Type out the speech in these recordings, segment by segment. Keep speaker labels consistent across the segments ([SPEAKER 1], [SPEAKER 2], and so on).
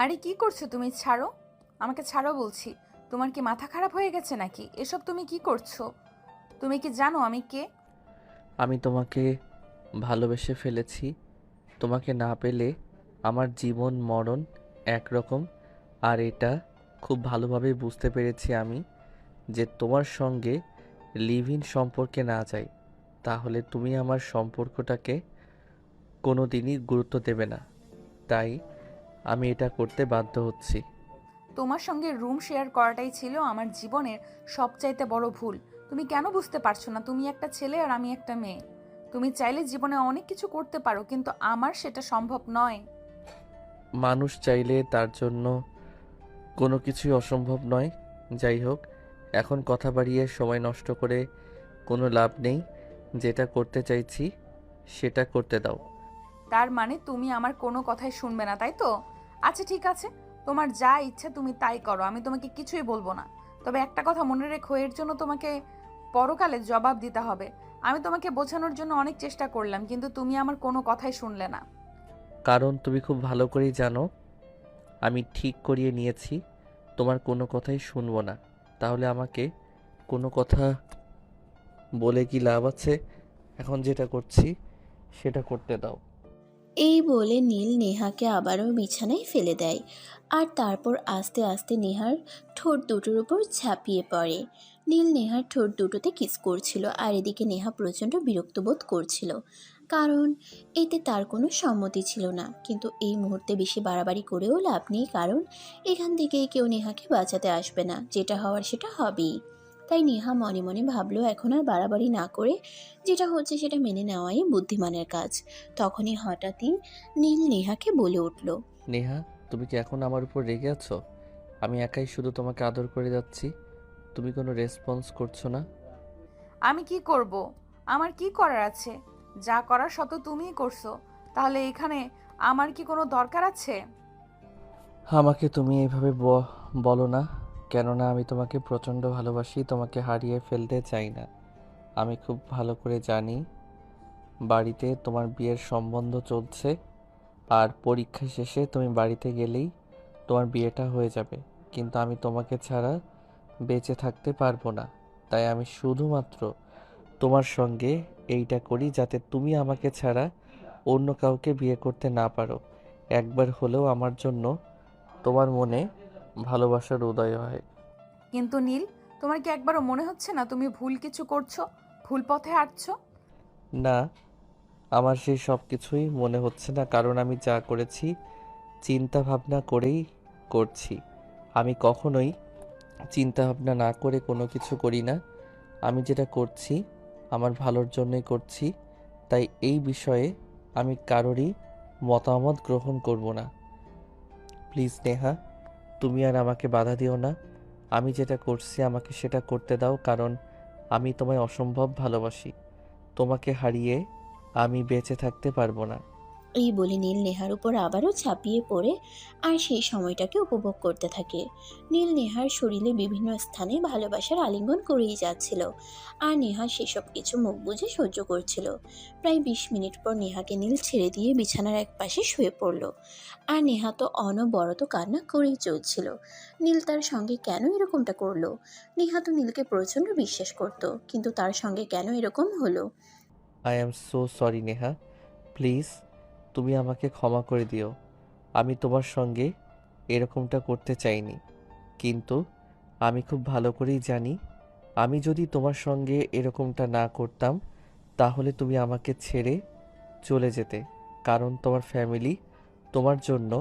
[SPEAKER 1] আরে কি করছো তুমি? ছাড়ো, আমাকে ছাড়ো বলছি। তোমার কি মাথা খারাপ হয়ে গেছে নাকি? এসব তুমি কি করছো? তুমি কি জানো আমি কে?
[SPEAKER 2] আমি তোমাকে ভালোবেসে ফেলেছি। তোমাকে না পেলে আমার জীবন মরণ একরকম। আর এটা খুব ভালোভাবে বুঝতে পেরেছি আমি যে তোমার সঙ্গে লিভ ইন সম্পর্কে না যাই তাহলে তুমি আমার সম্পর্কটাকে কোনো দিনই গুরুত্ব দেবে না। তাই আমি এটা করতে বাধ্য হচ্ছি।
[SPEAKER 1] তোমার সঙ্গে রুম শেয়ার করাটাই ছিল আমার জীবনের সবচাইতে বড় ভুল। তুমি কেন বুঝতে পারছো না? তুমি একটা ছেলে আর আমি একটা মেয়ে। তুমি চাইলে জীবনে অনেক কিছু করতে পারো, কিন্তু আমার সেটা সম্ভব নয়।
[SPEAKER 2] মানুষ চাইলে তার জন্য কোনো কিছুই অসম্ভব নয়। যাই হোক, এখন কথা বাড়িয়ে সময় নষ্ট করে কোনো লাভ নেই। যেটা করতে চাইছি সেটা করতে দাও।
[SPEAKER 1] তার মানে তুমি আমার কোনো কথাই শুনবে না, তাই তো? আচ্ছা ঠিক আছে, তোমার যা ইচ্ছা তুমি তাই করো, আমি তোমাকে কিছুই বলবো না। তবে একটা কথা মনে রেখো, এর জন্য তোমাকে পরকালে জবাব দিতে হবে। আমি তোমাকে বোঝানোর জন্য অনেক চেষ্টা করলাম, কিন্তু তুমি আমার কোনো কথাই শুনলে না।
[SPEAKER 2] কারণ তুমি খুব ভালো করেই জানো আমি ঠিক করিয়ে নিয়েছি তোমার কোনো কথাই শুনবো না। তাহলে আমাকে কোনো কথা বলে কি লাভ আছে? এখন যেটা করছি সেটা করতে দাও।
[SPEAKER 3] এই বলে নীল নেহাকে আবারও বিছানায় ফেলে দেয়। আর তারপর আস্তে আস্তে নেহার ঠোঁট দুটোর উপর ঝাঁপিয়ে পড়ে। নীল নেহার ঠোঁট দুটোতে কিস করছিল, আর এদিকে নেহা প্রচণ্ড বিরক্ত বোধ করছিল, কারণ এতে তার কোনো সম্মতি ছিল না। কিন্তু এই মুহূর্তে বেশি বাড়াবাড়ি করেও লাভ নেই, কারণ এখান থেকেই কেউ নেহাকে বাঁচাতে আসবে না। যেটা হওয়ার সেটা হবেই। তাই নেহা মনে মনে ভাবলো এখন আর বাড়াবাড়ি না করে যেটা হচ্ছে সেটা মেনে নেওয়াই বুদ্ধিমানের কাজ। তখনই হঠাৎই নীল নেহাকে বলে উঠল,
[SPEAKER 2] নেহা, তুমি কি এখন আমার উপর রেগে আছো? আমি একাই শুধু তোমাকে আদর করে যাচ্ছি, তুমি কোনো রেসপন্স করছো না।
[SPEAKER 1] আমি কি করব? আমার কি করার আছে? যা করার শত তুমিই করছো। তাহলে এখানে আমার কি কোনো দরকার আছে?
[SPEAKER 2] আমাকে তুমি এইভাবে বলো না, কেননা আমি তোমাকে প্রচণ্ড ভালোবাসি, তোমাকে হারিয়ে ফেলতে চাই না। আমি খুব ভালো করে জানি বাড়িতে তোমার বিয়ের সম্বন্ধ চলছে, আর পরীক্ষা শেষে তুমি বাড়িতে গেলেই তোমার বিয়েটা হয়ে যাবে। কিন্তু আমি তোমাকে ছাড়া বেঁচে থাকতে পারবো না। তাই আমি শুধুমাত্র তোমার সঙ্গে এইটা করি যাতে তুমি আমাকে ছাড়া অন্য কাউকে বিয়ে করতে না পারো। একবার হলেও আমার জন্য তোমার মনে ভালোবাসার উদয় হয়।
[SPEAKER 1] কিন্তু নীল, তোমার কি একবারও মনে হচ্ছে না তুমি ভুল কিছু করছো? ভুল পথে হাঁটছো?
[SPEAKER 2] না, আমার সেই সব কিছুই মনে হচ্ছে না, কারণ আমি যা করেছি চিন্তা ভাবনা করেই করছি। আমি কখনোই চিন্তা ভাবনা না করে কোনো কিছু করি না। আমি যেটা করছি আমার ভালোর জন্যই করছি। তাই এই বিষয়ে আমি কারোরই মতামত গ্রহণ করব না। প্লিজ নেহা, তুমি আর আমাকে বাধা দিও না। আমি যেটা করছি আমাকে সেটা করতে দাও, কারণ আমি তোমায় অসম্ভব ভালোবাসি। তোমাকে হারিয়ে আমি বেঁচে থাকতে পারবো না।
[SPEAKER 3] এই বলে নীল নেহার উপর আবারও ঝাঁপিয়ে পড়ে আর সেই সময়টাকে উপভোগ করতে থাকে। নীল নেহার শরীরে বিভিন্ন স্থানে ভালোবাসার আলিঙ্গন করেই যাচ্ছিল, আর নেহা সেসব কিছু মুখ বুজে সহ্য করছিল। প্রায় 20 মিনিট পর নেহাকে নীল ছেড়ে দিয়ে বিছানার এক পাশে শুয়ে পড়ল। আর নেহা তো অনবরত কান্না করেই চলছিল। নীল তার সঙ্গে কেন এরকমটা করলো? নেহা তো নীলকে প্রচণ্ড বিশ্বাস করত, কিন্তু তার সঙ্গে কেন এরকম হলো?
[SPEAKER 2] I am so sorry Neha, please তুমি আমাকে ক্ষমা করে দিও। আমি তোমার সঙ্গে এরকমটা করতে চাইনি, কিন্তু আমি খুব ভালো করেই জানি আমি যদি তোমার সঙ্গে এরকমটা না করতাম তাহলে তুমি আমাকে ছেড়ে চলে যেতে। কারণ তোমার ফ্যামিলি তোমার জন্য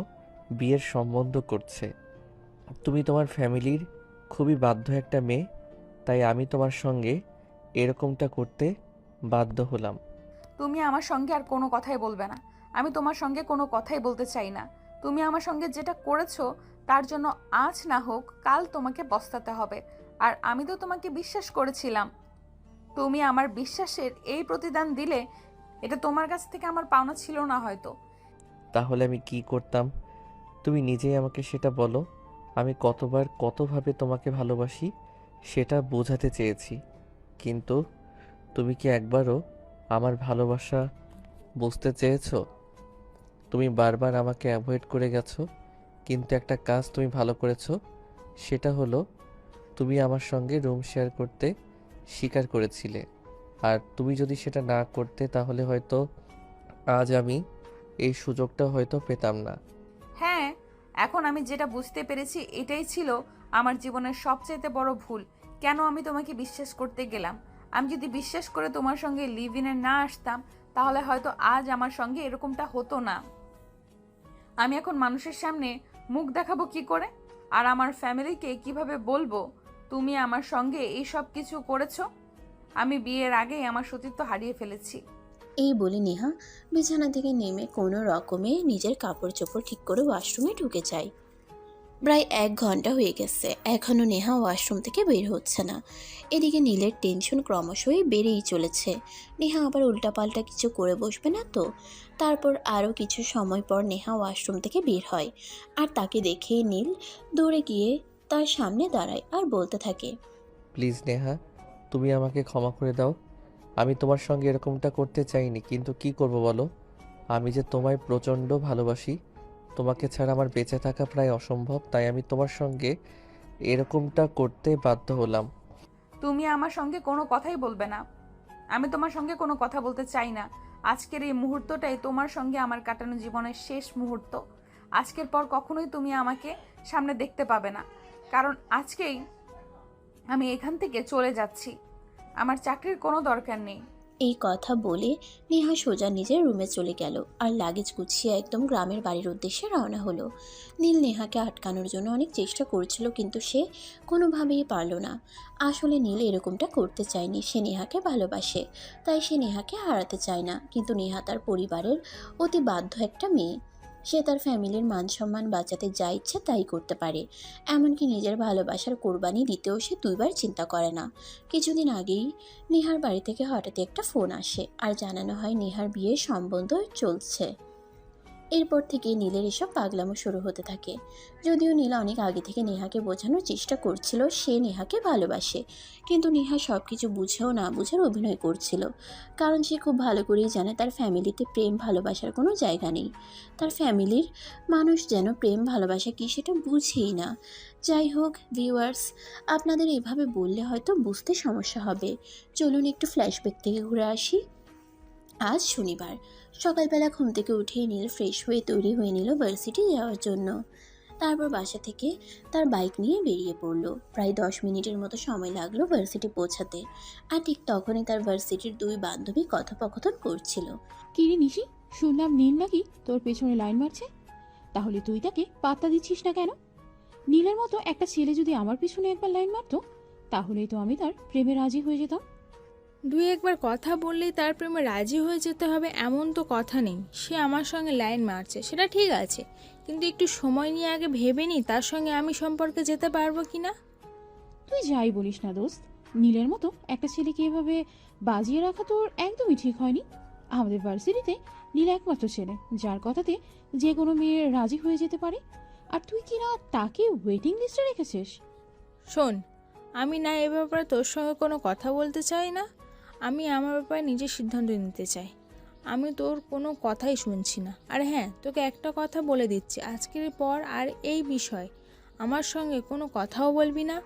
[SPEAKER 2] বিয়ের সম্বন্ধ করছে। তুমি তোমার ফ্যামিলির খুবই বাধ্য একটা মেয়ে, তাই আমি তোমার সঙ্গে এরকমটা করতে বাধ্য হলাম।
[SPEAKER 1] তুমি আমার সঙ্গে আর কোনো কথাই বলবে না। আমি তোমার সঙ্গে কোনো কথাই বলতে চাই না। তুমি আমার সঙ্গে যেটা করেছো তার জন্য আজ না হোক কাল তোমাকে পস্তাতে হবে। আর আমি তো তোমাকে বিশ্বাস করেছিলাম। তুমি আমার বিশ্বাসের এই প্রতিদান দিলে, এটা তোমার কাছ থেকে আমার পাওনা ছিল না হয়তো।
[SPEAKER 2] তাহলে আমি কি করতাম তুমি নিজেই আমাকে সেটা বলো। আমি কতবার কতভাবে তোমাকে ভালোবাসি সেটা বোঝাতে চেয়েছি, কিন্তু তুমি কি একবারও আমার ভালোবাসা বুঝতে চেয়েছো? তুমি বারবার আমাকে অ্যাভয়েড করে গেছো, কিন্তু একটা কাজ তুমি ভালো করেছো, সেটা হলো তুমি আমার সঙ্গে রুম শেয়ার করতে স্বীকার করেছিলে। আর তুমি যদি সেটা না করতে তাহলে হয়তো আজ আমি এই সুযোগটা হয়তো পেতাম না।
[SPEAKER 1] হ্যাঁ, এখন আমি যেটা বুঝতে পেরেছি এটাই ছিল আমার জীবনের সবচেয়ে বড় ভুল। কেন আমি তোমাকে বিশ্বাস করতে গেলাম? আমি যদি বিশ্বাস করে তোমার সঙ্গে লিভ ইনে না আসতাম, তাহলে হয়তো আজ আমার সঙ্গে এরকমটা হতো না। আমি এখন মানুষের সামনে মুখ দেখাবো কি করে? আর আমার ফ্যামিলিকে কিভাবে বলবো তুমি আমার সঙ্গে এই সব কিছু করেছো? আমি বিয়ের আগেই আমার সতীত্ব হারিয়ে ফেলেছি।
[SPEAKER 3] এই বলে নেহা বিছানা থেকে নেমে কোনো রকমে নিজের কাপড় চোপড় ঠিক করে ওয়াশরুমে ঢুকে যায়। প্রায় 1 ঘন্টা হয়ে গেছে, এখনও নেহা ওয়াশরুম থেকে বের হচ্ছে না। এদিকে নীলের টেনশন ক্রমশই বেড়েই চলেছে। নেহা আবার উল্টাপাল্টা কিছু করে বসবে না তো? তারপর আরও কিছু সময় পর নেহা ওয়াশরুম থেকে বের হয়, আর তাকে দেখে নীল দৌড়ে গিয়ে তার সামনে দাঁড়ায় আর বলতে থাকে,
[SPEAKER 2] প্লিজ নেহা, তুমি আমাকে ক্ষমা করে দাও। আমি তোমার সঙ্গে এরকমটা করতে চাইনি, কিন্তু কি করব বলো? আমি যে তোমায় প্রচণ্ড ভালোবাসি। তোমাকে ছাড়া আমার বেঁচে থাকা প্রায় অসম্ভব, তাই আমি তোমার সঙ্গে এরকমটা করতে বাধ্য হলাম।
[SPEAKER 1] তুমি আমার সঙ্গে কোনো কথাই বলবে না। আমি তোমার সঙ্গে কোনো কথা বলতে চাই না। আজকের এই মুহূর্তটাই তোমার সঙ্গে আমার কাটানো জীবনের শেষ মুহূর্ত। আজকের পর কখনোই তুমি আমাকে সামনে দেখতে পাবে না, কারণ আজকেই আমি এখান থেকে চলে যাচ্ছি। আমার চাকরির কোনো দরকার নেই।
[SPEAKER 3] এই কথা বলে নেহা সোজা নিজের রুমে চলে গেল আর লাগেজ গুছিয়ে একদম গ্রামের বাড়ির উদ্দেশ্যে রওনা হলো। নীল নেহাকে আটকানোর জন্য অনেক চেষ্টা করছিল, কিন্তু সে কোনোভাবেই পারল না। আসলে নীল এরকমটা করতে চায়নি, সে নেহাকে ভালোবাসে, তাই সে নেহাকে হারাতে চায় না। কিন্তু নেহা তার পরিবারের অতি বাধ্য একটা মেয়ে, সে তার ফ্যামিলির মান সম্মান বাঁচাতে যা ইচ্ছে তাই করতে পারে। এমনকি নিজের ভালোবাসার কোরবানি দিতেও সে দুইবার চিন্তা করে না। কিছুদিন আগেই নেহার বাড়ি থেকে হঠাৎ একটা ফোন আসে আর জানানো হয় নেহার বিয়ের সম্বন্ধ চলছে। এরপর থেকে নীলের এসব পাগলামো শুরু হতে থাকে। যদিও নীলা অনেক আগে থেকে নেহাকে বোঝানোর চেষ্টা করছিল সে নেহাকে ভালোবাসে, কিন্তু নেহা সব কিছু বুঝেও না বুঝার অভিনয় করছিল। কারণ সে খুব ভালো করেই জানে তার ফ্যামিলিতে প্রেম ভালোবাসার কোনো জায়গা নেই। তার ফ্যামিলির মানুষ যেন প্রেম ভালোবাসা কি সেটা বুঝেই না। যাই হোক ভিউয়ার্স, আপনাদের এভাবে বললে হয়তো বুঝতে সমস্যা হবে। চলুন একটু ফ্ল্যাশব্যাক থেকে ঘুরে আসি। আজ শনিবার সকালবেলা ঘুম থেকে উঠেই নীল ফ্রেশ হয়ে তৈরি হয়ে নিল ভার্সিটি যাওয়ার জন্য। তারপর বাসা থেকে তার বাইক নিয়ে বেরিয়ে পড়লো। প্রায় 10 মিনিটের মতো সময় লাগলো ভার্সিটি পৌঁছাতে। আর ঠিক তখনই তার ভার্সিটির 2 বান্ধবী কথোপকথন করছিল।
[SPEAKER 4] কিরে নিশি, শুনলাম নীল নাকি তোর পেছনে লাইন মারছে। তাহলে তুই তাকে পাত্তা দিচ্ছিস না কেন? নীলের মতো একটা ছেলে যদি আমার পিছনে একবার লাইন মারতো, তাহলেই তো আমি তার প্রেমে রাজি হয়ে যেতাম।
[SPEAKER 5] দুই একবার কথা বললেই তার প্রেমে রাজি হয়ে যেতে হবে এমন তো কথা নেই। সে আমার সঙ্গে লাইন মারছে সেটা ঠিক আছে, কিন্তু একটু সময় নিয়ে আগে ভেবে নি তার সঙ্গে আমি সম্পর্কে যেতে পারবো কি না।
[SPEAKER 4] তুই যাই বলিস না দোস্ত, নীলের মতো একটা ছেলেকে এভাবে বাজিয়ে রাখা তোর একদমই ঠিক হয়নি। আমাদের ভার্সিটিতে নীল একমাত্র ছেলে যার কথাতে যে কোনো মেয়ে রাজি হয়ে যেতে পারে, আর তুই কিনা তাকে ওয়েটিং লিস্টে রেখেছিস।
[SPEAKER 5] শোন, আমি না এ ব্যাপারে তোর সঙ্গে কোনো কথা বলতে চাই না। আমি আমার ব্যাপারে নিজের সিদ্ধান্ত নিতে চাই। আমি তোর কোনো কথাই শুনছি না। আর হ্যাঁ, তোকে একটা কথা বলে দিচ্ছি, আজকের পর আর এই বিষয় আমার সঙ্গে কোনো কথাও বলবি না।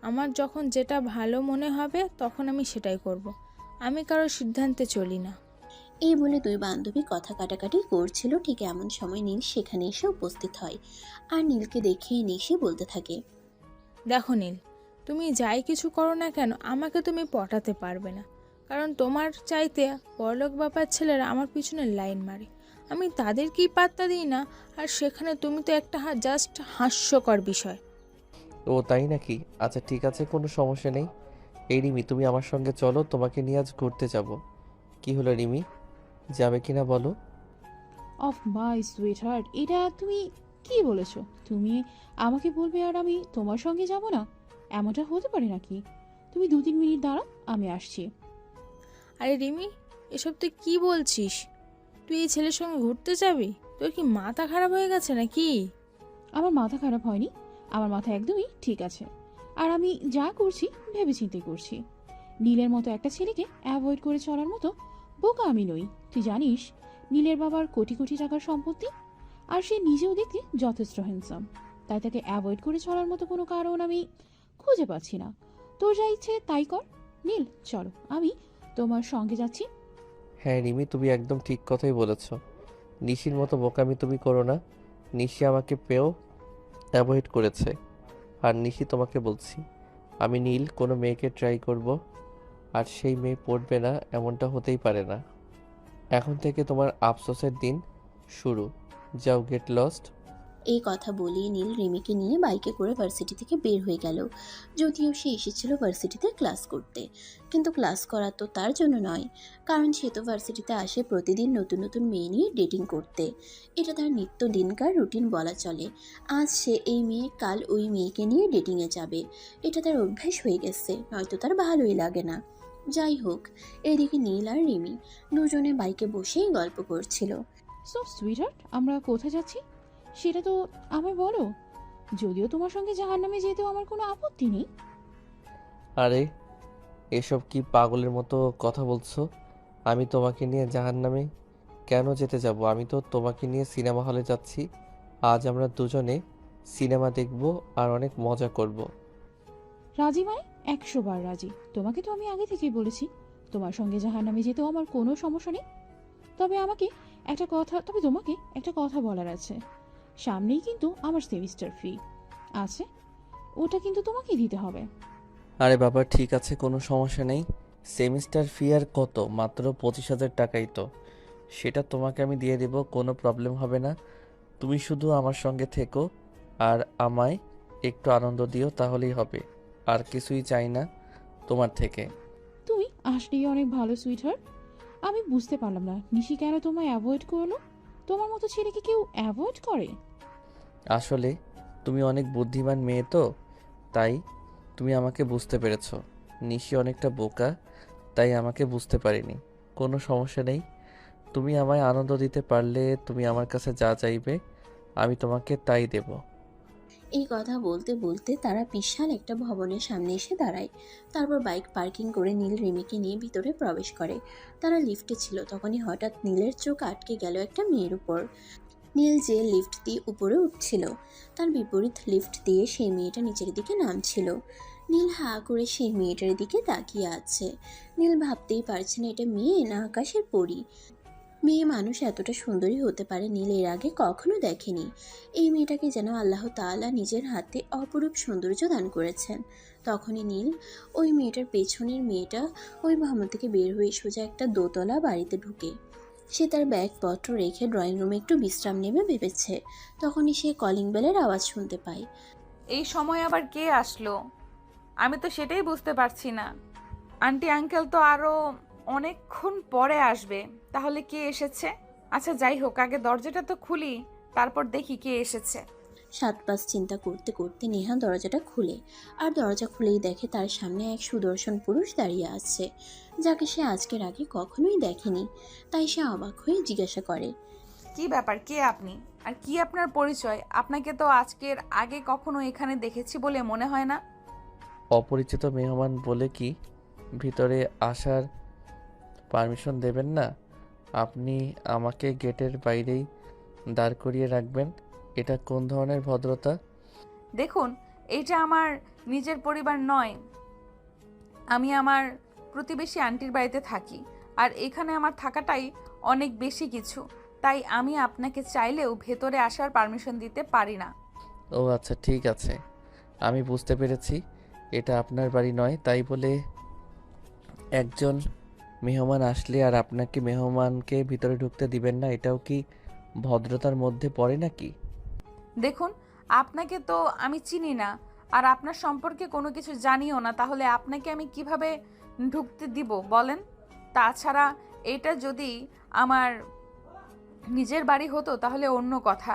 [SPEAKER 5] আমার যখন যেটা ভালো মনে হবে তখন আমি সেটাই করব। আমি কারোর সিদ্ধান্তে চলি না।
[SPEAKER 3] এই বলে 2 বান্ধবী কথা কাটাকাটি করছিল। ঠিক এমন সময় নীল সেখানে এসে উপস্থিত হয় আর নীলকে দেখে নিশি বলতে থাকে,
[SPEAKER 5] দেখো নীল, তুমি যাই কিছু করো না কেন আমাকে তুমি পটাতে পারবে না। কারণ তোমার চাইতে বড়লোক বাবার ছেলেরা আমার পিছনে লাইন মারে, আমি তাদেরকেই পাত্তা দিই না। আর সেখানে তুমি তো একটা জাস্ট হাস্যকর বিষয়।
[SPEAKER 2] ও তাই নাকি? আচ্ছা ঠিক আছে, কোনো সমস্যা নেই। এই রিমি, তুমি আমার সঙ্গে চলো, তোমাকে নিয়ে আজ ঘুরতে যাব। কি হলো রিমি, যাবে কিনা বলো?
[SPEAKER 4] অফ মাই সুইট হার্ট, এটা তুমি কি বলেছো? তুমি আমাকে বলবে আর আমি তোমার সঙ্গে যাব না? এমনটা হতে পারে নাকি? তুমি 2-3 মিনিট দাঁড়াও, আমি আসছি।
[SPEAKER 5] আরে রিমি, এসব তুই কি বলছিস? তুই এই ছেলের সঙ্গে ঘুরতে যাবি? তোর কি মাথা খারাপ হয়ে গেছে নাকি?
[SPEAKER 4] আমার মাথা খারাপ হয়নি, আমার মাথা একদমই ঠিক আছে। আর আমি যা করছি ভেবেচিন্তে করছি। নীলের মতো একটা ছেলেকে অ্যাভয়েড করে চলার মতো বোকা আমি নই। তুই জানিস নীলের বাবার কোটি কোটি টাকার সম্পত্তি, আর সে নিজেও দেখতে যথেষ্ট হ্যান্ডসাম, তাই তাকে অ্যাভয়েড করে চলার মতো কোনো কারণ আমি খুঁজে পাচ্ছি না। তোর যা ইচ্ছে তাই কর। নীল, চলো, আমি তোমার সঙ্গে যাচ্ছি।
[SPEAKER 2] হ্যাঁ রিমি, তুমি একদম ঠিক কথাই বলেছ। নিশির মতো বোকামি তুমি করো না। নিশি আমাকে পেয়েও অ্যাভয়েড করেছে, আর নিশি তোমাকে বলছি, আমি নীল কোনো মেয়েকে ট্রাই করব, আর সেই মেয়ে পড়বে না এমনটা হতেই পারে না। এখন থেকে তোমার আফসোসের দিন শুরু। যাও, গেট লস্ট।
[SPEAKER 3] এই কথা বলেই নীল রিমিকে নিয়ে বাইকে করে ভার্সিটি থেকে বের হয়ে গেল। যদিও সে এসেছিল ভার্সিটিতে ক্লাস করতে, কিন্তু ক্লাস করা তো তার জন্য নয়, কারণ সে তো ভার্সিটিতে আসে প্রতিদিন নতুন নতুন মেয়ে নিয়ে ডেটিং করতে। এটা তার নিত্য দিনকার রুটিন বলা চলে। আজ সে এই মেয়ে, কাল ওই মেয়েকে নিয়ে ডেটিংয়ে যাবে। এটা তার অভ্যাস হয়ে গেছে, নয়তো তার ভালোই লাগে না। যাই হোক, এদিকে নীল আর রিমি দুজনে বাইকে বসেই গল্প করছিল।
[SPEAKER 4] সো সুইটহার্ট, আমরা কোথায় যাচ্ছি সেটা তো আমায় বলো। যদিও তোমার সঙ্গে জাহান্নামে যেতেও আমার কোনো আপত্তি নেই।
[SPEAKER 2] আরে এসব কি পাগলের মতো কথা বলছো? আমি তোমাকে নিয়ে জাহান্নামে কেন যেতে যাব? আমি তো তোমাকে নিয়ে সিনেমা হলে যাচ্ছি। আজ আমরা দুজনে সিনেমা দেখব আর অনেক মজা করব।
[SPEAKER 4] রাজি মানে 100 বার রাজি। তোমাকে তো আমি আগে থেকেই বলেছি তোমার সঙ্গে জাহান্নামে যেতেও আমার কোনো সমস্যা নেই। তবে তোমাকে একটা কথা বলার আছে। সামনেই কিন্তু আমার সেমিস্টার ফি আছে, ওটা কিন্তু তোমাকে দিতে হবে।
[SPEAKER 2] আরে বাবা, ঠিক আছে, কোনো সমস্যা নেই। সেমিস্টার ফি আর কত? মাত্র 25,000 টাকাই তো। সেটা তোমাকে আমি দিয়ে দেব, কোনো প্রবলেম হবে না। তুমি শুধু আমার সঙ্গে থেকো আর আমায় একটু আনন্দ দিও, তাহলেই হবে। আর কিছুই চাই না তোমার থেকে।
[SPEAKER 4] তুমি আসলেই অনেক ভালো সুইটহার্ট। আমি বুঝতে পারলাম না নিশি কেন তোমায় অ্যাভয়েড করলো। তোমার মতো ছেলেকে কেউ অ্যাভয়েড করে?
[SPEAKER 2] আসলে তুমি অনেক বুদ্ধিমান মেয়ে তো, তাই তুমি আমাকে বুঝতে পেরেছো। নিশি অনেকটা বোকা, তাই আমাকে বুঝতে পারিনি। কোনো সমস্যা নেই। তুমি আমায় আনন্দ দিতে পারলে তুমি আমার কাছে যা চাইবে আমি তোমাকে তাই দেব।
[SPEAKER 3] এই কথা বলতে বলতে তারা বিশাল একটা ভবনের সামনে এসে দাঁড়ায়। তারপর বাইক পার্কিং করে নীল রিমিকে নিয়ে ভিতরে প্রবেশ করে। তারা লিফটে ছিল, তখনই হঠাৎ নীলের চোখ আটকে গেল একটা মেয়ের উপর। নীল যে লিফট দিয়ে উপরে উঠছিল, তার বিপরীত লিফট দিয়ে সেই মেয়েটা নিচের দিকে নামছিল। নীল হা করে সেই মেয়েটার দিকে তাকিয়ে আছে। নীল ভাবতেই পারছে না এটা মেয়ে না আকাশের পরী। মেয়ে মানুষ এতটা সুন্দরী হতে পারে নীল এর আগে কখনো দেখেনি। এই মেয়েটাকে যেন আল্লাহ তাআলা নিজের হাতে অপরূপ সৌন্দর্য দান করেছেন। তখনই নীল ওই মেয়েটার পেছনের মেয়েটা ওই ভবন থেকে বের হয়ে সোজা একটা দোতলা বাড়িতে ঢুকে। সে তার ব্যাগপত্র রেখে ড্রয়িং রুমে একটু বিশ্রাম নেবে ভেবেছে। তখনই সে কলিং বেলের আওয়াজ শুনতে পায়।
[SPEAKER 1] এই সময় আবার কে আসলো? আমি তো সেটাই বুঝতে পারছি না। আন্টি আঙ্কেল তো আরো অনেকক্ষণ পরে আসবে, তাহলে কে এসেছে? আচ্ছা যাই হোক, আগে দরজাটা তো খুলি, তারপর দেখি কে এসেছে।
[SPEAKER 3] 7-5 চিন্তা করতে করতে নেহা দরজাটা খুলে, আর দরজা খুলেই দেখে তার সামনে এক সুদর্শন পুরুষ দাঁড়িয়ে আছে, যাকে সে আজকের আগে কখনোই দেখেনি। তাই সে অবাক হয়ে জিজ্ঞাসা করে,
[SPEAKER 1] কি ব্যাপার, কে আপনি? আর কি আপনার পরিচয়? আপনাকে তো আজকের আগে কখনো এখানে দেখেছি বলে মনে হয় না।
[SPEAKER 2] অপরিচিত মেহমান বলে কি ভিতরে আসার পারমিশন দেবেন না? আপনি আমাকে গেটের বাইরেই দাঁড় করিয়ে রাখবেন? এটা কোন ধরনের ভদ্রতা?
[SPEAKER 1] দেখুন, এইটা আমার নিজের পরিবার নয়। আমি আমার প্রতিবেশী আন্টির বাড়িতে থাকি, আর এখানে আমার থাকাটাই অনেক বেশি কিছু। তাই আমি আপনাকে চাইলেও ভেতরে আসার পারমিশন দিতে পারি না।
[SPEAKER 2] ও আচ্ছা, ঠিক আছে, আমি বুঝতে পেরেছি এটা আপনার বাড়ি নয়। তাই বলে একজন মেহমান আসলে আর আপনাকে মেহমানকে ভিতরে ঢুকতে দিবেন না, এটাও কি ভদ্রতার মধ্যে পড়ে নাকি?
[SPEAKER 1] দেখুন, আপনাকে তো আমি চিনি না, আর আপনার সম্পর্কে কোনো কিছু জানিও না, তাহলে আপনাকে আমি কিভাবে ঢুকতে দিব বলেন? তাছাড়া এটা যদি আমার নিজের বাড়ি হতো তাহলে অন্য কথা।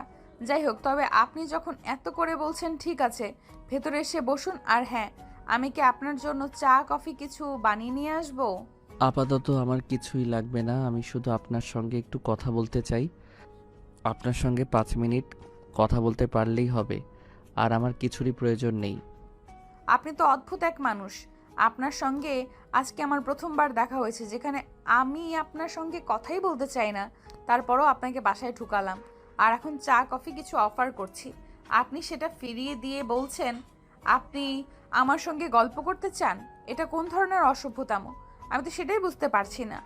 [SPEAKER 1] যাই হোক, তবে আপনি যখন এত করে বলছেন, ঠিক আছে, ভেতরে এসে বসুন। আর হ্যাঁ, আমি কি আপনার জন্য চা কফি কিছু বানিয়ে নিয়ে আসবো?
[SPEAKER 2] আপাতত আমার কিছুই লাগবে না, আমি শুধু আপনার সঙ্গে একটু কথা বলতে চাই। আপনার সঙ্গে 5 মিনিট কথা বলতে পারলেই হবে, আর আমার কিছুরই প্রয়োজন নেই।
[SPEAKER 1] আপনি তো অদ্ভুত এক মানুষ। আপনার সঙ্গে আজকে আমার প্রথমবার দেখা হয়েছে, যেখানে আমি আপনার সঙ্গে কথাই বলতে চাই না, তারপরও আপনাকে বাসায় ঢুকালাম। আর এখন চা কফি কিছু অফার করছি, আপনি সেটা ফিরিয়ে দিয়ে বলছেন আপনি আমার সঙ্গে গল্প করতে চান। এটা কোন ধরনের অসভ্যতাম? আমি তো সেটাই বুঝতে পারছি না।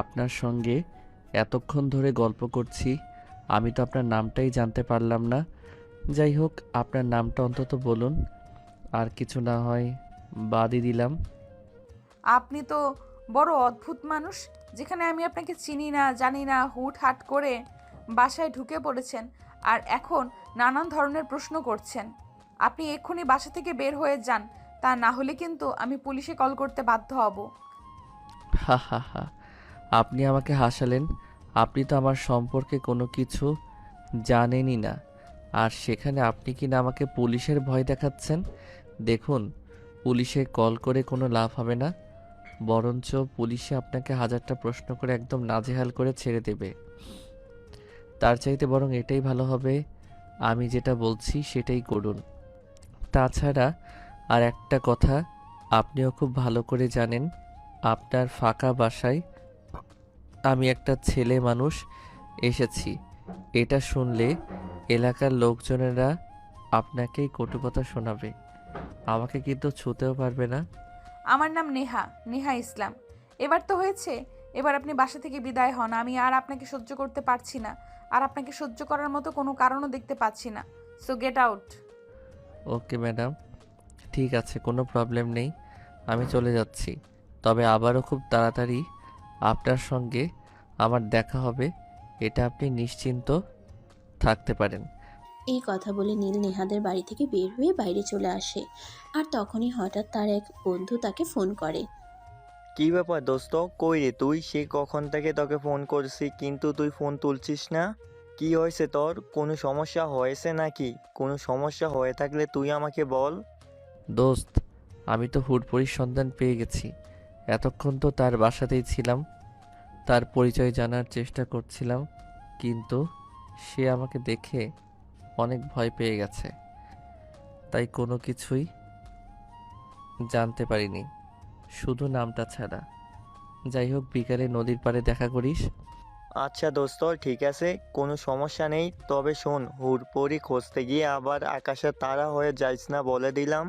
[SPEAKER 2] আপনার সঙ্গে এতক্ষণ ধরে গল্প করছি, আমি তো আপনার নামটাই জানতে পারলাম না। যাই হোক, আপনার নামটা অন্তত বলুন, আর কিছু না হয় বাদই দিলাম।
[SPEAKER 1] আপনি তো বড় অদ্ভুত মানুষ। যেখানে আমি আপনাকে চিনি না জানি না, হুটহাট করে বাসায় ঢুকে পড়েছেন আর এখন নানান ধরনের প্রশ্ন করছেন। আপনি এক্ষুনি বাসা থেকে বের হয়ে যান, তা না হলে কিন্তু আমি পুলিশে কল করতে বাধ্য হব।
[SPEAKER 2] হা হা হা, আপনি আমাকে হাসালেন। আপনি তো আমার সম্পর্কে কোনো কিছু জানেনই না, আর সেখানে আপনি কি না আমাকে পুলিশের ভয় দেখাচ্ছেন। দেখুন, পুলিশে কল করে কোনো লাভ হবে না, বরঞ্চ পুলিশে আপনাকে হাজারটা প্রশ্ন করে একদম নাজেহাল করে ছেড়ে দেবে। তার চাইতে বরং এটাই ভালো হবে, আমি যেটা বলছি সেটাই করুন। তাছাড়া আর একটা কথা, আপনিও খুব ভালো করে জানেন, আপনার ফাঁকা বাসায় আমি একটা ছেলে মানুষ এসেছি। এটা শুনলে এলাকার লোকজনেরা আপনাকেই কটু কথা শোনাবে, আমাকে কিন্তু ছুঁতেও পারবে না।
[SPEAKER 1] আমার নাম নেহা, নেহা ইসলাম। এবার তো হয়েছে, এবার আপনি বাসা থেকে বিদায় হন। আমি আর আপনাকে সহ্য করতে পারছি না, আর আপনাকে সহ্য করার মতো কোনো কারণও দেখতে পাচ্ছি না। So get out.
[SPEAKER 2] Okay madam, ঠিক আছে, কোনো প্রবলেম নেই, আমি চলে যাচ্ছি। তবে আবারও খুব তাড়াতাড়ি আপনার সঙ্গে আমার দেখা হবে, এটা আপনি নিশ্চিন্ত থাকতে পারেন।
[SPEAKER 3] এই কথা বলে নীল নেহাদের বাড়ি থেকে বের হয়ে বাইরে চলে আসে। আর তখনই হঠাৎ তার এক বন্ধু তাকে ফোন করে।
[SPEAKER 6] কি ব্যাপার দোস্ত, কই রে তুই? সে কখন থেকে তোকে ফোন করছি কিন্তু তুই ফোন তুলছিস না। কি হয়েছে তোর? কোনো সমস্যা হয়েছে নাকি? কোনো সমস্যা হয়ে থাকলে তুই আমাকে বল।
[SPEAKER 2] দোস্ত, আমি তো হুড়পড়ির সন্ধান পেয়ে গেছি। এতক্ষণ তো তার বাসাতেই ছিলাম, তার পরিচয় জানার চেষ্টা করছিলাম, কিন্তু সে আমাকে দেখে অনেক ভয় পেয়ে গেছে, তাই কোনো কিছুই জানতে পারিনি, শুধু নামটা ছাড়া। যাই হোক, বিকালে নদীর পাড়ে দেখা করিস।
[SPEAKER 6] আচ্ছা দোস্ত, ঠিক আছে, কোনো সমস্যা নেই। তবে শোন, হুড়পড়ি খুঁজতে গিয়ে আবার আকাশের তারা হয়ে যাইস না, বলে দিলাম।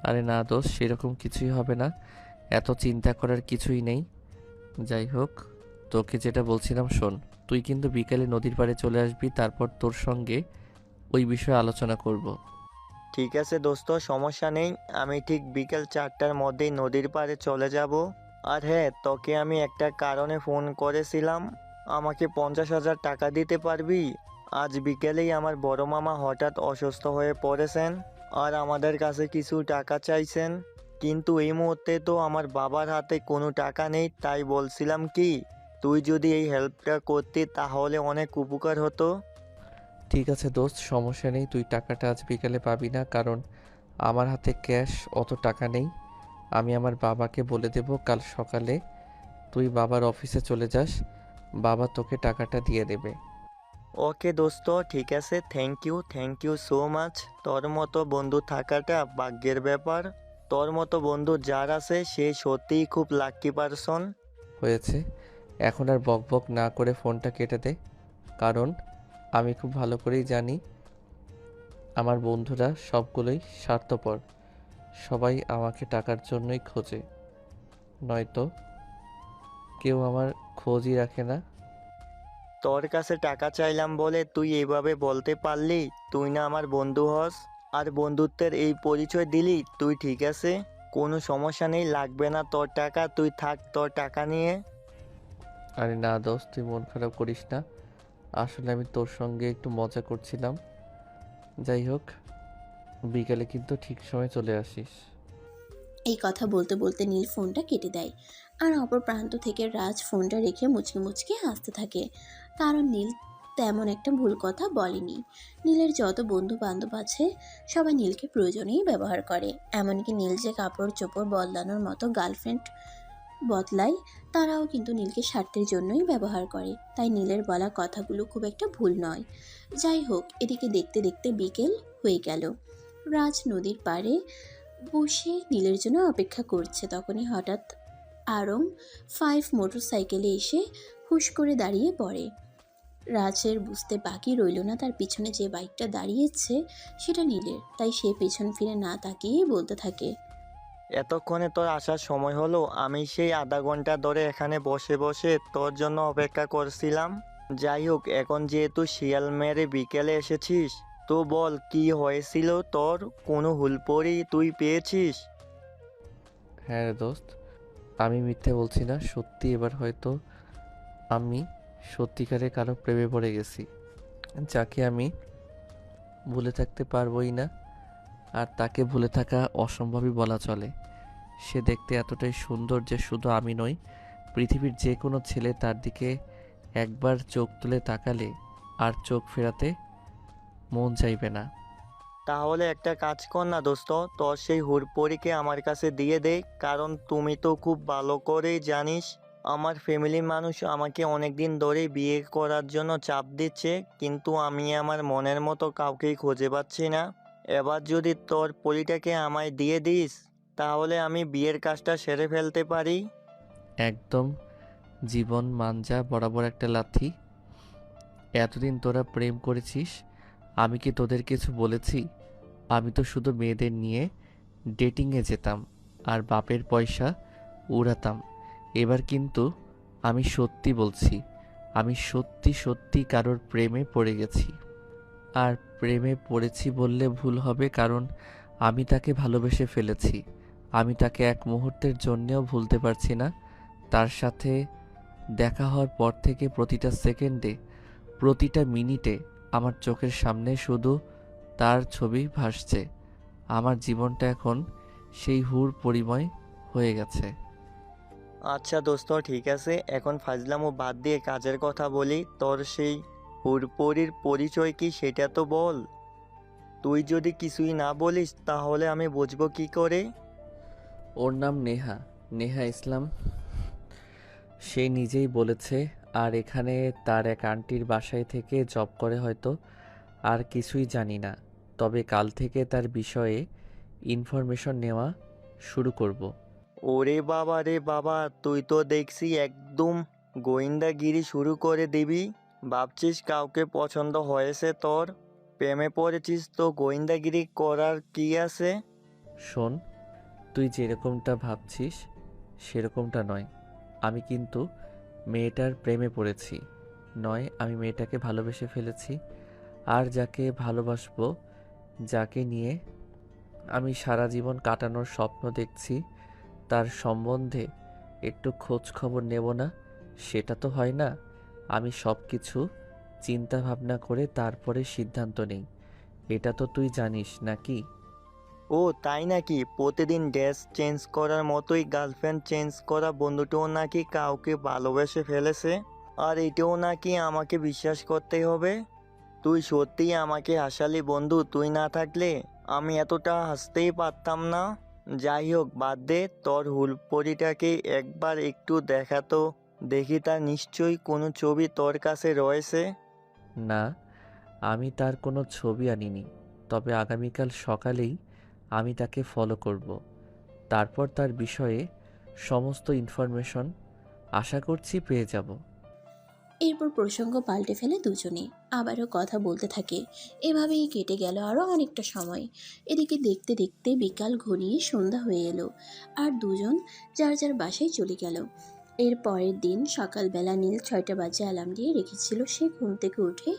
[SPEAKER 2] আরে না দোস্ত, সেরকম কিছুই হবে না, এত চিন্তা করার কিছুই নেই। যাই হোক, তোকে যেটা বলছিলাম শোন, তুই কিন্তু বিকালে নদীর পাড়ে চলে আসবি, তারপর তোর সঙ্গে ওই বিষয়ে আলোচনা করব।
[SPEAKER 6] ঠিক আছে দোস্ত, সমস্যা নেই। আমি ঠিক বিকেল 4টার মধ্যেই নদীর পাড়ে চলে যাব। আর হ্যাঁ, তোকে আমি একটা কারণে ফোন করেছিলাম। আমাকে 50,000 টাকা দিতে পারবি? আজ বিকেলেই আমার বড় মামা হঠাৎ অসুস্থ হয়ে পড়েছেন আর আমাদের কাছে কিছু টাকা চাইছেন। কিন্তু এই মুহূর্তে তো আমার বাবার হাতে কোনো টাকা নেই, তাই বলছিলাম কি, তুই যদি এই হেল্পটা করতি তাহলে অনেক উপকার হতো।
[SPEAKER 2] ঠিক আছে দোস্ত, সমস্যা নেই, তুই টাকাটা আজ বিকালে পাবি না, কারণ আমার হাতে ক্যাশ অত টাকা নেই। আমি আমার বাবাকে বলে দেব কাল সকালে তুই বাবার অফিসে চলে যাস, বাবা তোকে টাকাটা দিয়ে দেবে।
[SPEAKER 6] ওকে দোস্ত, ঠিক আছে, থ্যাংক ইউ সো মাচ। তোর মতো বন্ধু থাকাটা ভাগ্যের ব্যাপার। তোর মতো বন্ধু যার আছে সে সত্যিই খুব লাকি পারসন।
[SPEAKER 2] হয়েছে, এখন আর বক বক না করে ফোনটা কেটে দে, কারণ আমি খুব ভালো করেই জানি আমার বন্ধুরা সবগুলোই স্বার্থপর, সবাই আমাকে টাকার জন্যই খোঁজে, নয়তো কেউ আমার খোঁজই রাখে না।
[SPEAKER 6] তোর কাছে টাকা চাইলাম বলে তুই এভাবে বলতে পারলি? তুই না আমার বন্ধু হস, আর বন্ধুত্বের এই পরিচয় দিলি তুই? ঠিক আছে, কোনো সমস্যা নেই, লাগবে না তোর টাকা, তুই থাক তোর টাকা নিয়ে।
[SPEAKER 2] আরে না দোস্ত, তুই মন খারাপ করিস না, আসলে আমি তোর সঙ্গে একটু মজা করছিলাম। যাই হোক, বিকালে কিন্তু ঠিক সময় চলে আসিস।
[SPEAKER 3] এই কথা বলতে বলতে নীল ফোনটা কেটে দেয়। আর অপর প্রান্ত থেকে রাজ ফোনটা রেখে মুচকি মুচকি হাসতে থাকে, কারণ নীল তেমন একটা ভুল কথা বলেনি। নীলের যত বন্ধু বান্ধব আছে সবাই নীলকে প্রয়োজনেই ব্যবহার করে। এমনকি নীল যে কাপড় চোপড় বদলানোর মতো গার্লফ্রেন্ড বদলায়, তারাও কিন্তু নীলকে স্বার্থের জন্যই ব্যবহার করে। তাই নীলের বলা কথাগুলো খুব একটা ভুল নয়। যাই হোক, এদিকে দেখতে দেখতে বিকেল হয়ে গেল। রাজ নদীর পাড়ে বসে নীলের জন্য অপেক্ষা করছে। তখনই হঠাৎ আরং 5 মোটরসাইকেলে এসে হুশ করে দাঁড়িয়ে পড়ে। রাজের বুঝতে বাকি রইল না তার পিছনে যে বাইকটা দাঁড়িয়েছে সেটা নীলের, তাই সে পেছন ফিরে না তাকিয়েই বলতে থাকে,
[SPEAKER 6] এতক্ষণে তোর আসার সময় হলো? আমি সেই আধা ঘন্টা ধরে এখানে বসে বসে তোর জন্য অপেক্ষা করছিলাম। যাই হোক, এখন যেহেতু শিয়াল মেরে বিকেলে এসেছিস, তো বল কি হয়েছিল তোর? কোনো হুলপড়ি তুই পেয়েছিস?
[SPEAKER 2] হ্যাঁ রে দোস্ত, আমি মিথ্যে বলছি না, সত্যি এবার হয়তো আমি সত্যিকারে কারো প্রেমে পড়ে গেছি, যাকে আমি ভুলে থাকতে পারবোই না। আর তাকে ভুলে থাকা অসম্ভবই বলা চলে। সে দেখতে এতটাই সুন্দর যে শুধু আমি নই, পৃথিবীর যে কোনো ছেলে তার দিকে একবার চোখ তুলে তাকালে আর চোখ ফেরাতে মন চাইবে না।
[SPEAKER 6] তাহলে একটা কাজ কর না দোস্ত, তোর সেই হুড়পড়িকে আমার কাছে দিয়ে দে। কারণ তুমি তো খুব ভালো করেই জানিস আমার ফ্যামিলির মানুষ আমাকে অনেক দিন ধরেই বিয়ে করার জন্য চাপ দিচ্ছে, কিন্তু আমি আমার মনের মতো কাউকেই খুঁজে পাচ্ছি না। এবার যদি তোর পরিটাকে আমায় দিয়ে দিস, তাহলে আমি বিয়ের কাজটা সেরে ফেলতে পারি।
[SPEAKER 2] একদম জীবন মাঞ্জা বরাবর একটা লাথি। এতদিন তোরা প্রেম করেছিস, আমি কি তোদের কিছু বলেছি? আমি তো শুধু মেয়েদের নিয়ে ডেটিংয়ে যেতাম আর বাপের পয়সা উড়াতাম। এবার কিন্তু আমি সত্যি বলছি, আমি সত্যি সত্যি কারোর প্রেমে পড়ে গেছি। আর প্রেমে পড়েছি বললে ভুল হবে, কারণ আমি তাকে ভালোবেসে ফেলেছি। আমি তাকে এক মুহূর্তের জন্যেও ভুলতে পারছি না। তার সাথে দেখা হওয়ার পর থেকে প্রতিটা সেকেন্ডে, প্রতিটা মিনিটে আমার চোখের সামনে শুধু তার ছবি ভাসছে। আমার জীবনটা এখন সেই হুর পরিময় হয়ে গেছে।
[SPEAKER 6] আচ্ছা দোস্ত, ঠিক আছে, এখন ফাজলামো বাদ দিয়ে কাজের কথা বলি। তোর সেই হুড়পড়ির পরিচয় কি সেটা তো বল। তুই যদি কিছুই না বলিস তাহলে আমি বুঝবো কি করে?
[SPEAKER 2] ওর নাম নেহা, নেহা ইসলাম। সে নিজেই বলেছে। আর এখানে তার এক আন্টির বাসায় থেকে জব করে হয়তো। আর কিছুই জানি না, তবে কাল থেকে তার বিষয়ে ইনফরমেশন নেওয়া শুরু করব।
[SPEAKER 6] ওরে বাবা রে বাবা, তুই তো দেখছি একদম গোয়েন্দাগিরি শুরু করে দিবি। ভাবছিস কাউকে পছন্দ হয়েছে তোর, প্রেমে পড়েছিস, তো গোয়েন্দাগিরি করার কি আছে?
[SPEAKER 2] শোন, তুই যেরকমটা ভাবছিস সেরকমটা নয়। আমি কিন্তু মেয়েটার প্রেমে পড়েছি নয়, আমি মেয়েটাকে ভালোবেসে ফেলেছি। আর যাকে ভালোবাসবো, যাকে নিয়ে আমি সারা জীবন কাটানোর স্বপ্ন দেখছি, তার সম্বন্ধে একটু খোঁজ খবর নেব না? সেটা তো হয় না। আমি সব কিছু চিন্তা ভাবনা করে তারপরে সিদ্ধান্ত নেই। এটা তো তুই জানিস নাকি?
[SPEAKER 6] ও তাই নাকি? প্রতিদিন ড্রেস চেঞ্জ করার মতোই গার্লফ্রেন্ড চেঞ্জ করা বন্ধুটিও নাকি কাউকে ভালোবেসে ফেলেছে, আর এটাও নাকি আমাকে বিশ্বাস করতে হবে? তুই সত্যিই আমাকে হাসালি বন্ধু, তুই না থাকলে আমি এতটা হাসতেই পারতাম না। যাই হোক, বাদ দে, তোর হুলপরিটাকে একবার একটু দেখাতো, দেখি তার নিশ্চয়ই কোনো ছবি তোর কাছে রয়েছে।
[SPEAKER 2] না, আমি তার কোনো ছবি আনিনি। তবে আগামীকাল সকালেই আমি তাকে ফলো করব। তারপর তার বিষয়ে সমস্ত ইনফরমেশন আশা করছি পেয়ে যাব।
[SPEAKER 3] এরপর প্রসঙ্গ পাল্টে ফেলে দুজনে, আবারও কথা বলতে থাকে। এভাবেই কেটে গেল আরও অনেকটা সময়। এদিকে দেখতে দেখতে বিকাল ঘনিয়ে সন্ধ্যা হয়ে এলো, আর দুজন যার যার বাসায় চলে গেল। এর পরের দিন সকালবেলা নীল 6টা বাজে অ্যালার্ম দিয়ে রেখেছিল। সে ঘুম থেকে উঠে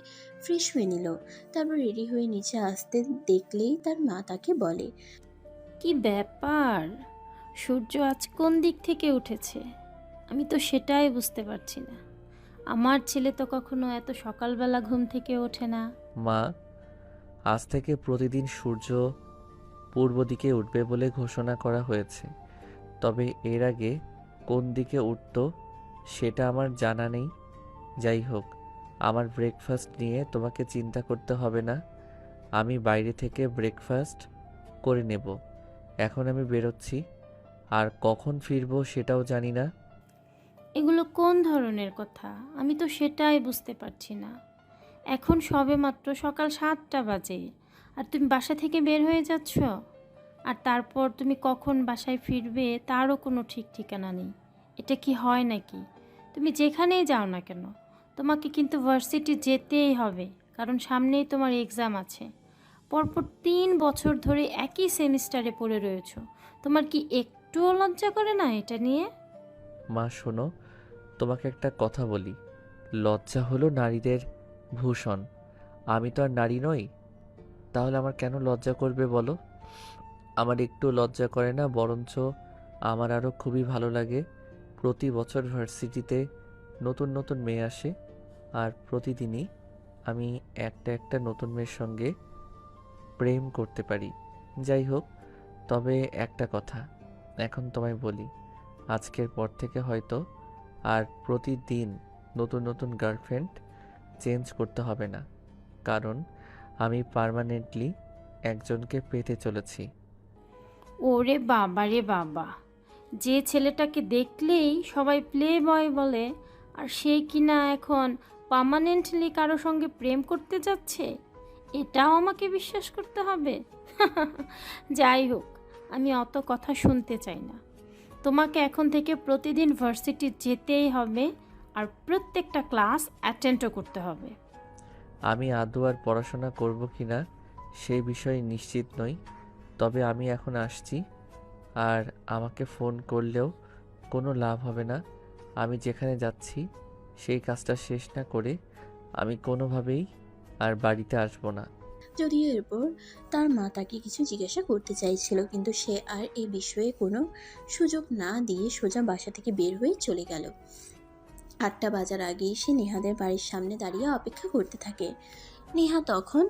[SPEAKER 3] ফ্রেশ হয়ে নিল, তারপর রেডি হয়ে নিচে আসতে দেখলেই তার মা তাকে বলে,
[SPEAKER 7] কি ব্যাপার, সূর্য আজ কোন দিক থেকে উঠেছে? আমি তো সেটাই বুঝতে পারছি না। আমার ছেলে তো কখনো এত সকালবেলা ঘুম থেকে ওঠে না।
[SPEAKER 2] মা, আজ থেকে প্রতিদিন সূর্য পূর্ব দিকে উঠবে বলে ঘোষণা করা হয়েছে। তবে এর আগে কোন দিকে উঠতো সেটা আমার জানা নেই। যাই হোক, আমার ব্রেকফাস্ট নিয়ে তোমাকে চিন্তা করতে হবে না। আমি বাইরে থেকে ব্রেকফাস্ট করে নেব। এখন আমি বেরোচ্ছি, আর কখন ফিরবো সেটাও জানি না।
[SPEAKER 7] এগুলো কোন ধরনের কথা? আমি তো সেটাই বুঝতে পারছি না। এখন সবে মাত্র সকাল 7টা বাজে, আর তুমি বাসা থেকে বের হয়ে যাচ্ছ। আর তারপর তুমি কখন বাসায় ফিরবে তারও কোনো ঠিক ঠিকানা নেই। এটা কি হয় নাকি? তুমি যেখানেই যাও না কেন, তোমাকে কিন্তু ভার্সিটি যেতেই হবে, কারণ সামনেই তোমার এক্সাম আছে। পরপর 3 বছর ধরে একই সেমিস্টারে পড়ে রয়েছো। তোমার কি একটুও লজ্জা করে না এটা নিয়ে?
[SPEAKER 2] মা শোনো, তোমাকে একটা কথা বলি। লজ্জা হলো নারীদের ভূষণ। আমি তো আর নারী নই, তাহলে আমার কেন লজ্জা করবে বলো? আমার একটু লজ্জা করে না, বরঞ্চ আমার আরও খুবই ভালো লাগে। প্রতি বছর ভার্সিটিতে নতুন নতুন মেয়ে আসে, আর প্রতিদিনই আমি একটা একটা নতুন মেয়ের সঙ্গে প্রেম করতে পারি। যাই হোক, তবে একটা কথা এখন তোমায় বলি, আজকের পর থেকে হয়তো আর প্রতিদিন নতুন নতুন গার্লফ্রেন্ড চেঞ্জ করতে হবে না, কারণ আমি পার্মানেন্টলি একজনকে পেতে চলেছি।
[SPEAKER 7] ওরে বাবা রে বাবা, যে ছেলেটাকে দেখলেই সবাই প্লে বয় বলে, আর সে কিনা এখন পার্মানেন্টলি কারো সঙ্গে প্রেম করতে যাচ্ছে, এটাও আমাকে বিশ্বাস করতে হবে? যাই হোক, আমি অত কথা শুনতে চাই না। তোমাকে এখন থেকে প্রতিদিন ভার্সিটি যেতেই হবে, আর প্রত্যেকটা ক্লাস অ্যাটেন্ডও করতে হবে।
[SPEAKER 2] আমি আদৌ আর পড়াশোনা করব কি না সেই বিষয়ে নিশ্চিত নই, তবে আমি এখন আসছি। আর আমাকে ফোন করলেও কোনো লাভ হবে না। আমি যেখানে যাচ্ছি সেই কাজটা শেষ না করে আমি কোনোভাবেই আর বাড়িতে আসবো না।
[SPEAKER 3] যদিও এরপর তার মা তাকে কিছু জিজ্ঞাসা করতে চাইছিল, কিন্তু সে আর এই বিষয়ে কোনো সুযোগ না দিয়ে সোজা বাসা থেকে বের হয়ে চলে গেল। 8টা বাজার আগেই সে নেহাদের বাড়ির সামনে দাঁড়িয়ে অপেক্ষা করতে থাকে। নেহা তখন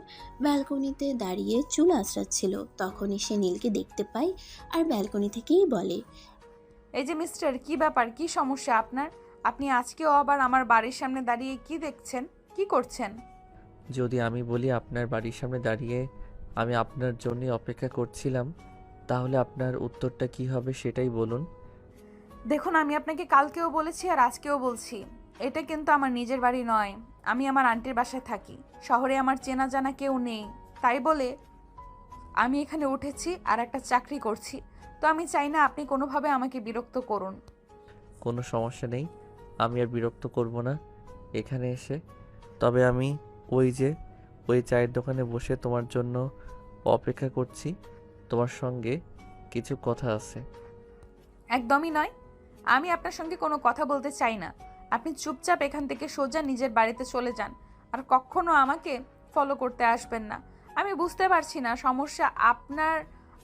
[SPEAKER 3] ব্যালকনিতে দাঁড়িয়ে চুল আঁচড়াচ্ছিল। তখনই সে নীলকে দেখতে পায় আর ব্যালকনি থেকেই বলে,
[SPEAKER 1] এই যে মিস্টার, কি ব্যাপার, কি সমস্যা আপনার? আপনি আজকেও আবার আমার বাড়ির সামনে দাঁড়িয়ে কি দেখছেন, কি করছেন?
[SPEAKER 2] যদি আমি বলি আপনার বাড়ির সামনে দাঁড়িয়ে আমি আপনার জন্যই অপেক্ষা করছিলাম, তাহলে আপনার উত্তরটা কি হবে সেটাই বলুন।
[SPEAKER 1] দেখুন, আমি আপনাকে কালকেও বলেছি আর আজকেও বলছি, এটা কিন্তু আমার নিজের বাড়ি নয়। আমি আমার আন্টির বাসায় থাকি। শহরে আমার চেনা জানা কেউ নেই, তাই বলে আমি এখানে উঠেছি আর একটা চাকরি করছি। তো আমি চাই না আপনি কোনোভাবে আমাকে বিরক্ত করুন।
[SPEAKER 2] কোনো সমস্যা নেই, আমি আর বিরক্ত করব না এখানে এসে। তবে আমি ওই চায়ের দোকানে বসে তোমার জন্য অপেক্ষা করছি। তোমার সঙ্গে কিছু কথা আছে।
[SPEAKER 1] একদমই নয়, আমি আপনার সঙ্গে কোনো কথা বলতে চাই না। আপনি চুপচাপ এখান থেকে সোজা নিজের বাড়িতে চলে যান, আর কখনো আমাকে ফলো করতে আসবেন না। আমি বুঝতে পারছি না সমস্যা আপনার,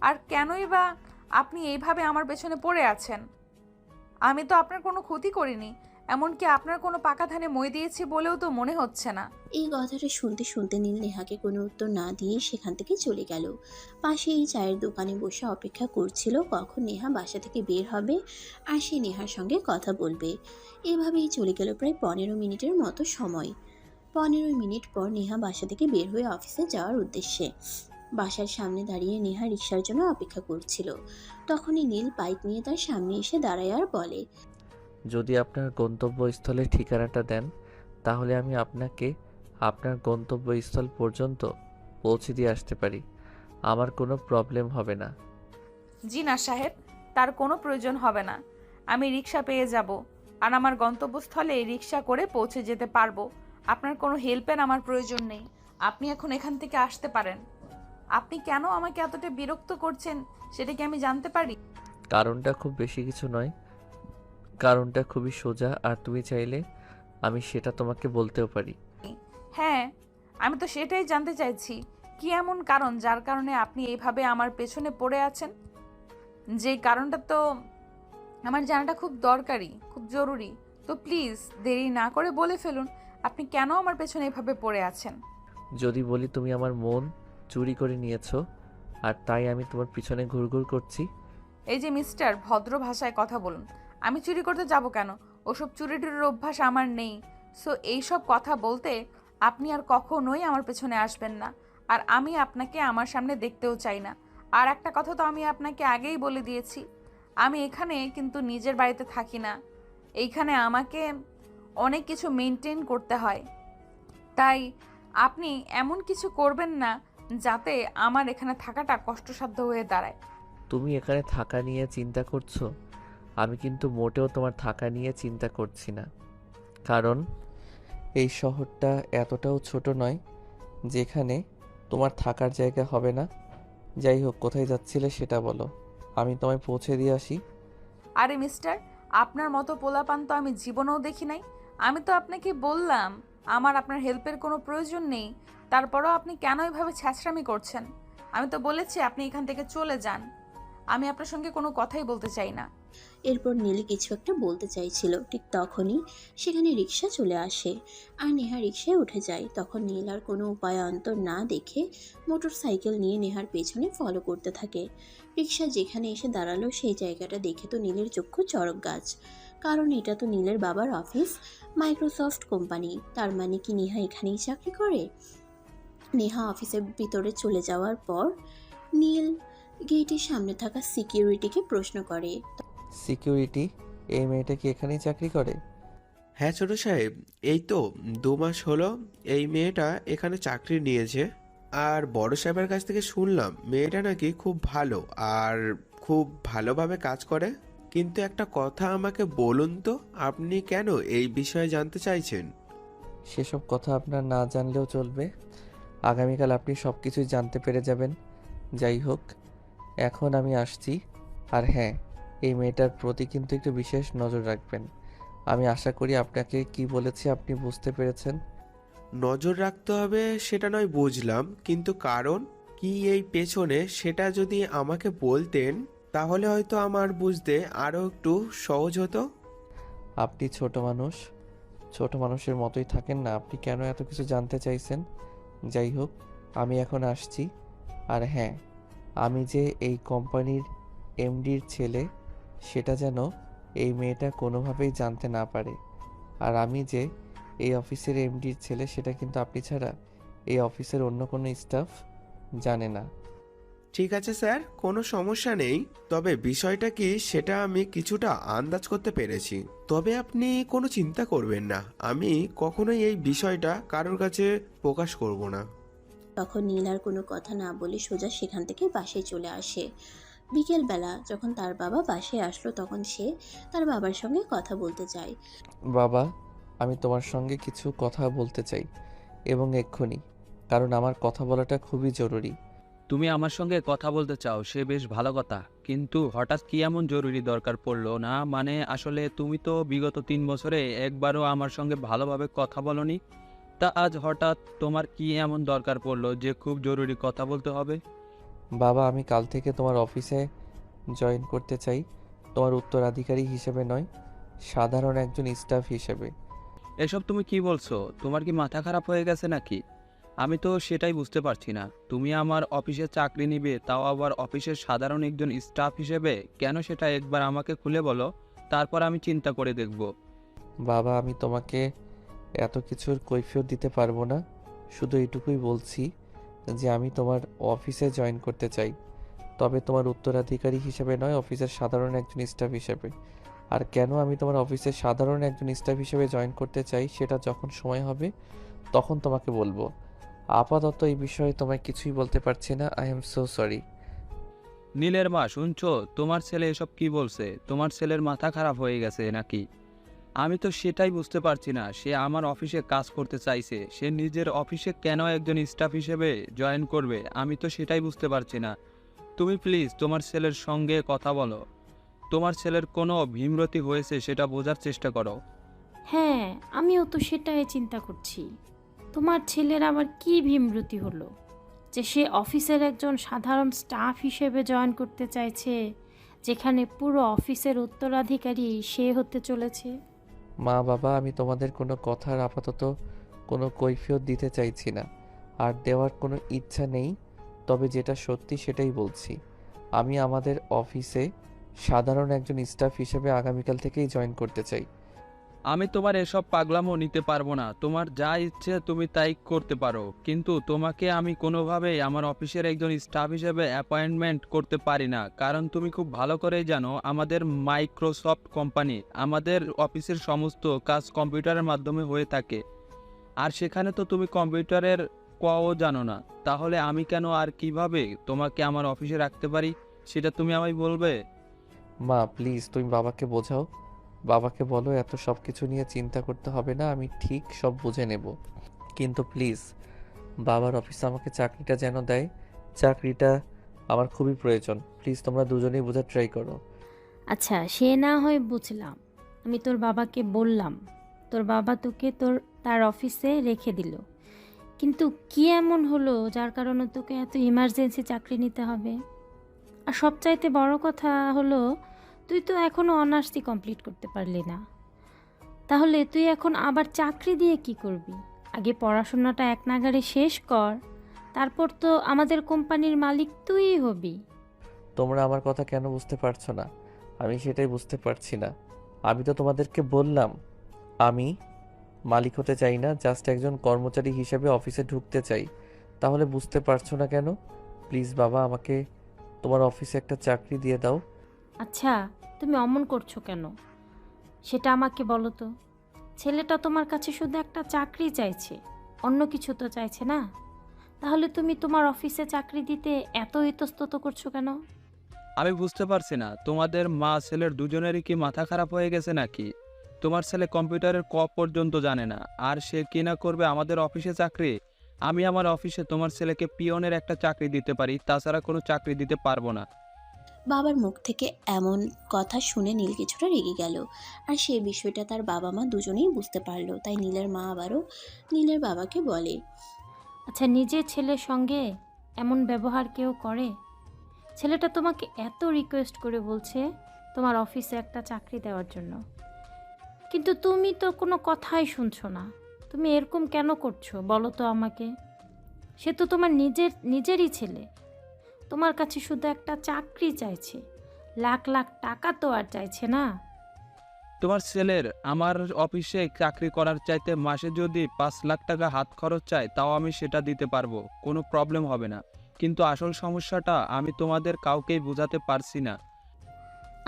[SPEAKER 1] আর কেনই বা আপনি এইভাবে আমার পেছনে পড়ে আছেন। আমি তো আপনার কোনো ক্ষতি করিনি, এমনকি আপনার কোনো পাকা ধানে মই দিয়েছি বলেও তো মনে হচ্ছে না।
[SPEAKER 3] এই কথাটা শুনতে শুনতে নীল নেহাকে কোনো উত্তর না দিয়ে সেখান থেকে চলে গেল। পাশে এই চায়ের দোকানে বসে অপেক্ষা করছিল কখন নেহা বাসা থেকে বের হবে আর সে নেহার সঙ্গে কথা বলবে। এভাবেই চলে গেল প্রায় 15 মিনিটের মতো সময়। 15 মিনিট পর নেহা বাসা থেকে বের হয়ে অফিসে যাওয়ার উদ্দেশ্যে বাসার সামনে দাঁড়িয়ে নেহা রিকশার জন্য অপেক্ষা করছিল। তখনই নীল বাইক নিয়ে তার সামনে এসে দাঁড়ায় আর বলে,
[SPEAKER 2] যদি আপনার গন্তব্যস্থলের ঠিকানাটা দেন, তাহলে আমি আপনাকে আপনার গন্তব্যস্থল পর্যন্ত পৌঁছে দিয়ে আসতে পারি। আমার কোনো প্রবলেম হবে না।
[SPEAKER 1] জি না সাহেব, তার কোনো প্রয়োজন হবে না। আমি রিক্সা পেয়ে যাব, আর আমার গন্তব্যস্থলে রিক্সা করে পৌঁছে যেতে পারবো। আপনার কোনো হেল্পের আমার প্রয়োজন নেই। আপনি এখন এখান থেকে আসতে পারেন। আপনি কেন আমাকে এতটা বিরক্ত করছেন সেটা কি আমি জানতে পারি?
[SPEAKER 2] কারণটা খুব বেশি কিছু নয়, কারণটা খুবই সোজা, আর তুমি চাইলে আমি সেটা তোমাকে বলতেও পারি।
[SPEAKER 1] হ্যাঁ, আমি তো সেটাই জানতে চাইছি, কি এমন কারণ যার কারণে আপনি এইভাবে আমার পেছনে পড়ে আছেন? যেই কারণটা তো আমার জানাটা খুব দরকারি, খুব জরুরি। তো প্লিজ দেরি না করে বলে ফেলুন, আপনি কেন আমার পেছনে এভাবে পড়ে আছেন?
[SPEAKER 2] যদি বলি তুমি আমার মন চুরি করে নিয়েছো, আর তাই আমি তোমার পিছনে ঘুরঘুর করছি।
[SPEAKER 1] এই যে মিস্টার, ভদ্র ভাষায় কথা বলুন। আমি চুরি করতে যাব কেন? ওসব চুরি টুরির অভ্যাস আমার নেই। সো এইসব কথা বলতে আপনি আর কখনোই আমার পেছনে আসবেন না, আর আমি আপনাকে আমার সামনে দেখতেও চাই না। আর একটা কথা তো আমি আপনাকে আগেই বলে দিয়েছি, আমি এখানে কিন্তু নিজের বাড়িতে থাকি না। এইখানে আমাকে অনেক কিছু মেনটেন করতে হয়, তাই আপনি এমন কিছু করবেন না যাতে আমার এখানে থাকাটা কষ্টসাধ্য হয়ে দাঁড়ায়।
[SPEAKER 2] তুমি এখানে থাকা নিয়ে চিন্তা করছো, আমি কিন্তু মোটেও তোমার থাকা নিয়ে চিন্তা করছি না। কারণ এই শহরটা এতটাও ছোট নয় যেখানে তোমার থাকার জায়গা হবে না। যাই হোক, কোথায় যাচ্ছিলে সেটা বলো, আমি তোমায় পৌঁছে দিয়ে আসি।
[SPEAKER 1] আরে মিস্টার, আপনার মতো পোলাপান তো আমি জীবনেও দেখি নাই। আমি তো আপনাকে বললাম আমার আপনার হেল্পের কোনো প্রয়োজন নেই, তারপরও আপনি কেন এভাবে ছ্যাঁচড়ামি করছেন? আমি তো বলেছি আপনি এখান থেকে চলে যান। আমি আপনার সঙ্গে কোনো কথাই বলতে চাই না।
[SPEAKER 3] এরপর নীল কিছু একটা বলতে চাইছিল, ঠিক তখনই সেখানে রিক্সা চলে আসে আর নেহা রিক্সায় উঠে যায়। তখন নীল আর কোনো উপায় অন্তর না দেখে মোটর সাইকেল নিয়ে নেহার পেছনে ফলো করতে থাকে। রিক্সা যেখানে এসে দাঁড়ালো সেই জায়গাটা দেখে তো নীলের চক্ষু চড়ক গাছ, কারণ এটা তো নীলের বাবার অফিস, মাইক্রোসফট কোম্পানি। তার মানে কি নেহা এখানেই চাকরি করে? নেহা অফিসের ভিতরে চলে যাওয়ার পর নীল গেটের সামনে থাকা সিকিউরিটিকে প্রশ্ন করে।
[SPEAKER 2] সিকিউরিটি, এই মেয়েটা কি এখানেই চাকরি করে?
[SPEAKER 8] হ্যাঁ ছোট সাহেব, এই তো 2 মাস হলো এই মেয়েটা এখানে চাকরি নিয়েছে। আর বড় সাহেবের কাছ থেকে শুনলাম মেয়েটা নাকি খুব ভালো আর খুব ভালোভাবে কাজ করে। কিন্তু একটা কথা আমাকে বলুন তো, আপনি কেন এই বিষয়ে জানতে চাইছেন?
[SPEAKER 2] সেসব কথা আপনার না জানলেও চলবে। আগামীকাল আপনি সব কিছুই জানতে পেরে যাবেন। যাই হোক, এখন আমি আসছি। আর হ্যাঁ, এই মেয়েটার প্রতি কিন্তু একটু বিশেষ নজর রাখবেন। আমি আশা করি আপনাকে কি বলেছি আপনি বুঝতে পেরেছেন।
[SPEAKER 8] নজর রাখতে হবে সেটা নয় বুঝলাম, কিন্তু কারণ কি এই পেছনে সেটা যদি আমাকে বলতেন তাহলে হয়তো আমার বুঝতে আরও একটু সহজ হতো।
[SPEAKER 2] আপনি ছোট মানুষ, ছোট মানুষের মতোই থাকেন না। আপনি কেন এত কিছু জানতে চাইছেন? যাই হোক, আমি এখন আসছি। আর হ্যাঁ, আমি যে এই কোম্পানির এমডির ছেলে সেটা যেন এই মেয়েটা কোনোভাবেই জানতে না পারে। আর আমি যে এই অফিসের এমডির ছেলে সেটা কিন্তু আপনি ছাড়া এই অফিসের অন্য কোনো স্টাফ জানে না।
[SPEAKER 8] ঠিক আছে স্যার, কোনো সমস্যা নেই। তবে বিষয়টা কি সেটা আমি কিছুটা আন্দাজ করতে পেরেছি। তবে আপনি কোনো চিন্তা করবেন না, আমি কখনোই এই বিষয়টা কারোর কাছে প্রকাশ করব না।
[SPEAKER 3] তখন নীল আর কোনো কথা না বলে সোজা সেখান থেকে বাসায় চলে আসে। বিকেলবেলা যখন তার বাবা বাসায় আসলো তখন সে তার বাবার সঙ্গে কথা বলতে চায়।
[SPEAKER 2] বাবা, আমি তোমার সঙ্গে কিছু কথা বলতে চাই, এবং এক্ষুনি, কারণ আমার কথা বলাটা খুবই জরুরি।
[SPEAKER 9] তুমি আমার সঙ্গে কথা বলতে চাও সে বেশ ভালো কথা, কিন্তু হঠাৎ কি এমন জরুরি দরকার পড়লো? না মানে আসলে তুমি তো বিগত 3 বছরে একবারও আমার সঙ্গে ভালোভাবে কথা বলনি, তা আজ হঠাৎ তোমার কি এমন দরকার পড়লো যে খুব জরুরি কথা বলতে হবে?
[SPEAKER 2] বাবা, আমি কাল থেকে তোমার অফিসে জয়েন করতে চাই, তোমার উত্তরাধিকারী হিসেবে নয়, সাধারণ একজন স্টাফ হিসেবে।
[SPEAKER 9] এসব তুমি কি বলছো? তোমার কি মাথা খারাপ হয়ে গেছে নাকি? আমি তো সেটাই বুঝতে পারছি না। তুমি আমার অফিসে চাকরি নিবে, তাও আবার অফিসের সাধারণ একজন স্টাফ হিসেবে? কেন সেটা একবার আমাকে খুলে বলো, তারপর আমি চিন্তা করে দেখব।
[SPEAKER 2] বাবা, আমি তোমাকে এত কিছুর কৈফিয়ত দিতে পারবো না, শুধু এটুকুই বলছি যে আমি তোমার অফিসে জয়েন করতে চাই, তবে তোমার উত্তরাধিকারী হিসেবে নয়, অফিসের সাধারণ একজন স্টাফ হিসেবে। আর কেন আমি তোমার অফিসের সাধারণ একজন স্টাফ হিসেবে জয়েন করতে চাই সেটা যখন সময় হবে তখন তোমাকে বলবো। আপাতত এই বিষয়ে তোমায় কিছুই বলতে পারছি না। I am so sorry.
[SPEAKER 9] নীলের মা, শুনছো? তোমার ছেলে এসব কি বলছে? তোমার ছেলের মাথা খারাপ হয়ে গেছে নাকি? আমি তো সেটাই বুঝতে পারছি না। সে আমার অফিসে কাজ করতে চাইছে, সে নিজের অফিসে কেন একজন স্টাফ হিসেবে জয়েন করবে? আমি তো সেটাই বুঝতে পারছি না। তুমি প্লিজ তোমার ছেলের সঙ্গে কথা বলো। তোমার ছেলের কোনো ভীমরতি হয়েছে সেটা বোঝার চেষ্টা করো।
[SPEAKER 7] হ্যাঁ, আমিও তো সেটাই চিন্তা করছি। তোমার ছেলের আবার কি ভীমরতি হলো যে সে অফিসের একজন সাধারণ স্টাফ হিসেবে জয়েন করতে চাইছে, যেখানে পুরো অফিসের উত্তরাধিকারী সে হতে চলেছে?
[SPEAKER 2] মা বাবা, আমি তোমাদের কোনো কথার আপাতত কোনো কৈফিয়ত দিতে চাইছি না, আর দেওয়ার কোনো ইচ্ছা নেই। তবে যেটা সত্যি সেটাই বলছি, আমি আমাদের অফিসে সাধারণ একজন স্টাফ হিসেবে আগামীকাল থেকেই জয়েন করতে চাই।
[SPEAKER 9] আমি তোমার এসব পাগলামো নিতে পারবো না। তোমার যা ইচ্ছে তুমি তাই করতে পারো, কিন্তু তোমাকে আমি কোনোভাবেই আমার অফিসের একজন স্টাফ হিসেবে অ্যাপয়েন্টমেন্ট করতে পারি না। কারণ তুমি খুব ভালো করেই জানো আমাদের মাইক্রোসফট কোম্পানি, আমাদের অফিসের সমস্ত কাজ কম্পিউটারের মাধ্যমে হয়ে থাকে। আর সেখানে তো তুমি কম্পিউটারের কও জানো না। তাহলে আমি কেন আর কিভাবে তোমাকে আমার অফিসে রাখতে পারি সেটা তুমি আমায় বলবে?
[SPEAKER 2] মা প্লিজ, তুমি বাবাকে বোঝাও। বাবাকে বলো এত সব কিছু নিয়ে চিন্তা করতে হবে না, আমি ঠিক সব বুঝে নেব। কিন্তু প্লিজ বাবার অফিসে আমাকে চাকরিটা যেন দেয়। চাকরিটা আমার খুবই প্রয়োজন। প্লিজ তোমরা দুজনেই বোঝার ট্রাই করো।
[SPEAKER 7] আচ্ছা, সে না হয় বুঝলাম। আমি তোর বাবাকে বললাম, তোর বাবা তোকে তার অফিসে রেখে দিল। কিন্তু কি এমন হলো যার কারণে তোকে এত ইমার্জেন্সি চাকরি নিতে হবে? আর সবচাইতে বড় কথা হলো, তুই তো এখনও অনার্সই কমপ্লিট করতে পারলি না। তাহলে তুই এখন আবার চাকরি দিয়ে কি করবি? আগে পড়াশোনাটা এক নাগাড়ে শেষ কর, তারপর তো আমাদের কোম্পানির মালিক তুইই হবি।
[SPEAKER 2] তোমরা আমার কথা কেন বুঝতে পারছো না? আমি সেটাই বুঝতে পারছি না। আমি তো তোমাদেরকে বললাম আমি মালিক হতে চাই না, জাস্ট একজন কর্মচারী হিসেবে অফিসে ঢুকতে চাই। তাহলে বুঝতে পারছো না কেন? প্লিজ বাবা, আমাকে তোমার অফিসে একটা চাকরি দিয়ে দাও।
[SPEAKER 7] আচ্ছা, তুমি অমন করছো কেন সেটা আমাকে বলো তো। ছেলেটা তোমার কাছে শুধু একটা চাকরি চাইছে, অন্য কিছু তো চাইছে না। তাহলে তুমি তোমার অফিসে চাকরি দিতে এত ইতস্তত করছো কেন?
[SPEAKER 9] আমি বুঝতে পারছি না, তোমাদের মা ছেলের দুজনেরই কি মাথা খারাপ হয়ে গেছে নাকি? তোমার ছেলে কম্পিউটারের ক পর্যন্ত জানে না, আর সে কিনা করবে আমাদের অফিসে চাকরি? আমি আমার অফিসে তোমার ছেলেকে পিয়নের একটা চাকরি দিতে পারি, তাছাড়া কোনো চাকরি দিতে পারবো না।
[SPEAKER 3] বাবার মুখ থেকে এমন কথা শুনে নীল কিছুটা রেগে গেল। আর সেই বিষয়টা তার বাবা মা দুজনেই বুঝতে পারলো। তাই নীলের মা আবারও নীলের বাবাকে বলে,
[SPEAKER 7] আচ্ছা, নিজের ছেলের সঙ্গে এমন ব্যবহার কেউ করে? ছেলেটা তোমাকে এত রিকোয়েস্ট করে বলছে তোমার অফিসে একটা চাকরি দেওয়ার জন্য, কিন্তু তুমি তো কোনো কথাই শুনছো না। তুমি এরকম কেন করছো বলো তো আমাকে? সে তো তোমার নিজেরই ছেলে, তোমার কাছে শুধু একটা চাকরি চাইছে, লাখ লাখ টাকা তো আর চাইছে না।
[SPEAKER 9] তোমার ছেলের আমার অফিসে চাকরি করার চাইতে মাসে যদি 5 লাখ টাকা হাত খরচ চায়, তাও আমি সেটা দিতে পারবো, কোনো প্রবলেম হবে না। কিন্তু আসল সমস্যাটা আমি তোমাদের কাউকেই বোঝাতে পারছি না।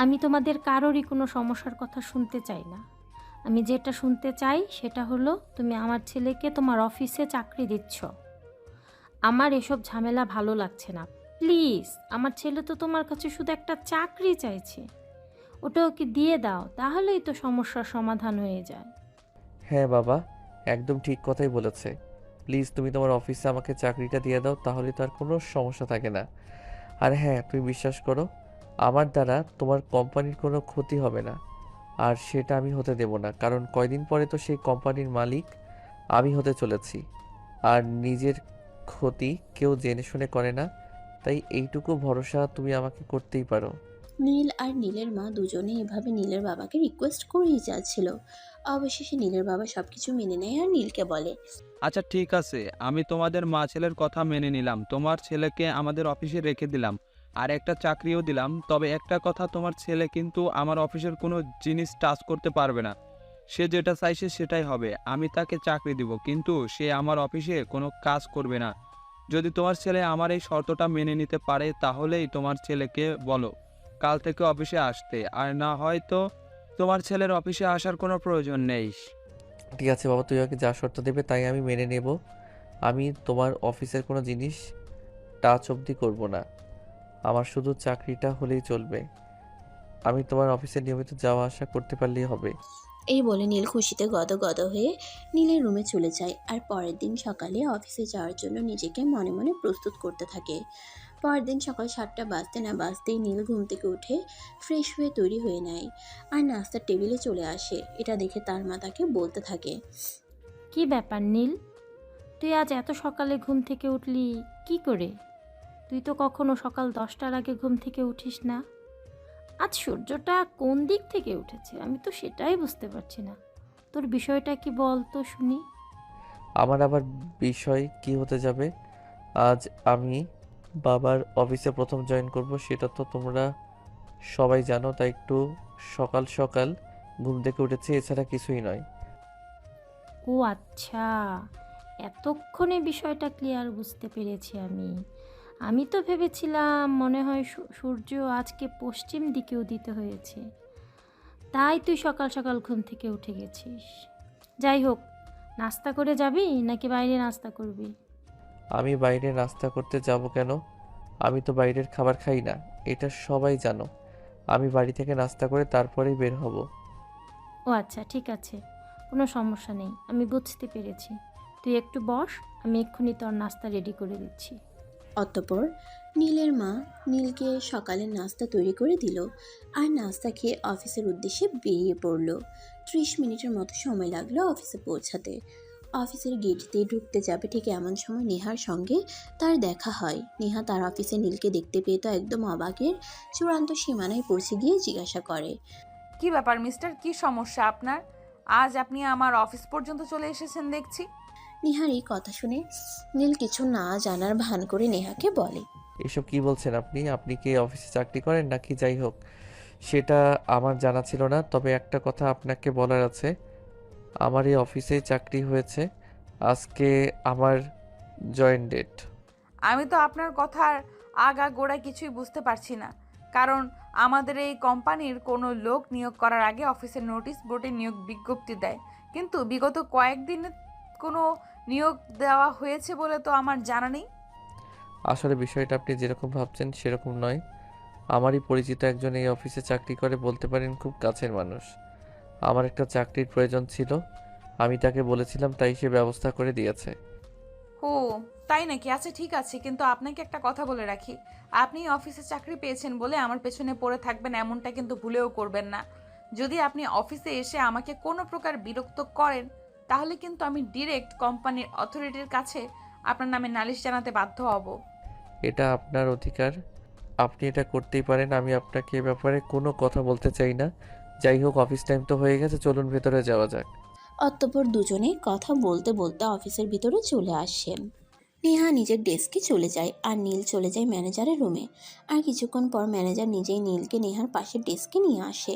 [SPEAKER 7] আমি তোমাদের কারোরই কোনো সমস্যার কথা শুনতে চাই না। আমি যেটা শুনতে চাই সেটা হলো, তুমি আমার ছেলেকে তোমার অফিসে চাকরি দিচ্ছ। আমার এসব ঝামেলা ভালো লাগছে না। প্লিজ, আমার ছেলে তো তোমার কাছে শুধু একটা চাকরি চাইছে, ওটা ওকে দিয়ে দাও, তাহলেই তো সমস্যার সমাধান হয়ে যায়।
[SPEAKER 2] হ্যাঁ বাবা, একদম ঠিক কথাই বলেছে। প্লিজ তুমি তোমার অফিসে আমাকে চাকরিটা দিয়ে দাও, তাহলে তো আর কোনো সমস্যা থাকে না। আর হ্যাঁ, তুমি বিশ্বাস করো, আমার দ্বারা তোমার কোম্পানির কোনো ক্ষতি হবে না। আর সেটা আমি হতে দেব না, কারণ কয়দিন পরে তো সেই কোম্পানির মালিক আমি হতে চলেছি। আর নিজের ক্ষতি কেউ জেনে শুনে করে না, তাই এইটুকু ভরসা তুমি আমাকে করতেই পারো।
[SPEAKER 3] নীল আর নীলের মা দুজনে এভাবে নীলের বাবাকে রিকোয়েস্ট করেই যাচ্ছিল। অবশেষে নীলের বাবা সবকিছু মেনে নেয় আর নীলকে বলে,
[SPEAKER 9] আচ্ছা ঠিক আছে, আমি তোমাদের মা ছেলের কথা মেনে নিলাম, তোমার ছেলেকে আমাদের অফিসে রেখে দিলাম, আর একটা চাকরিও দিলাম। তবে একটা কথা, তোমার ছেলে কিন্তু আমার অফিসের কোনো জিনিস টাচ করতে পারবে না। সে যেটা চাইছে সেটাই হবে। আমি তাকে চাকরি দিব, কিন্তু সে আমার অফিসে কোনো কাজ করবে না। যদি তোমার ছেলে আমার এই শর্তটা মেনে নিতে পারে, তাহলেই তোমার ছেলেকে বলো কাল থেকে অফিসে আসতে, আর না হয় তো তোমার ছেলের অফিসে আসার কোনো প্রয়োজন নেই।
[SPEAKER 2] ঠিক আছে বাবা, তুই আমাকে যা শর্ত দেবে তাই আমি মেনে নেব। আমি তোমার অফিসের কোনো জিনিস টাচ অবধি করব না। আমার শুধু চাকরিটা হলেই চলবে। আমি তোমার অফিসে নিয়মিত যাওয়া আসা করতে পারলেই হবে।
[SPEAKER 3] এই বলে নীল খুশিতে গদগদ হয়ে নীলের রুমে চলে যায়। আর পরের দিন সকালে অফিসে যাওয়ার জন্য নিজেকে মনে মনে প্রস্তুত করতে থাকে। পরের দিন সকাল 7টা বাজতে না বাজতেই নীল ঘুম থেকে উঠে ফ্রেশ হয়ে তৈরি হয়ে নেয় আর নাস্তার টেবিলে চলে আসে। এটা দেখে তার মা তাকে বলতে থাকে,
[SPEAKER 7] কি ব্যাপার নীল, তুই আজ এত সকালে ঘুম থেকে উঠলি কি করে? তুই তো কখনো সকাল 10টার আগে ঘুম থেকে উঠিস না। আজ সূর্যটা কোন দিক থেকে উঠেছে আমি তো সেটাই বুঝতে পারছি না। তোর বিষয়টা কি বল তো শুনি।
[SPEAKER 2] আমার আবার বিষয় কি হতে যাবে? আজ আমি বাবার অফিসে প্রথম জয়েন করব, সেটা তো তোমরা সবাই জানো, তাই একটু সকাল সকাল ঘুম থেকে উঠেছি, এছাড়া কিছুই নয়।
[SPEAKER 7] ও আচ্ছা, এতক্ষণে বিষয়টা ক্লিয়ার বুঝতে পেরেছি আমি। আমি তো ভেবেছিলাম মনে হয় সূর্য আজকে পশ্চিম দিকে উদিত হয়েছে, তাই তুই সকাল সকাল ঘুম থেকে উঠে গেছিস। যাই হোক, নাস্তা করে যাবি নাকি বাইরে নাস্তা করবি?
[SPEAKER 2] আমি বাইরে নাস্তা করতে যাব কেন? আমি তো বাইরের খাবার খাই না, এটা সবাই জানো। আমি বাড়ি থেকে নাস্তা করে তারপরেই বের হব।
[SPEAKER 7] ও আচ্ছা, ঠিক আছে, কোনো সমস্যা নেই, আমি বুঝতে পেরেছি। তুই একটু বস, আমি এক্ষুনি তোর নাস্তা রেডি করে দিচ্ছি।
[SPEAKER 3] অতঃপর নীলের মা নীলকে সকালের নাস্তা তৈরি করে দিল আর নাস্তা খেয়ে অফিসের উদ্দেশ্যে বেরিয়ে পড়ল। 30 মিনিটের মতো সময় লাগলো অফিসে পৌঁছাতে। অফিসের গেট দিয়ে ঢুকতে যাবে ঠিক এমন সময় নেহার সঙ্গে তার দেখা হয়। নেহা তার অফিসে নীলকে দেখতে পেয়ে তো একদম অবাকের চূড়ান্ত সীমানায় পৌঁছে গিয়ে জিজ্ঞাসা করে,
[SPEAKER 1] কি ব্যাপার মিস্টার, কি সমস্যা আপনার? আজ আপনি আমার অফিস পর্যন্ত চলে এসেছেন দেখছি।
[SPEAKER 3] নেহার এই কথা শুনে নীল কিছু না জানার ভান করে নেহাকে বলে,
[SPEAKER 2] এসব কি বলছেন আপনি? আপনি কি অফিসে চাকরি করেন নাকি? যাই হোক, সেটা আমার জানা ছিল না। তবে একটা কথা আপনাকে বলার আছে, আমার এই অফিসেই চাকরি হয়েছে। আজকে আমার জয়েন ডেট।
[SPEAKER 1] আমি তো আপনার কথার আগা গোড়া কিছুই বুঝতে পারছি না, কারণ আমাদের এই কোম্পানির কোনো লোক নিয়োগ করার আগে অফিসের নোটিশ বোর্ডে নিয়োগ বিজ্ঞপ্তি দেয়, কিন্তু বিগত কয়েকদিনে কোনো নিয়োগ দেওয়া হয়েছে বলে তো আমার জানা নেই।
[SPEAKER 2] আসলে বিষয়টা আপনি যেরকম ভাবছেন সেরকম নয়। আমারই পরিচিত একজন এই অফিসে চাকরি করে, বলতে পারেন খুব কাছের মানুষ। আমার একটা চাকরির প্রয়োজন ছিল, আমি তাকে বলেছিলাম, তাই সে ব্যবস্থা করে দিয়েছে।
[SPEAKER 1] ও তাই নাকি? আচ্ছা ঠিক আছে, কিন্তু আপনাকে একটা কথা বলে রাখি, আপনি অফিসে চাকরি পেয়েছেন বলে আমার পেছনে পড়ে থাকবেন এমনটা কিন্তু ভুলেও করবেন না। যদি আপনি অফিসে এসে আমাকে কোনো প্রকার বিরক্ত করেন, তাহলে কিন্তু আমি ডিরেক্ট কোম্পানির অথরিটির কাছে আপনার নামে নালিশ জানাতে বাধ্য হব।
[SPEAKER 2] এটা আপনার অধিকার, আপনি এটা করতেই পারেন। আমি আপনাকে এ ব্যাপারে কোনো কথা বলতে চাই না। যাই হোক, অফিস টাইম তো হয়ে গেছে, চলুন ভেতরে যাওয়া যাক।
[SPEAKER 3] অতঃপর দুজনে কথা বলতে বলতে অফিসের ভিতরে চলে আসেন। নেহা নিজের ডেস্কে চলে যায় আর নীল চলে যায় ম্যানেজারের রুমে। আর কিছুক্ষণ পর ম্যানেজার নিজেই নীলকে নেহার পাশের ডেস্কে নিয়ে আসে।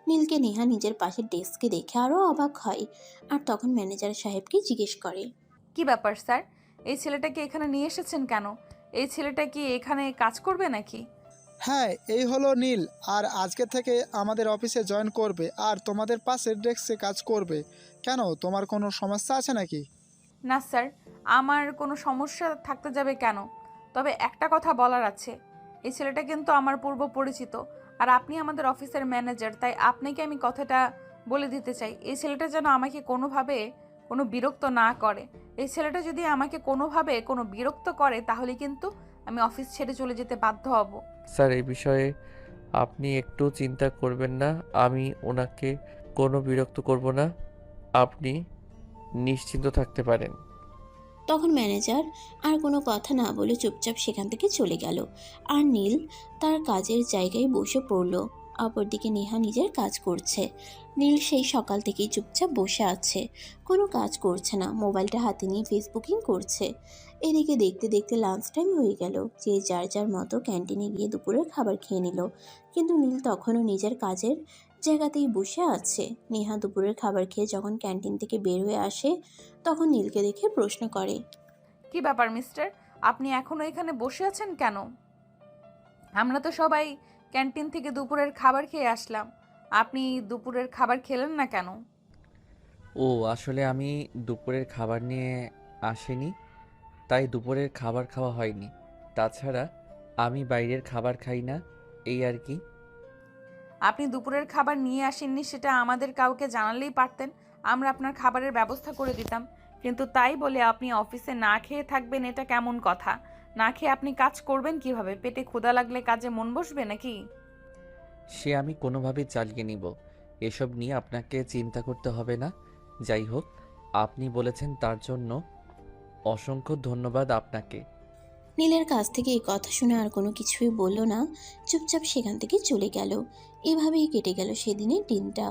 [SPEAKER 3] নীলকে নেহা নিজের পাশের ডেস্কে দেখে আরও অবাক হয় আর তখন ম্যানেজার সাহেবকে জিজ্ঞেস করে,
[SPEAKER 1] কি ব্যাপার স্যার, এই ছেলেটাকে এখানে নিয়ে এসেছেন কেন? এই ছেলেটা কি এখানে কাজ করবে নাকি?
[SPEAKER 10] হ্যাঁ, এই হলো নীল, আর আজকে থেকে আমাদের অফিসে জয়েন করবে আর তোমাদের পাশের ডেস্কে কাজ করবে। কেন, তোমার কোনো সমস্যা আছে নাকি?
[SPEAKER 1] না স্যার, আমার কোনো সমস্যা থাকতে যাবে কেন? তবে একটা কথা বলার আছে, এই ছেলেটা কিন্তু আমার পূর্ব পরিচিত, আর আপনি আমাদের অফিসের ম্যানেজার, তাই আপনাকে আমি কথাটা বলে দিতে চাই, এই ছেলেটা যেন আমাকে কোনোভাবে কোনো বিরক্ত না করে। এই ছেলেটা যদি আমাকে কোনোভাবে কোনো বিরক্ত করে, তাহলে কিন্তু আমি অফিস ছেড়ে চলে যেতে বাধ্য হব।
[SPEAKER 2] স্যার, এই বিষয়ে আপনি একটু চিন্তা করবেন না, আমি ওনাকে কোনো বিরক্ত করব না, আপনি নিশ্চিন্ত থাকতে পারেন।
[SPEAKER 3] তখন ম্যানেজার আর কোনো কথা না বলে চুপচাপ সেখান থেকে চলে গেল আর নীল তার কাজের জায়গায় বসে পড়ল। অপরদিকে নেহা নিজের কাজ করছে। নীল সেই সকাল থেকেই চুপচাপ বসে আছে, কোনো কাজ করছে না, মোবাইলটা হাতে নিয়ে ফেসবুকিং করছে। এদিকে দেখতে দেখতে লাঞ্চ টাইম হয়ে গেল। যে যার যার মতো ক্যান্টিনে গিয়ে দুপুরের খাবার খেয়ে নিল, কিন্তু নীল তখনও নিজের কাজের জায়গাতেই বসে আছে। নেহা দুপুরের খাবার খেয়ে যখন ক্যান্টিন থেকে বের হয়ে আসে, তখন নীলকে দেখে প্রশ্ন করে,
[SPEAKER 1] কি ব্যাপার মিস্টার, আপনি এখনো এখানে বসে আছেন কেন? আমরা তো সবাই ক্যান্টিন থেকে দুপুরের খাবার খেয়ে আসলাম, আপনি দুপুরের খাবার খেলেন না কেন?
[SPEAKER 2] ও, আসলে আমি দুপুরের খাবার নিয়ে আসিনি, তাই দুপুরের খাবার খাওয়া হয়নি। তাছাড়া আমি বাইরের খাবার খাই না, এই আর কি।
[SPEAKER 1] আপনি দুপুরের খাবার নিয়ে আসেননি সেটা আমাদের কাউকে জানালেই পারতেন, আমরা আপনার খাবারের ব্যবস্থা করে দিতাম। কিন্তু তাই বলে আপনি অফিসে না খেয়ে থাকবেন, এটা কেমন কথা? না খেয়ে আপনি কাজ করবেন কিভাবে? পেটে ক্ষুধা লাগলে কাজে মন বসবে নাকি?
[SPEAKER 2] সে আমি কোনোভাবেই চালিয়ে নিব, এসব নিয়ে আপনাকে চিন্তা করতে হবে না। যাই হোক, আপনি বলেছেন তার জন্য অসংখ্য ধন্যবাদ আপনাকে।
[SPEAKER 3] নীলের কাছ থেকে এই কথা শুনে আর কোনো কিছুই বলল না, চুপচাপ সেখান থেকে চলে গেল। এভাবেই কেটে গেল সেদিনের দিনটা।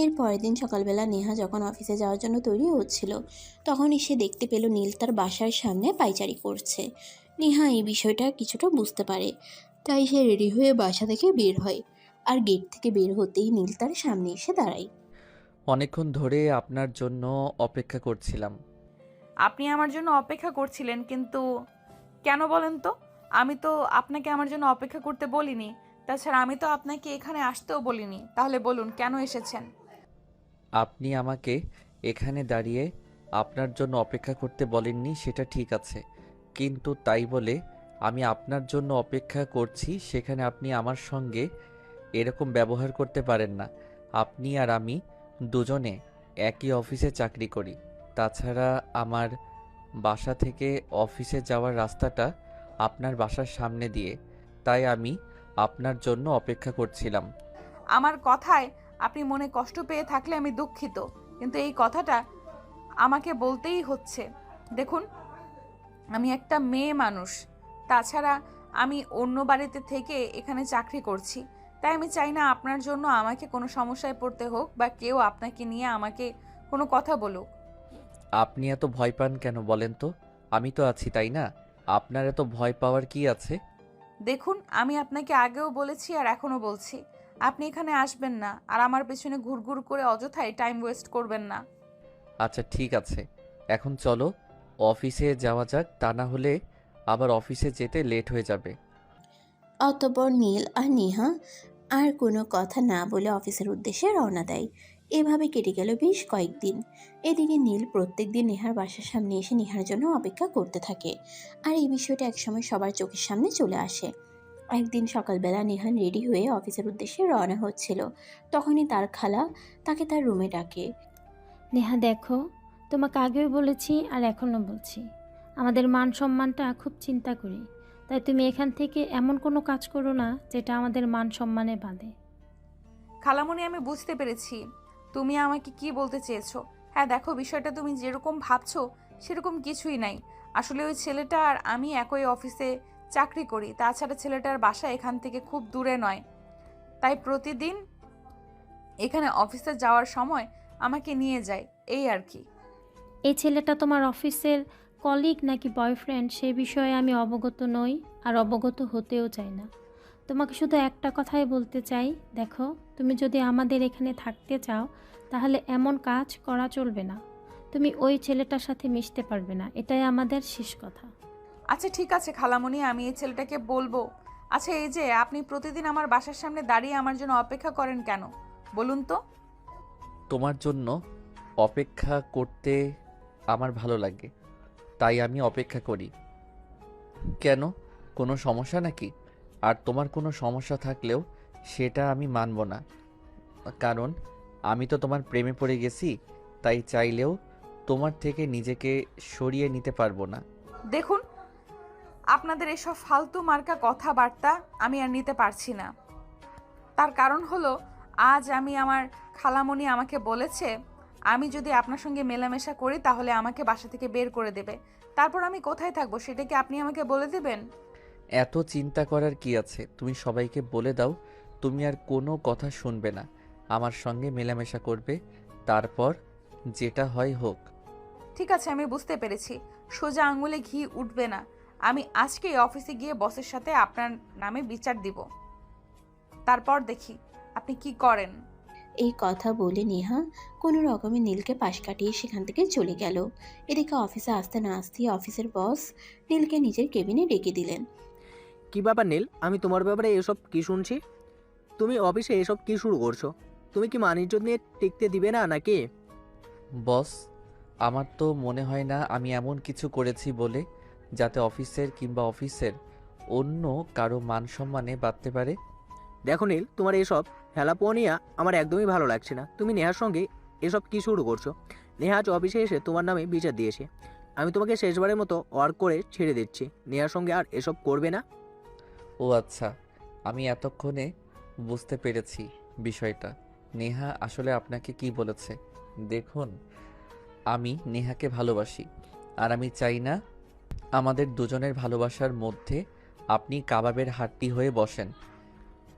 [SPEAKER 3] এর পরের দিন সকালবেলা নেহা যখন অফিসে যাওয়ার জন্য তৈরি হচ্ছিল, তখনই সে দেখতে পেল নীল তার বাসার সামনে পায়চারি করছে। নেহা এই বিষয়টা কিছুটা বুঝতে পারে, তাই সে রেডি হয়ে বাসা থেকে বের হয়। আর গেট থেকে বের হতেই নীল তার সামনে এসে দাঁড়ায়।
[SPEAKER 2] অনেকক্ষণ ধরে আপনার জন্য অপেক্ষা করছিলাম।
[SPEAKER 1] আপনি আমার জন্য অপেক্ষা করছিলেন, কিন্তু কেন বলেন তো? আমি তো আপনাকে আমার জন্য অপেক্ষা করতে বলিনি, তাছাড়া আমি তো আপনাকে এখানে আসতেও বলিনি। তাহলে বলুন কেন এসেছেন?
[SPEAKER 2] আপনি আমাকে এখানে দাঁড়িয়ে আপনার জন্য অপেক্ষা করতে বলেননি, সেটা ঠিক আছে, কিন্তু তাই বলে আমি আপনার জন্য অপেক্ষা করছি সেখানে আপনি আমার সঙ্গে এরকম ব্যবহার করতে পারেন না। আপনি আর আমি দুজনে একই অফিসে চাকরি করি। তাছাড়া আমার বাসা থেকে অফিসে যাওয়ার রাস্তাটা আপনার বাসার সামনে দিয়ে, তাই আমি আপনার জন্য অপেক্ষা করছিলাম।
[SPEAKER 1] আমার কথায় আপনি মনে কষ্ট পেয়ে থাকলে আমি দুঃখিত, কিন্তু এই কথাটা আমাকে বলতেই হচ্ছে। দেখুন, আমি একটা মেয়ে মানুষ, তাছাড়া আমি অন্য বাড়িতে থেকে এখানে চাকরি করছি, তাই আমি চাই না আপনার জন্য আমাকে কোনো সমস্যায় পড়তে হোক বা কেউ আপনাকে নিয়ে আমাকে কোনো কথা বলুক।
[SPEAKER 2] আপনি এত ভয় পান কেন বলেন তো? আমি তো আছি, তাই না? আপনার এত ভয় পাওয়ার কি আছে?
[SPEAKER 1] দেখুন, আমি আপনাকে আগেও বলেছি আর এখনও বলছি, আপনি এখানে আসবেন না আর আমার পেছনে ঘুরঘুর করে অযথাই টাইম ওয়েস্ট করবেন না।
[SPEAKER 2] আচ্ছা ঠিক আছে, এখন চলো অফিসে যাওয়া যাক, তা না হলে আবার অফিসে যেতে লেট হয়ে যাবে।
[SPEAKER 3] অতঃপর নীল আর নেহা আর কোনো কথা না বলে অফিসের উদ্দেশ্যে রওনা দেয়। এভাবে কেটে গেল বেশ কয়েকদিন। এদিকে নীল প্রত্যেকদিন নেহার বাসার সামনে এসে নেহার জন্য অপেক্ষা করতে থাকে, আর এই বিষয়টা একসময় সবার চোখের সামনে চলে আসে। একদিন সকালবেলা নেহান রেডি হয়ে অফিসের উদ্দেশ্যে রওনা হচ্ছিল, তখনই তার খালা তাকে তার রুমে ডাকে।
[SPEAKER 7] নেহা দেখো, তোমাকে আগেও বলেছি আর এখনও বলছি, আমাদের মান সম্মানটা খুব চিন্তা করি, তাই তুমি এখান থেকে এমন কোনো কাজ করো না যেটা আমাদের মান সম্মানে বাঁধে।
[SPEAKER 1] খালামণি, আমি বুঝতে পেরেছি তুমি আমাকে কি বলতে চেয়েছো। হ্যাঁ দেখো, বিষয়টা তুমি যেরকম ভাবছো সেরকম কিছুই নাই। আসলে ওই ছেলেটা আর আমি একই অফিসে চাকরি করি, তাছাড়া ছেলেটার বাসা এখান থেকে খুব দূরে নয়, তাই প্রতিদিন এখানে অফিসে যাওয়ার সময় আমাকে নিয়ে যায়, এই আর কি।
[SPEAKER 7] এই ছেলেটা তোমার অফিসের কলিগ নাকি বয়ফ্রেন্ড সে বিষয়ে আমি অবগত নই আর অবগত হতেও চাই না। তোমাকে শুধু একটা কথাই বলতে চাই, দেখো, তুমি যদি আমাদের এখানে থাকতে চাও তাহলে এমন কাজ করা চলবে না। তুমি ওই ছেলেটার সাথে মিশতে পারবে না, এটাই আমাদের শেষ কথা।
[SPEAKER 1] আচ্ছা ঠিক আছে খালামণি, আমি এই ছেলেটাকে বলবো। আচ্ছা, এই যে আপনি প্রতিদিন আমার বাসার সামনে দাঁড়িয়ে আমার জন্য অপেক্ষা করেন কেন বলুন তো?
[SPEAKER 2] তোমার জন্য অপেক্ষা করতে আমার ভালো লাগে, তাই আমি অপেক্ষা করি। কেন, কোনো সমস্যা নাকি? আর তোমার কোনো সমস্যা থাকলেও সেটা আমি মানব না, কারণ আমি তো তোমার প্রেমে পড়ে গেছি, তাই চাইলেও তোমার থেকে নিজেকে সরিয়ে নিতে পারবো না।
[SPEAKER 1] দেখুন, আপনাদের এসব ফালতু মার্কা কথাবার্তা আমি আর নিতে পারছি না। তার কারণ হলো, আজ আমার খালামণি আমাকে বলেছে আমি যদি আপনার সঙ্গে মেলামেশা করি তাহলে আমাকে বাসা থেকে বের করে দেবে। তারপর আমি কোথায় থাকবো সেটা কি আপনি আমাকে বলে দেবেন?
[SPEAKER 2] এত চিন্তা করার কি আছে? তুমি সবাইকে বলে দাও তুমি আর কোনো কথা শুনবে না, আমার সঙ্গে মেলামেশা করবে, তারপর যেটা হয় হোক।
[SPEAKER 1] ঠিক আছে, আমি বুঝতে পেরেছি। সোজা আঙুলে ঘি উঠবে না। আমি আজকেই অফিসে গিয়ে বসের সাথে আপনার নামে বিচার দিব, তারপর দেখি আপনি কি করেন।
[SPEAKER 3] এই কথা বলে নেহা কোনো রকমে নীলকে পাশ কাটিয়ে সেখান থেকে চলে গেল। এদিকে অফিসে আসতে না আসতেই অফিসের বস নীলকে নিজের কেবিনে ডেকে দিলেন।
[SPEAKER 11] কি ব্যাপার নীল, আমি তোমার ব্যাপারে এসব কি শুনছি? তুমি অফিসে এসব কি শুরু করছো? তুমি কি মান-ইজ্জত নিয়ে টিকতে দিবে না নাকি?
[SPEAKER 2] বস, আমার তো মনে হয় না আমি এমন কিছু করেছি বলে যাতে অফিসের কিংবা অফিসের অন্য কারো মান সম্মানে বাড়তে পারে।
[SPEAKER 11] দেখো নীল, তোমার এসব হেলাপোনিয়া আমার একদমই ভালো লাগছে না। তুমি নেহার সঙ্গে এসব কি শুরু করছো? নেহা আজ অফিসে এসে তোমার নামে বিচার দিয়েছে। আমি তোমাকে শেষবারের মতো ওয়ার্ক করে ছেড়ে দিচ্ছি। নেহার সঙ্গে আর এসব করবে না।
[SPEAKER 2] ও আচ্ছা, আমি এতক্ষণে বুঝতে পেরেছি বিষয়টা। নেহা আসলে আপনাকে কি বলেছে? দেখুন, আমি নেহাকে ভালোবাসি, আর আমি চাই না আমাদের দুজনের ভালোবাসার মধ্যে আপনি কাবাবের হাড্ডি হয়ে বসেন।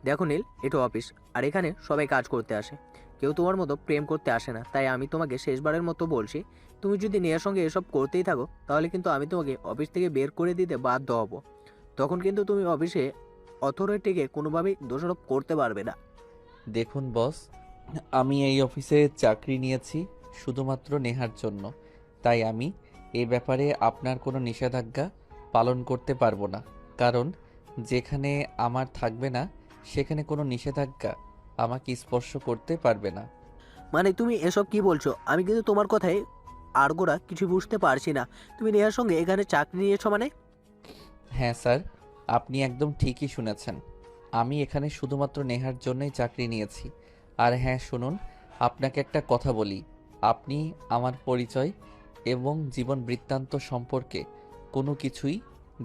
[SPEAKER 11] দেখো নীল, এটা অফিস, আর এখানে সবাই কাজ করতে আসে, কেউ তোমার মতো প্রেম করতে আসে না। তাই আমি তোমাকে শেষবারের মতো বলছি, তুমি যদি নেহার সঙ্গে এসব করতেই থাকো তাহলে কিন্তু আমি তোমাকে অফিস থেকে বের করে দিতে বাধ্য হব। তখন কিন্তু তুমি অফিসে অথরিটিকে কোনোভাবেই দোষারোপ করতে পারবে না।
[SPEAKER 2] দেখুন বস, আমি এই অফিসে চাকরি নিয়েছি শুধুমাত্র নেহার জন্য, তাই আমি এই ব্যাপারে আপনার কোনো নিষেধাজ্ঞা পালন করতে পারবো না, কারণ যেখানে আমার থাকবে না সেখানে কোনো নিষেধাজ্ঞা আমাকে স্পর্শ করতে পারবে না।
[SPEAKER 11] মানে তুমি এসব কি বলছো? আমি কিন্তু তোমার কথায় আড়গোড়া কিছু বুঝতে পারছি না। তুমি নেহার সঙ্গে এখানে চাকরি নিয়েছো মানে?
[SPEAKER 2] হ্যাঁ স্যার, আপনি একদম ঠিকই শুনেছেন। আমি এখানে শুধুমাত্র নেহার জন্যই চাকরি নিয়েছি, আর হ্যাঁ শুনুন, আপনাকে একটা কথা বলি। আপনি আমার পরিচয় এবং জীবন বৃত্তান্ত সম্পর্কে কোনো কিছুই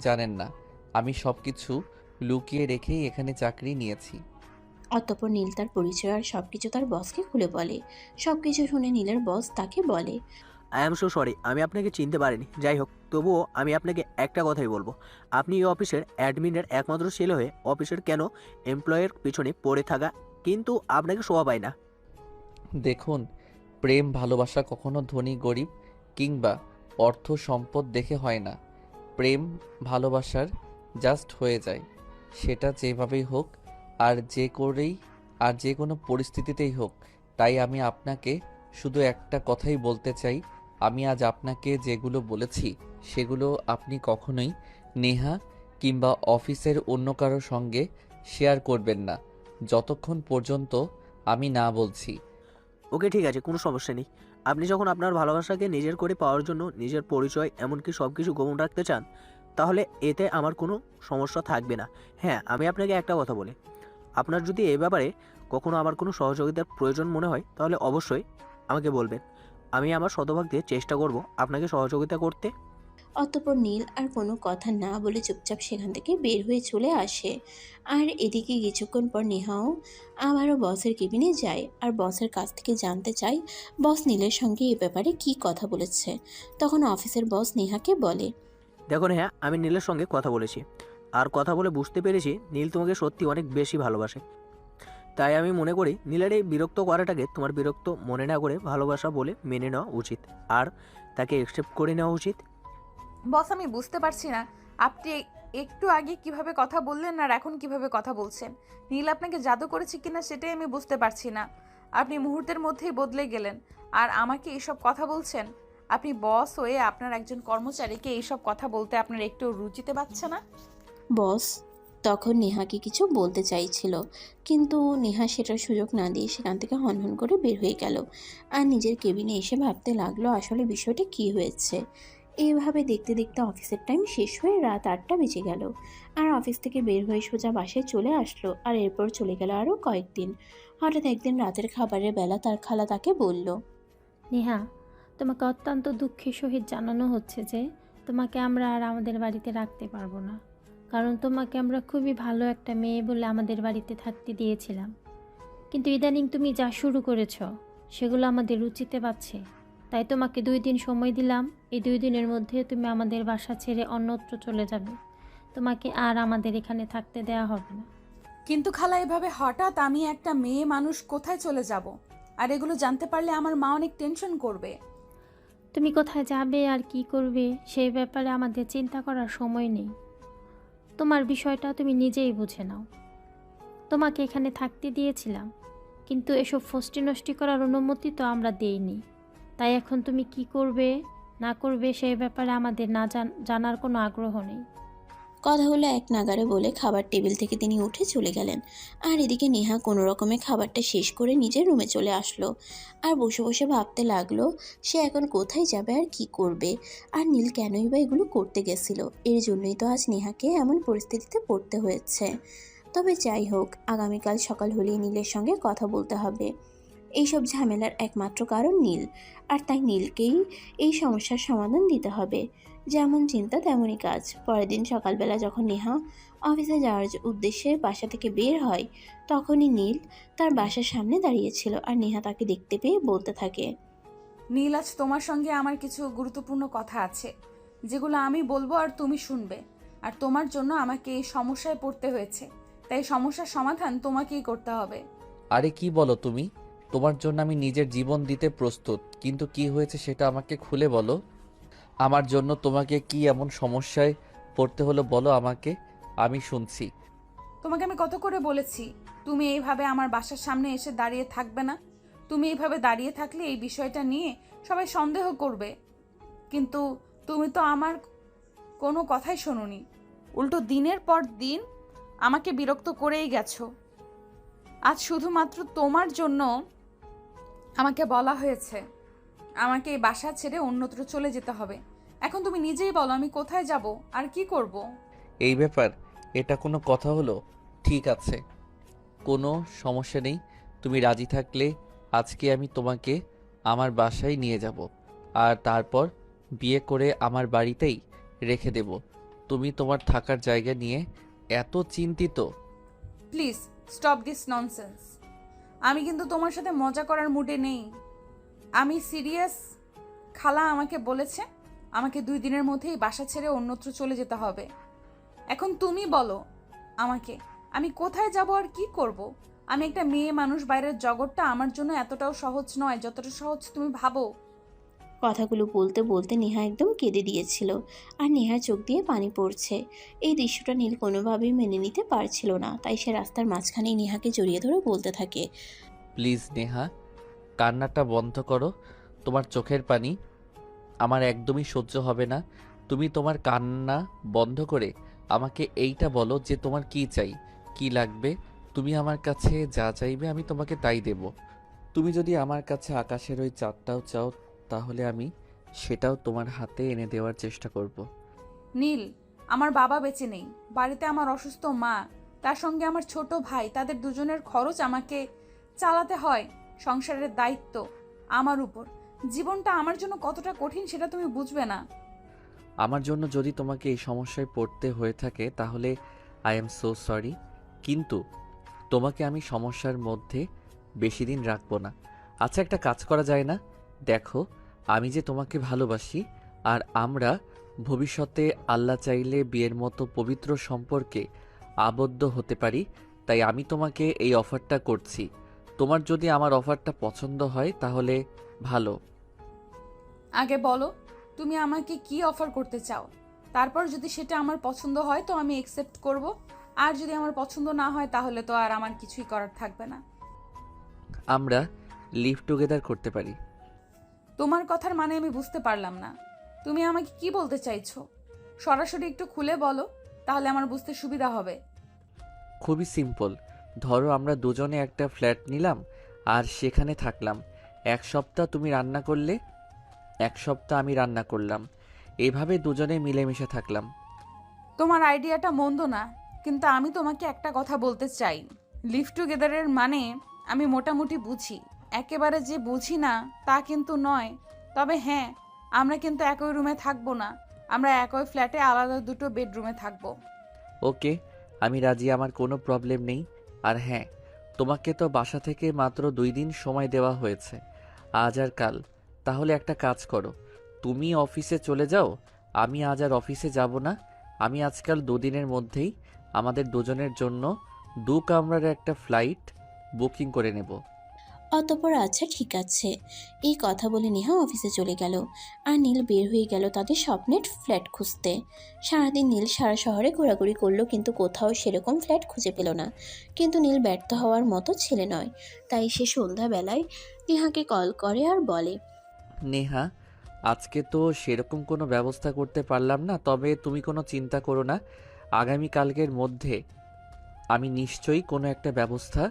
[SPEAKER 2] জানেন না। আমি সব কিছু লুকিয়ে রেখেই এখানে চাকরি নিয়েছি।
[SPEAKER 3] অতঃপর নীল তার পরিচয় আর সবকিছু তার বসকে খুলে বলে। সবকিছু শুনে নীলের বস তাকে বলে,
[SPEAKER 11] আই অ্যাম সো সরি, আমি আপনাকে চিনতে পারিনি। যাই হোক, তবুও আমি আপনাকে একটা কথাই বলবো, আপনি এই অফিসের অ্যাডমিনের একমাত্র ছেলে হয়ে অফিসের কেন এমপ্লয়ের পিছনে পড়ে থাকা, কিন্তু আপনাকে শোভা পায় না।
[SPEAKER 2] দেখুন, প্রেম ভালোবাসা কখনো ধনী গরিব কিংবা অর্থ সম্পদ দেখে হয় না। প্রেম ভালোবাসার জাস্ট হয়ে যায়, সেটা যেভাবেই হোক আর যে কোনো পরিস্থিতিতেই হোক। তাই আমি আপনাকে শুধু একটা কথাই বলতে চাই, আমি আজ আপনাকে যেগুলো বলেছি সেগুলো আপনি কখনোই নেহা কিংবা অফিসের অন্য কারোর সঙ্গে শেয়ার করবেন না, যতক্ষণ পর্যন্ত আমি না বলছি।
[SPEAKER 11] ওকে ঠিক আছে, কোনো সমস্যা নেই। আপনি যখন আপনার ভালোবাসাকে নিজের করে পাওয়ার জন্য নিজের পরিচয় এমনকি সব কিছু গোপন রাখতে চান, তাহলে এতে আমার কোনো সমস্যা থাকবে না। হ্যাঁ, আমি আপনাকে একটা কথা বলি, আপনার যদি এ ব্যাপারে কখনো আমার কোনো সহযোগিতার প্রয়োজন মনে হয় তাহলে অবশ্যই আমাকে বলবেন। আমি আমার শতভাগ দিয়ে চেষ্টা করব আপনাকে সহযোগিতা করতে।
[SPEAKER 3] অতঃপর নীল আর কোনো কথা না বলে চুপচাপ সেখান থেকে বের হয়ে চলে আসে। আর এদিকে কিছুক্ষণ পর নেহাও আবারও বসের কেবিনে যায় আর বসের কাছ থেকে জানতে চায় বস নীলের সঙ্গে এ ব্যাপারে কি কথা বলেছে। তখন অফিসের বস নেহাকে বলে,
[SPEAKER 11] দেখুন, হ্যাঁ আমি নীলের সঙ্গে কথা বলেছি, আর কথা বলে বুঝতে পেরেছি নীল তোমাকে সত্যি অনেক বেশি ভালোবাসে। তাই আমি মনে করি নীলের এই বিরক্ত করাটাকে তোমার বিরক্ত মনে না করে ভালোবাসা বলে মেনে নেওয়া উচিত, আর তাকে অ্যাকসেপ্ট করে নেওয়া উচিত।
[SPEAKER 1] বস, আমি বুঝতে পারছি না আপনি একটু আগে কিভাবে কথা বললেন আর এখন কিভাবে কথা বলছেন। নীল আপনাকে জাদু করেছে কিনা সেটাই আমি বুঝতে পারছি না। আপনি মুহূর্তের মধ্যেই বদলে গেলেন আর আমাকে এইসব কথা বলছেন। আপনি বস হয়ে আপনার একজন কর্মচারীকে এইসব কথা বলতে আপনার একটু রুচিতে পাচ্ছে না?
[SPEAKER 3] বস তখন নেহাকে কিছু বলতে চাইছিল, কিন্তু নেহা সেটার সুযোগ না দিয়ে সেখান থেকে হনহন করে বের হয়ে গেল আর নিজের কেবিনে এসে ভাবতে লাগলো আসলে বিষয়টা কি হয়েছে। এইভাবে দেখতে দেখতে অফিসের টাইম শেষ হয়ে রাত 8টা বেজে গেল আর অফিস থেকে বের হয়ে সোজা বাসায় চলে আসলো। আর এরপর চলে গেল আরও কয়েকদিন। হঠাৎ একদিন রাতের খাবারের বেলা তার খালা তাকে বলল,
[SPEAKER 7] নেহা, তোমাকে অত্যন্ত দুঃখের সহিত জানানো হচ্ছে যে তোমাকে আমরা আর আমাদের বাড়িতে রাখতে পারবো না, কারণ তোমাকে আমরা খুবই ভালো একটা মেয়ে বলে আমাদের বাড়িতে থাকতে দিয়েছিলাম। কিন্তু ইদানিং তুমি যা শুরু করেছো সেগুলো আমাদের রুচিতে পাচ্ছে। তাই তোমাকে 2 দিন সময় দিলাম, এই 2 দিনের মধ্যে তুমি আমাদের বাসা ছেড়ে অন্যত্র চলে যাবে। তোমাকে আর আমাদের এখানে থাকতে দেওয়া হবে না।
[SPEAKER 1] কিন্তু খালা, এভাবে হঠাৎ আমি একটা মেয়ে মানুষ কোথায় চলে যাব? আর এগুলো জানতে পারলে আমার মা অনেক টেনশন করবে।
[SPEAKER 7] তুমি কোথায় যাবে আর কি করবে সেই ব্যাপারে আমাদের চিন্তা করার সময় নেই। তোমার বিষয়টা তুমি নিজেই বুঝে নাও। তোমাকে এখানে থাকতে দিয়েছিলাম, কিন্তু এসব ফষ্টি নষ্টি করার অনুমতি তো আমরা দেইনি। তাই এখন তুমি কি করবে না করবে সেই ব্যাপারে আমাদের না জানার কোনো আগ্রহ নেই।
[SPEAKER 3] কথাগুলো এক নাগাড়ে বলে খাবার টেবিল থেকে তিনি উঠে চলে গেলেন। আর এদিকে নেহা কোনো রকমে খাবারটা শেষ করে নিজের রুমে চলে আসলো আর বসে বসে ভাবতে লাগলো সে এখন কোথায় যাবে আর কি করবে, আর নীল কেনই বা এগুলো করতে গেছিল। এর জন্যই তো আজ নেহাকে এমন পরিস্থিতিতে পড়তে হয়েছে। তবে যাই হোক, আগামীকাল সকাল হলেই নীলের সঙ্গে কথা বলতে হবে। এইসব ঝামেলার একমাত্র কারণ নীল, আর তাই নীলকেই এই সমস্যার সমাধান দিতে হবে। যেমন চিন্তা তেমনই কাজ। পরের দিন সকালবেলা যখন নেহা অফিসে যাওয়ার উদ্দেশ্যে বাসা থেকে বের হয়, তখনই নীল তার বাসার সামনে দাঁড়িয়েছিল আর নেহা তাকে দেখতে পেয়ে বলতে থাকে,
[SPEAKER 1] নীল, আজ তোমার সঙ্গে আমার কিছু গুরুত্বপূর্ণ কথা আছে যেগুলো আমি বলবো আর তুমি শুনবে। আর তোমার জন্য আমাকে এই সমস্যায় পড়তে হয়েছে, তাই সমস্যার সমাধান তোমাকেই করতে হবে।
[SPEAKER 2] আরে কি বলো তুমি? তোমার জন্য আমি নিজের জীবন দিতে প্রস্তুত, কিন্তু কি হয়েছে সেটা আমাকে খুলে বলো। আমার জন্য তোমাকে কি এমন সমস্যায় পড়তে হলো বলো আমাকে, আমি শুনছি।
[SPEAKER 1] তোমাকে আমি কত করে বলেছি তুমি এইভাবে আমার বাসার সামনে এসে দাঁড়িয়ে থাকবে না। তুমি এইভাবে দাঁড়িয়ে থাকলে এই বিষয়টা নিয়ে সবাই সন্দেহ করবে, কিন্তু তুমি তো আমার কোনো কথাই শোনোনি। উল্টো দিনের পর দিন আমাকে বিরক্ত করেই গেছো। আজ শুধুমাত্র তোমার জন্য আমাকে বলা হয়েছে আমাকে এই বাসা ছেড়ে অন্যত্র চলে যেতে হবে। এখন তুমি নিজেই বলো আমি কোথায় যাব আর কি করব?
[SPEAKER 2] এই ব্যাপার, এটা কোনো কথা হলো? ঠিক আছে, কোনো সমস্যা নেই, তুমি রাজি থাকলে আজকে আমি তোমাকে আমার বাসায় নিয়ে যাব, আর তারপর বিয়ে করে আমার বাড়িতেই রেখে দেব। তুমি তোমার থাকার জায়গা নিয়ে এত চিন্তিত?
[SPEAKER 1] Please stop this nonsense. আমি কিন্তু তোমার সাথে মজা করার মুডে নেই, আমি সিরিয়াস। খালা আমাকে বলেছে আমাকে 2 দিনের মধ্যেই বাসা ছেড়ে অন্যত্র চলে যেতে হবে। এখন তুমি বলো আমাকে, আমি কোথায় যাব আর কি করব? আমি একটা মেয়ে মানুষ, বাইরের জগৎটা আমার জন্য এতটাও সহজ নয় যতটা সহজ তুমি ভাবো।
[SPEAKER 3] কথাগুলো বলতে বলতে নেহা একদম কেঁদে দিয়েছিল, আর নেহার চোখ দিয়ে পানি পড়ছে। এই দৃশ্যটা নীল কোনোভাবেই মেনে নিতে পারছিল না, তাই সে রাস্তার মাঝখানেই নেহাকে জড়িয়ে ধরে বলতে থাকে,
[SPEAKER 2] প্লিজ নেহা, কান্নাটা বন্ধ করো। তোমার চোখের পানি আমার একদমই সহ্য হবে না। তুমি তোমার কান্না বন্ধ করে আমাকে এইটা বলো যে তোমার কি চাই, কি লাগবে। তুমি আমার কাছে যা চাইবে আমি তোমাকে তাই দেব। তুমি যদি আমার কাছে আকাশের ওই চাঁদটাও চাও, তাহলে আমি সেটাও তোমার হাতে এনে দেওয়ার চেষ্টা করব।
[SPEAKER 1] নীল, আমার বাবা বেঁচে নেই, বাড়িতে আমার অসুস্থ মা, তার সঙ্গে আমার ছোট ভাই, তাদের দুজনের খরচ আমাকে চালাতে হয়। সংসারের দায়িত্ব আমার উপর। জীবনটা আমার জন্য কতটা কঠিন সেটা তুমি বুঝবে না।
[SPEAKER 2] আমার জন্য যদি তোমাকে এই সমস্যায় পড়তে হয়ে থাকে তাহলে আই এম সো সরি, কিন্তু তোমাকে আমি সমস্যার মধ্যে বেশি দিন রাখবো না। আচ্ছা, একটা কাজ করা যায় না? দেখো, আমি যে তোমাকে ভালোবাসি, আর আমরা ভবিষ্যতে আল্লাহ চাইলে বিয়ের মতো পবিত্র সম্পর্কে আবদ্ধ হতে পারি। তাই আমি তোমাকে এই অফারটা করছি। তোমার যদি আমার অফারটা পছন্দ হয় তাহলে ভালো।
[SPEAKER 1] আগে বলো তুমি আমাকে কি অফার করতে চাও, তারপর যদি সেটা আমার পছন্দ হয় তো আমি একসেপ্ট করব, আর যদি আমার পছন্দ না হয় তাহলে তো আর আমার কিছুই করার থাকবে না।
[SPEAKER 2] আমরা লিভ টুগেদার করতে পারি।
[SPEAKER 1] তোমার কথার মানে আমি বুঝতে পারলাম না। তুমি আমাকে কি বলতে চাইছো? সরাসরি একটু খুলে বলো, তাহলে আমার বুঝতে সুবিধা হবে।
[SPEAKER 2] খুবই সিম্পল। ধরো আমরা দুজনে একটা ফ্ল্যাট নিলাম আর সেখানে থাকলাম। 1 সপ্তাহ তুমি রান্না করলে, 1 সপ্তাহ আমি রান্না করলাম। এভাবে দুজনে মিলেমিশে থাকলাম।
[SPEAKER 1] তোমার আইডিয়াটা মন্দ না, কিন্তু আমি তোমাকে একটা কথা বলতে চাই। লিভ টুগেদারের মানে আমি মোটামুটি বুঝি, একেবারে যে বুঝি না তা কিন্তু নয়। তবে হ্যাঁ, আমরা কিন্তু একই রুমে থাকবো না, আমরা একই ফ্ল্যাটে আলাদা 2টো বেডরুমে থাকবো।
[SPEAKER 2] ওকে, আমি রাজি, আমার কোনো প্রবলেম নেই। আর হ্যাঁ, তোমাকে তো বাসা থেকে মাত্র 2 দিন সময় দেওয়া হয়েছে, আজ আর কাল। তাহলে একটা কাজ করো, তুমি অফিসে চলে যাও, আমি আজ আর অফিসে যাব না। আমি আজকাল 2 দিনের মধ্যেই আমাদের দুজনের জন্য 2 কামরার একটা ফ্লাইট বুকিং করে নেব।
[SPEAKER 3] অতঃপর আচ্ছা ঠিক আছে, এই কথা বলে নেহা অফিসে চলে গেল, আর নীল বের হয়ে গেল তাদের স্বপ্নের ফ্ল্যাট খুঁজতে। সারাদিন নীল সারা শহরে ঘোরাঘুরি করলো, কিন্তু কোথাও সেরকম ফ্ল্যাট খুঁজে পেল না। কিন্তু নীল ব্যর্থ হওয়ার মতো ছেলে নয়, তাই সে সন্ধ্যাবেলায় নেহাকে কল করে আর বলে,
[SPEAKER 2] নেহা, আজকে তো সেরকম কোনো ব্যবস্থা করতে পারলাম না, তবে তুমি কোনো চিন্তা করো না। আগামীকালকের মধ্যে আমি নিশ্চয়ই কোনো একটা ব্যবস্থা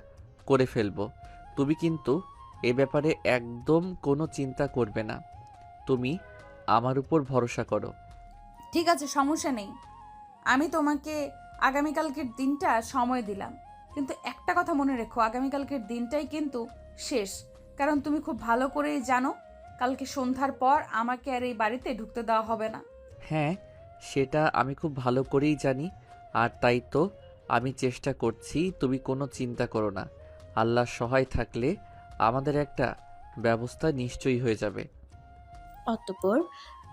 [SPEAKER 2] করে ফেলবো। তুমি কিন্তু এ ব্যাপারে একদম কোনো চিন্তা করবে না। তুমি আমার উপর ভরসা করো।
[SPEAKER 1] ঠিক আছে, সমস্যা নেই। আমি তোমাকে আগামীকালকের দিনটা সময় দিলাম, কিন্তু একটা কথা মনে রেখো, আগামীকালকের দিনটাই কিন্তু শেষ। কারণ তুমি খুব ভালো করেই জানো কালকে সন্ধ্যার পর আমাকে আর এই বাড়িতে ঢুকতে দেওয়া হবে না।
[SPEAKER 2] হ্যাঁ, সেটা আমি খুব ভালো করেই জানি, আর তাই তো আমি চেষ্টা করছি। তুমি কোনো চিন্তা করো না, আল্লাহর সহায় থাকলে আমাদের একটা ব্যবস্থা নিশ্চয়ই হয়ে যাবে।
[SPEAKER 3] অতঃপর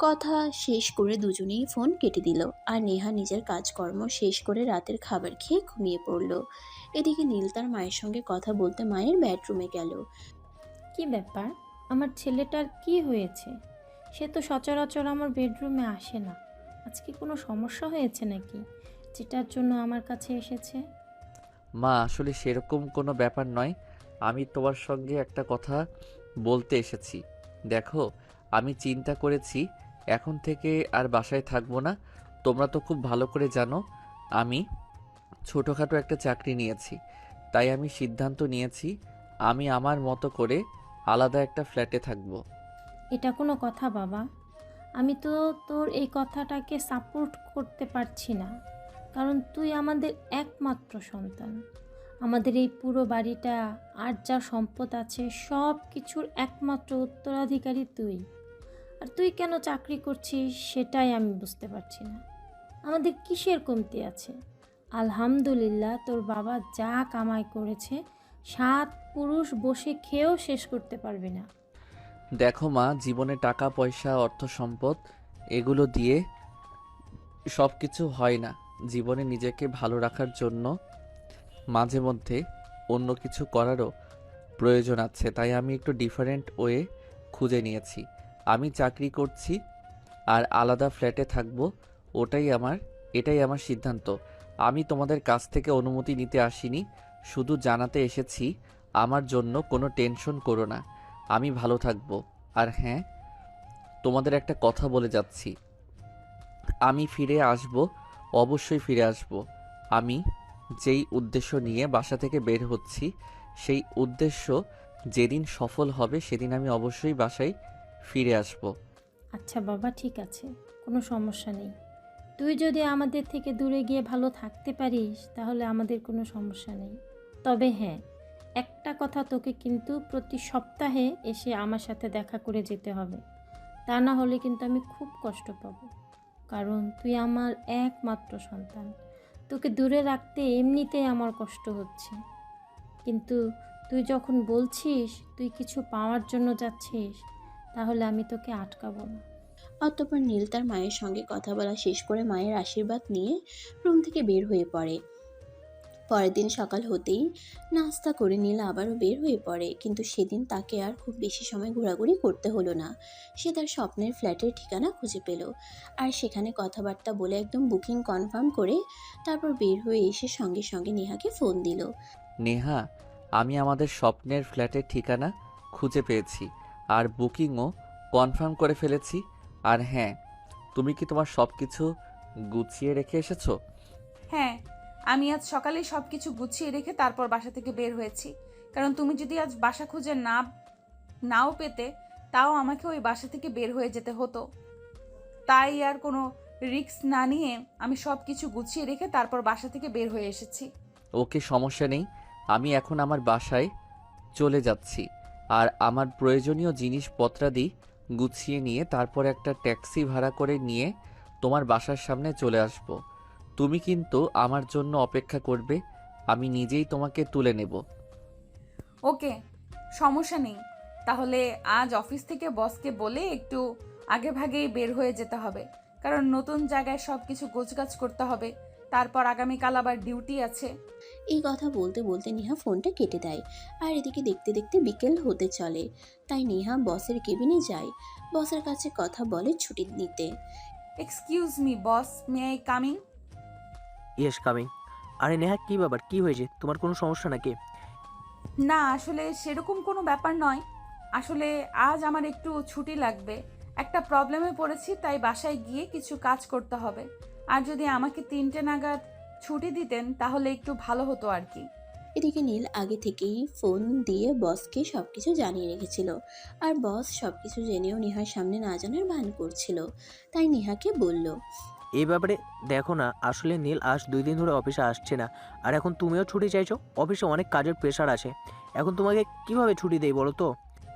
[SPEAKER 3] কথা শেষ করে দুজনেই ফোন কেটে দিল, আর নেহা নিজের কাজকর্ম শেষ করে রাতের খাবার খেয়ে ঘুমিয়ে পড়ল। এদিকে নীল তার মায়ের সঙ্গে কথা বলতে মায়ের বেডরুমে গেল।
[SPEAKER 7] কি ব্যাপার, আমার ছেলেটার কি হয়েছে? সে তো সচরাচর আমার বেডরুমে আসে না। আজকে কোনো সমস্যা হয়েছে নাকি, যেটার জন্য আমার কাছে এসেছে?
[SPEAKER 2] মা, আসলে সেরকম কোনো ব্যাপার নয়। আমি তোমার সঙ্গে একটা কথা বলতে এসেছি। দেখো, আমি চিন্তা করেছি এখন থেকে আর বাসায় থাকবো না। তোমরা তো খুব ভালো করে জানো আমি ছোটোখাটো একটা চাকরি নিয়েছি। তাই আমি সিদ্ধান্ত নিয়েছি আমি আমার মতো করে আলাদা একটা ফ্ল্যাটে থাকবো।
[SPEAKER 7] এটা কোনো কথা বাবা? আমি তো তোর এই কথাটাকে সাপোর্ট করতে পারছি না, কারণ তুই আমাদের একমাত্র সন্তান। আমাদের এই পুরো বাড়িটা আর যা সম্পদ আছে সব কিছুর একমাত্র উত্তরাধিকারী তুই। আর তুই কেন চাকরি করছিস সেটাই আমি বুঝতে পারছি না। আমাদের কিসের কমতি আছে? আলহামদুলিল্লাহ, তোর বাবা যা কামাই করেছে 7 পুরুষ বসে খেয়েও শেষ করতে পারবে না।
[SPEAKER 2] দেখো মা, জীবনে টাকা পয়সা অর্থ সম্পদ এগুলো দিয়ে সব কিছু হয় না। জীবনে নিজেকে ভালো রাখার জন্য মাঝে মধ্যে অন্য কিছু করারও প্রয়োজন আছে। তাই আমি একটু ডিফারেন্ট ওয়ে খুঁজে নিয়েছি। আমি চাকরি করছি আর আলাদা ফ্ল্যাটে থাকবো, এটাই আমার সিদ্ধান্ত। আমি তোমাদের কাছ থেকে অনুমতি নিতে আসিনি, শুধু জানাতে এসেছি আমার জন্য কোনো টেনশন করো না, আমি ভালো থাকবো। আর হ্যাঁ, তোমাদের একটা কথা বলে যাচ্ছি, আমি ফিরে আসব, অবশ্যই ফিরে আসব। আমি যেই উদ্দেশ্য নিয়ে বাসা থেকে বের হচ্ছি, সেই উদ্দেশ্য যেদিন সফল হবে সেদিন আমি অবশ্যই বাসায় ফিরে আসব।
[SPEAKER 7] আচ্ছা বাবা, ঠিক আছে, কোনো সমস্যা নেই। তুই যদি আমাদের থেকে দূরে গিয়ে ভালো থাকতে পারিস তাহলে আমাদের কোনো সমস্যা নেই। তবে হ্যাঁ, একটা কথা, তোকে কিন্তু প্রতি সপ্তাহে এসে আমার সাথে দেখা করে যেতে হবে। তা না হলে কিন্তু আমি খুব কষ্ট পাবো, কারণ তুই আমার একমাত্র সন্তান। তোকে দূরে রাখতে এমনিতেই আমার কষ্ট হচ্ছে, কিন্তু তুই যখন বলছিস তুই কিছু পাওয়ার জন্য যাচ্ছিস, তাহলে আমি তোকে আটকাবো না।
[SPEAKER 3] অতঃপর নীল তার মায়ের সঙ্গে কথা বলা শেষ করে মায়ের আশীর্বাদ নিয়ে রুম থেকে বের হয়ে পড়ে। পরের দিন সকাল হতেই নাস্তা করে নীল আবারও বের হয়ে পড়ে, কিন্তু সেদিন তাকে আর খুব বেশি সময় ঘোরাঘুরি করতে হলো না। সে তার স্বপ্নের ফ্ল্যাটের ঠিকানা খুঁজে পেল, আর সেখানে কথাবার্তা বলে একদম বুকিং কনফার্ম করে তারপর বের হয়ে এসে সঙ্গে সঙ্গে নেহাকে ফোন দিল।
[SPEAKER 2] নেহা, আমি আমাদের স্বপ্নের ফ্ল্যাটের ঠিকানা খুঁজে পেয়েছি আর বুকিংও কনফার্ম করে ফেলেছি। আর হ্যাঁ, তুমি কি তোমার সব কিছু গুছিয়ে রেখে এসেছো?
[SPEAKER 1] হ্যাঁ, আমি আজ সকালেই সব কিছু গুছিয়ে রেখে তারপর বাসা থেকে বের হয়েছি। কারণ তুমি যদি আজ বাসা খুঁজে নাও পেতে, তাও আমাকে ওই বাসা থেকে বের হয়ে যেতে হতো। তাই আর কোনো রিস্ক না নিয়ে আমি সব কিছু গুছিয়ে রেখে তারপর বাসা থেকে বের হয়ে এসেছি।
[SPEAKER 2] ওকে, সমস্যা নেই। আমি এখন আমার বাসায় চলে যাচ্ছি আর আমার প্রয়োজনীয় জিনিসপত্রাদি গুছিয়ে নিয়ে তারপর একটা ট্যাক্সি ভাড়া করে নিয়ে তোমার বাসার সামনে চলে আসব। তুমি কিন্তু আমার জন্য অপেক্ষা করবে, আমি নিজেই তোমাকে তুলে নেব।
[SPEAKER 1] ওকে, সমস্যা নেই। তাহলে আজ অফিস থেকে বসকে বলে একটু আগে ভাগেই বের হয়ে যেতে হবে, কারণ নতুন জায়গায় সব কিছু গোছগাছ করতে হবে। তারপর আগামীকাল আবার ডিউটি আছে।
[SPEAKER 3] এই কথা বলতে বলতে নেহা ফোনটা কেটে দেয়, আর এদিকে দেখতে দেখতে বিকেল হতে চলে। তাই নেহা বসের কেবিনে যায়, বসের কাছে কথা বলে ছুটি নিতে।
[SPEAKER 1] Excuse me boss, may I coming?
[SPEAKER 11] Yes, coming. আরে নেহা, কি ব্যাপার, কি হয়েছে? তোমার কোনো সমস্যা নাকি?
[SPEAKER 1] না, আসলে সেরকম কোনো ব্যাপার নয়। আসলে আজ আমার একটু ছুটি লাগবে, একটা প্রবলেমে পড়েছি, তাই বাসায় গিয়ে কিছু কাজ করতে হবে। আর যদি আমাকে 3টে নাগাদ ছুটি দিতেন তাহলে একটু ভালো হতো আর কি।
[SPEAKER 3] এদিকে নীল আগে থেকেই ফোন দিয়ে বসকে সবকিছু জানিয়ে রেখেছিল, আর বস সবকিছু জেনেও নেহার সামনে না জানার ভান করছিল। তাই নেহাকে বলল,
[SPEAKER 11] এই ব্যাপারে দেখো না, আসলে নীল আজ 2 দিন ধরে অফিসে আসছে না, আর এখন তুমিও ছুটি চাইছো। অফিসে অনেক কাজের প্রেশার আছে, এখন তোমাকে কিভাবে ছুটি দেই বলো তো?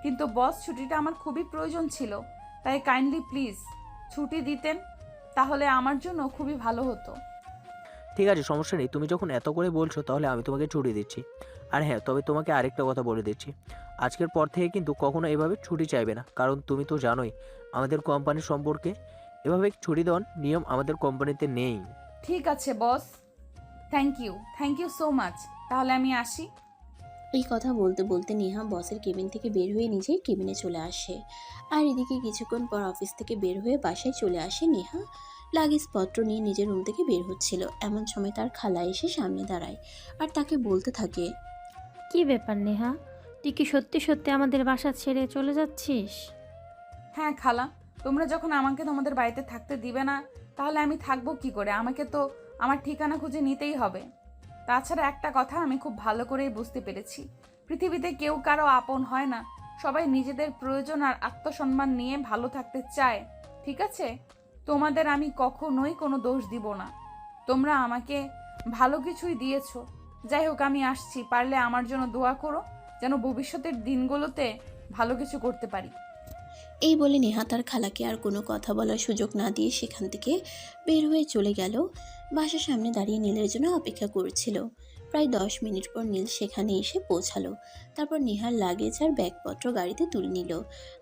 [SPEAKER 1] কিন্তু বস, ছুটিটা আমার খুবই প্রয়োজন ছিল, তাই কাইন্ডলি প্লিজ ছুটি দিতেন, তাহলে আমার জন্য খুবই ভালো হতো।
[SPEAKER 11] ঠিক আছে, সমস্যা নেই, তুমি যখন এত করে বলছো তাহলে আমি তোমাকে ছুটি দিচ্ছি। আর হ্যাঁ, তবে তোমাকে আরেকটা কথা বলে দিচ্ছি, আজকের পর থেকে কিন্তু কখনো এভাবে ছুটি চাইবে না, কারণ তুমি তো জানোই আমাদের কোম্পানির সম্পর্কে এভাবে ছুটি দেওয়ার নিয়ম আমাদের কোম্পানিতে নেই।
[SPEAKER 1] ঠিক আছে বস, থ্যাংক ইউ সো মাচ। তাহলে আমি আসি।
[SPEAKER 3] এই কথা বলতে বলতে নেহা বসের কেবিন থেকে বের হয়ে নিজেই কেবিনে চলে আসে। আর এদিকে কিছুক্ষণ পর অফিস থেকে বের হয়ে বাসায় চলে আসে নেহা। লাগেজপত্র নিয়ে নিজের রুম থেকে বের হচ্ছিল, এমন সময় তার খালা এসে সামনে দাঁড়ায় আর তাকে বলতে থাকে,
[SPEAKER 7] কি ব্যাপার নেহা, তুই কি সত্যি সত্যি আমাদের বাসা ছেড়ে চলে যাচ্ছিস?
[SPEAKER 1] হ্যাঁ খালা, তোমরা যখন আমাকে তোমাদের বাড়িতে থাকতে দিবে না, তাহলে আমি থাকবো কি করে? আমাকে তো আমার ঠিকানা খুঁজে নিতেই হবে। তাছাড়া একটা কথা আমি খুব ভালো করেই বুঝতে পেরেছি, পৃথিবীতে কেউ কারো আপন হয় না, সবাই নিজেদের প্রয়োজন আর আত্মসম্মান নিয়ে ভালো থাকতে চায়। ঠিক আছে, তোমাদের আমি কখনোই কোনো দোষ দিব না। তোমরা আমাকে ভালো কিছুই দিয়েছো, যাই হোক, আমি আসছি। পারলে আমার জন্য দোয়া করো, যেন ভবিষ্যতের দিনগুলোতে ভালো কিছু করতে পারি।
[SPEAKER 3] এই বলে নেহা তার খালাকে আর কোনো কথা বলার সুযোগ না দিয়ে সেখান থেকে বের হয়ে চলে গেল। বাসার সামনে দাঁড়িয়ে নীলের জন্য অপেক্ষা করছিল। প্রায় 10 মিনিট পর নীল সেখানে এসে পৌঁছালো। তারপর নেহার লাগেজ আর ব্যাগপত্র গাড়িতে তুলে নিল।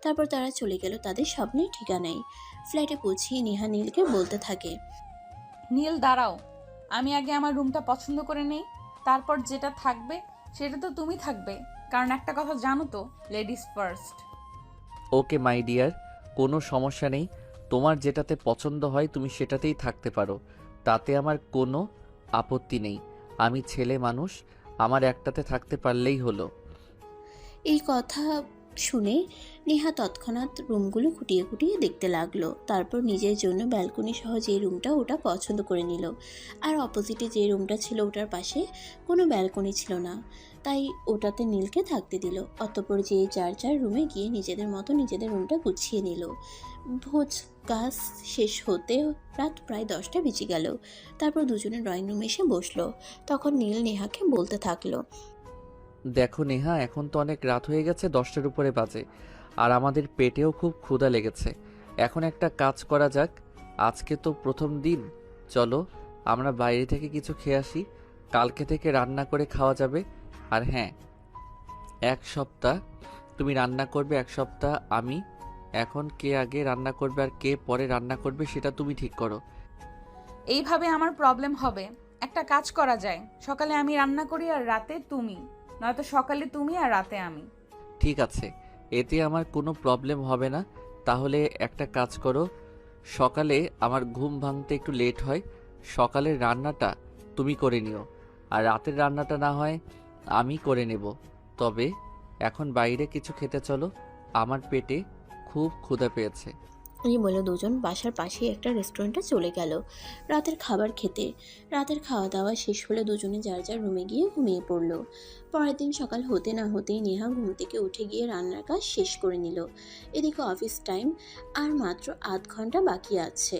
[SPEAKER 3] তারপর তারা চলে গেল তাদের স্বপ্নের ঠিকানায়। ফ্ল্যাটে পৌঁছিয়ে নেহা নীলকে বলতে থাকে,
[SPEAKER 1] নীল দাঁড়াও, আমি আগে আমার রুমটা পছন্দ করে নেই, তারপর যেটা থাকবে সেটা তো তুমি থাকবে। কারণ একটা কথা জানো তো, ladies first.
[SPEAKER 2] Okay my dear, কোনো সমস্যা নেই। তোমার যেটাতে পছন্দ হয় তুমি সেটাতেই থাকতে পারো, তাতে আমার কোনো আপত্তি নেই। আমি ছেলে মানুষ, আমার একটাতে থাকতে পারলেই হলো।
[SPEAKER 3] এই কথা শুনে নেহা তৎক্ষণাৎ রুমগুলো খুঁটিয়ে খুঁটিয়ে দেখতে লাগলো। তারপর নিজের জন্য ব্যালকনি সহ যে রুমটা ওটা পছন্দ করে নিল। আর অপোজিটে যে রুমটা ছিল ওটার পাশে কোনো ব্যালকনি ছিল না, তাই ওটাতে নীলকে থাকতে দিল। অতঃপর যে যার যার রুমে গিয়ে নিজেদের মতো নিজেদের রুমটা গুছিয়ে নিল। ভোজ কাজ শেষ হতে রাত প্রায় 10টা বেজে গেল। তারপর দুজনে ড্রয়িং রুমে এসে বসলো। তখন নীল নেহাকে বলতে থাকলো,
[SPEAKER 2] দেখো নেহা, এখন তো অনেক রাত হয়ে গেছে, 10টার উপরে বাজে, আর আমাদের পেটেও খুব ক্ষুধা লেগেছে। এখন একটা কাজ করা যাক, আজকে তো প্রথম দিন, চলো আমরা বাইরে থেকে কিছু খেয়ে আসি। কালকে থেকে রান্না করে খাওয়া যাবে। আর হ্যাঁ, 1 সপ্তাহ তুমি রান্না করবে, 1 সপ্তাহ আমি। এখন কে আগে রান্না করবে আর কে পরে রান্না করবে সেটা তুমি ঠিক করো।
[SPEAKER 1] এইভাবে আমার প্রবলেম হবে। একটা কাজ করা যায়, সকালে আমি রান্না করি আর রাতে তুমি, নয়তো সকালে তুমি আর রাতে আমি।
[SPEAKER 2] ঠিক আছে, এতে আমার কোনো প্রবলেম হবে না। তাহলে একটা কাজ করো, সকালে আমার ঘুম ভাঙতে একটু লেট হয়, সকালের রান্নাটা তুমি করে নিও, আর রাতের রান্নাটা না হয় আমি করে নেব। তবে এখন বাইরে কিছু খেতে চলো, আমার পেটে খুব ক্ষুধা পেয়েছে।
[SPEAKER 3] এই বলে দুজন বাসার পাশেই একটা রেস্টুরেন্টে চলে গেল রাতের খাবার খেতে। রাতের খাওয়া দাওয়া শেষ হলে দুজনে যার যার রুমে গিয়ে ঘুমিয়ে পড়ল। পরের দিন সকাল হতে না হতেই নেহা ঘুম থেকে উঠে গিয়ে রান্নার কাজ শেষ করে নিল। এদিকে অফিস টাইম আর মাত্র আধ ঘন্টা বাকি আছে।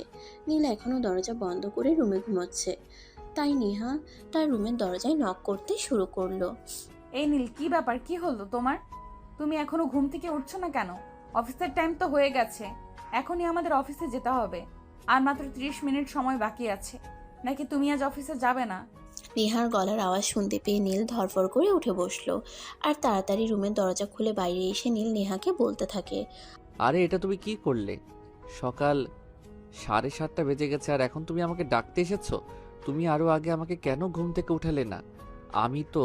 [SPEAKER 3] নীল এখনও দরজা বন্ধ করে রুমে ঘুমোচ্ছে, তাই নেহা তার রুমের দরজায় নক করতে শুরু করলো।
[SPEAKER 1] এই নীল, কি ব্যাপার, কি হলো তোমার? তুমি এখনো ঘুম থেকে উঠছো না কেন? অফিসের টাইম তো হয়ে গেছে, এখনই আমাদের অফিসে যেতে হবে। আর মাত্র 30 মিনিট সময় বাকি আছে। নাকি তুমি আজ অফিসে যাবে না?
[SPEAKER 3] নেহার গলার আওয়াজ শুনতে পেয়ে নীল ধরফর করে উঠে বসলো আর তাড়াতাড়ি রুমের দরজা খুলে বাইরে এসে নীল নেহাকে বলতে থাকে,
[SPEAKER 2] আরে এটা তুমি কি করলে? সকাল 7:30 বেজে গেছে আর এখন তুমি আমাকে ডাকতে এসেছো? তুমি আরও আগে আমাকে কেন ঘুম থেকে উঠালে না? আমি তো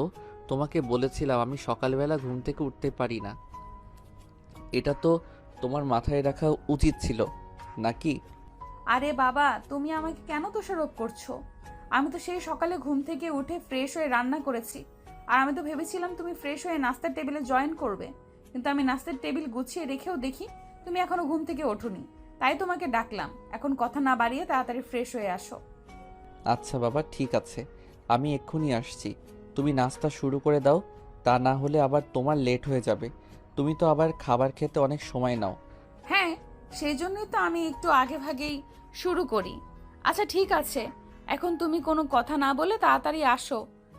[SPEAKER 2] তোমাকে বলেছিলাম আমি সকালবেলা ঘুম থেকে উঠতে পারি না। এটা তো তোমার মাথায় রাখা উচিত ছিল নাকি?
[SPEAKER 1] আরে বাবা, তুমি আমাকে কেন দোষারোপ করছো? আমি তো সেই সকালে ঘুম থেকে উঠে ফ্রেশ হয়ে রান্না করেছি। আর আমি তো ভেবেছিলাম তুমি ফ্রেশ হয়ে নাস্তার টেবিলে জয়েন করবে, কিন্তু আমি নাস্তার টেবিল গুছিয়ে রেখেও দেখি তুমি এখনো ঘুম থেকে ওঠোনি। তাই তোমাকে ডাকলাম। এখন কথা না বাড়িয়ে তাড়াতাড়ি ফ্রেশ হয়ে আসো।
[SPEAKER 2] আচ্ছা বাবা, ঠিক আছে, আমি এক্ষুনি আসছি। তুমি নাস্তা শুরু করে দাও, তা না হলে আবার তোমার লেট হয়ে যাবে। তুমি তো আবার খাবার খেতে অনেক সময় নাও।
[SPEAKER 1] হ্যাঁ, সেই জন্যই তো আমি একটু আগে ভাগেই শুরু করি। আচ্ছা ঠিক আছে, এখন তুমি কোনো কথা না বলে তাড়াতাড়ি আসো,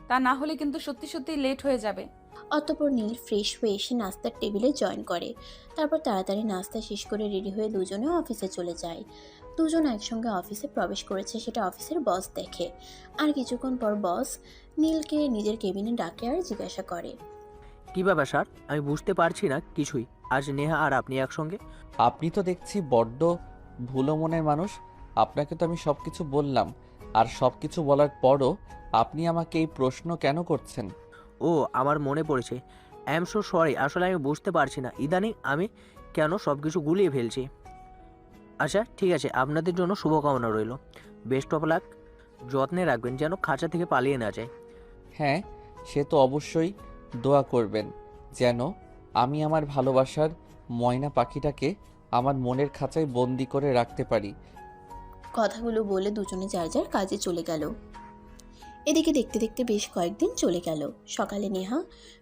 [SPEAKER 1] তা না হলে কিন্তু সত্যি সত্যি লেট হয়ে যাবে।
[SPEAKER 3] অতঃপর নীল ফ্রেশ হয়ে এসে নাস্তার টেবিলে জয়েন করে। তারপর তাড়াতাড়ি নাস্তা শেষ করে রেডি হয়ে দুজনে অফিসে চলে যায়। দুজন একসঙ্গে অফিসে প্রবেশ করেছে সেটা অফিসের বস দেখে। আর কিছুক্ষণ পর বস নীলকে নিজের কেবিনে ডাকে আর জিজ্ঞাসা করে,
[SPEAKER 11] কী ব্যাপার স্যার, আমি বুঝতে পারছি না কিছুই। আজ নেহা আর আপনি একসঙ্গে?
[SPEAKER 2] আপনি তো দেখছি বড্ড ভুলো মনের মানুষ। আপনাকে তো আমি সব কিছু বললাম, আর সব কিছু বলার পরও আপনি আমাকে এই প্রশ্ন কেন করছেন?
[SPEAKER 11] ও, আমার মনে পড়েছে। আই এম সো সরি, আসলে আমি বুঝতে পারছি না ইদানিং আমি কেন সব কিছু গুলিয়ে ফেলছি। আচ্ছা ঠিক আছে, আপনাদের জন্য শুভকামনা রইল। Best of luck. যত্নে রাখবেন যেন খাঁচা থেকে পালিয়ে না যায়।
[SPEAKER 2] হ্যাঁ, সে তো অবশ্যই। দোয়া করবেন যেন আমি আমার ভালোবাসার ময়না পাখিটাকে আমার মনের খাঁচায় বন্দি করে রাখতে পারি।
[SPEAKER 3] কথাগুলো বলে দুজনে যার যার কাজে চলে গেল। এদিকে দেখতে দেখতে বেশ কয়েকদিন চলে গেল। সকালে নেহা